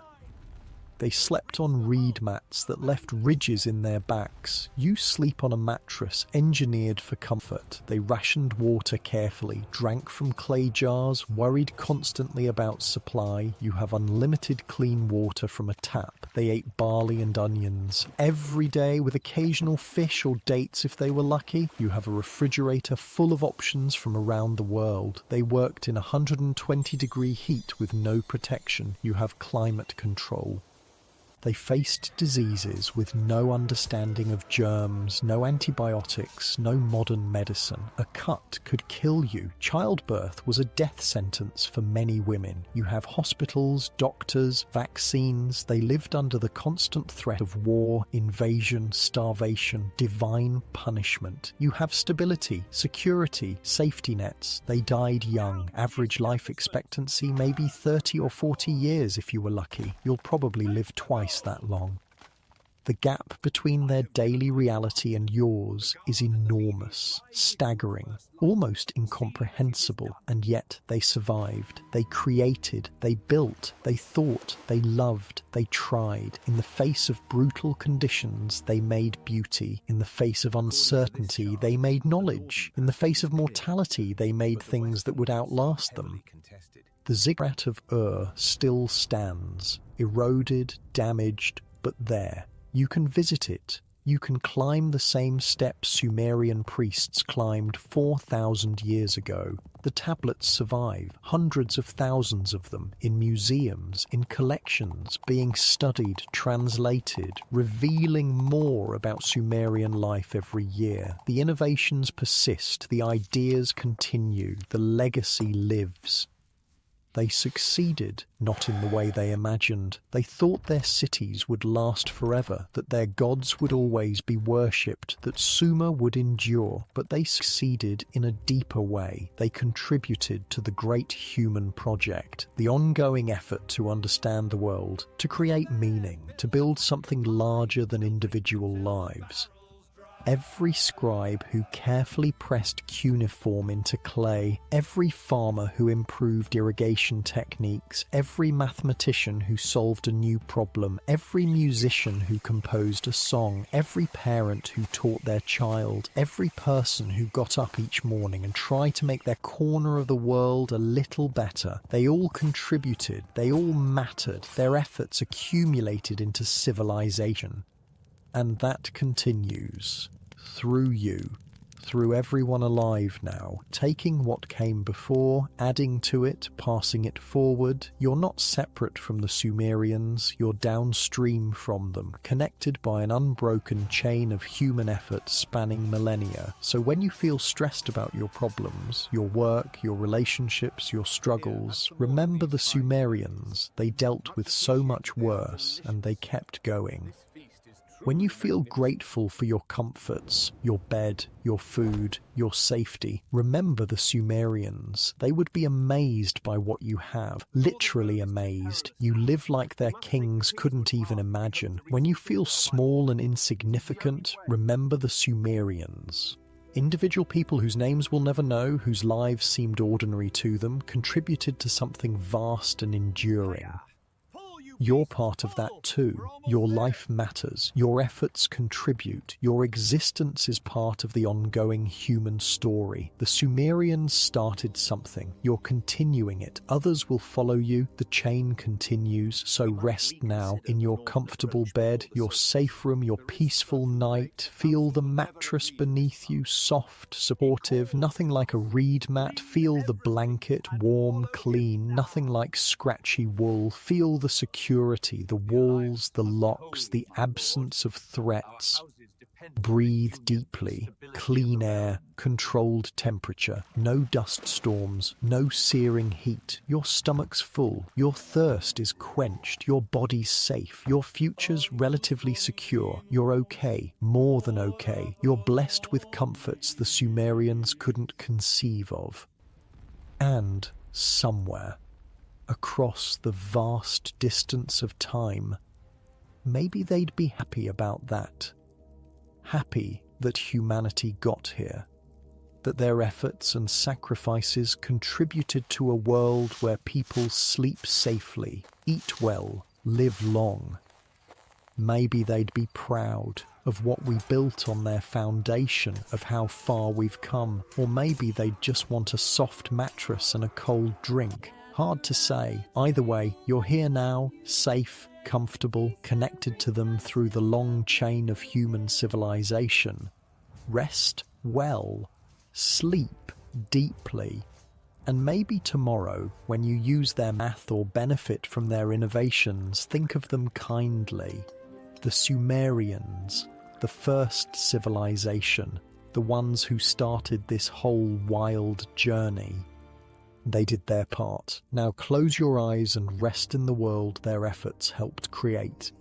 They slept on reed mats that left ridges in their backs. You sleep on a mattress engineered for comfort. They rationed water carefully, drank from clay jars, worried constantly about supply. You have unlimited clean water from a tap. They ate barley and onions every day, with occasional fish or dates if they were lucky. You have a refrigerator full of options from around the world. They worked in 120-degree heat with no protection. You have climate control. They faced diseases with no understanding of germs, no antibiotics, no modern medicine. A cut could kill you. Childbirth was a death sentence for many women. You have hospitals, doctors, vaccines. They lived under the constant threat of war, invasion, starvation, divine punishment. You have stability, security, safety nets. They died young. Average life expectancy maybe 30 or 40 years if you were lucky. You'll probably live twice that long. The gap between their daily reality and yours is enormous, staggering, almost incomprehensible, and yet they survived. They created, they built, they thought, they loved, they tried. In the face of brutal conditions, they made beauty. In the face of uncertainty, they made knowledge. In the face of mortality, they made things that would outlast them. The ziggurat of Ur still stands, eroded, damaged, but there. You can visit it. You can climb the same steps Sumerian priests climbed 4,000 years ago. The tablets survive, hundreds of thousands of them, in museums, in collections, being studied, translated, revealing more about Sumerian life every year. The innovations persist, the ideas continue, the legacy lives. They succeeded, not in the way they imagined. They thought their cities would last forever, that their gods would always be worshipped, that Sumer would endure. But they succeeded in a deeper way. They contributed to the great human project, the ongoing effort to understand the world, to create meaning, to build something larger than individual lives. Every scribe who carefully pressed cuneiform into clay, every farmer who improved irrigation techniques, every mathematician who solved a new problem, every musician who composed a song, every parent who taught their child, every person who got up each morning and tried to make their corner of the world a little better. They all contributed, they all mattered, their efforts accumulated into civilization. And that continues, through you, through everyone alive now, taking what came before, adding to it, passing it forward. You're not separate from the Sumerians, you're downstream from them, connected by an unbroken chain of human effort spanning millennia. So when you feel stressed about your problems, your work, your relationships, your struggles, remember the Sumerians. They dealt with so much worse, and they kept going. When you feel grateful for your comforts, your bed, your food, your safety, remember the Sumerians. They would be amazed by what you have, literally amazed. You live like their kings couldn't even imagine. When you feel small and insignificant, remember the Sumerians. Individual people whose names we'll never know, whose lives seemed ordinary to them, contributed to something vast and enduring. You're part of that too. Your life matters. Your efforts contribute. Your existence is part of the ongoing human story. The Sumerians started something. You're continuing it. Others will follow you. The chain continues. So rest now in your comfortable bed, your safe room, your peaceful night. Feel the mattress beneath you, soft, supportive, nothing like a reed mat. Feel the blanket, warm, clean, nothing like scratchy wool. Feel the security, the walls, the locks, the absence of threats. Breathe deeply, clean air, controlled temperature, no dust storms, no searing heat. Your stomach's full, your thirst is quenched, your body's safe, your future's relatively secure. You're okay, more than okay. You're blessed with comforts the Sumerians couldn't conceive of. And somewhere, across the vast distance of time, maybe they'd be happy about that. Happy that humanity got here, that their efforts and sacrifices contributed to a world where people sleep safely, eat well, live long. Maybe they'd be proud of what we built on their foundation, of how far we've come, or maybe they'd just want a soft mattress and a cold drink. Hard to say. Either way, you're here now, safe, comfortable, connected to them through the long chain of human civilization. Rest well, sleep deeply, and maybe tomorrow, when you use their math or benefit from their innovations, think of them kindly. The Sumerians, the first civilization, the ones who started this whole wild journey. They did their part. Now close your eyes and rest in the world their efforts helped create.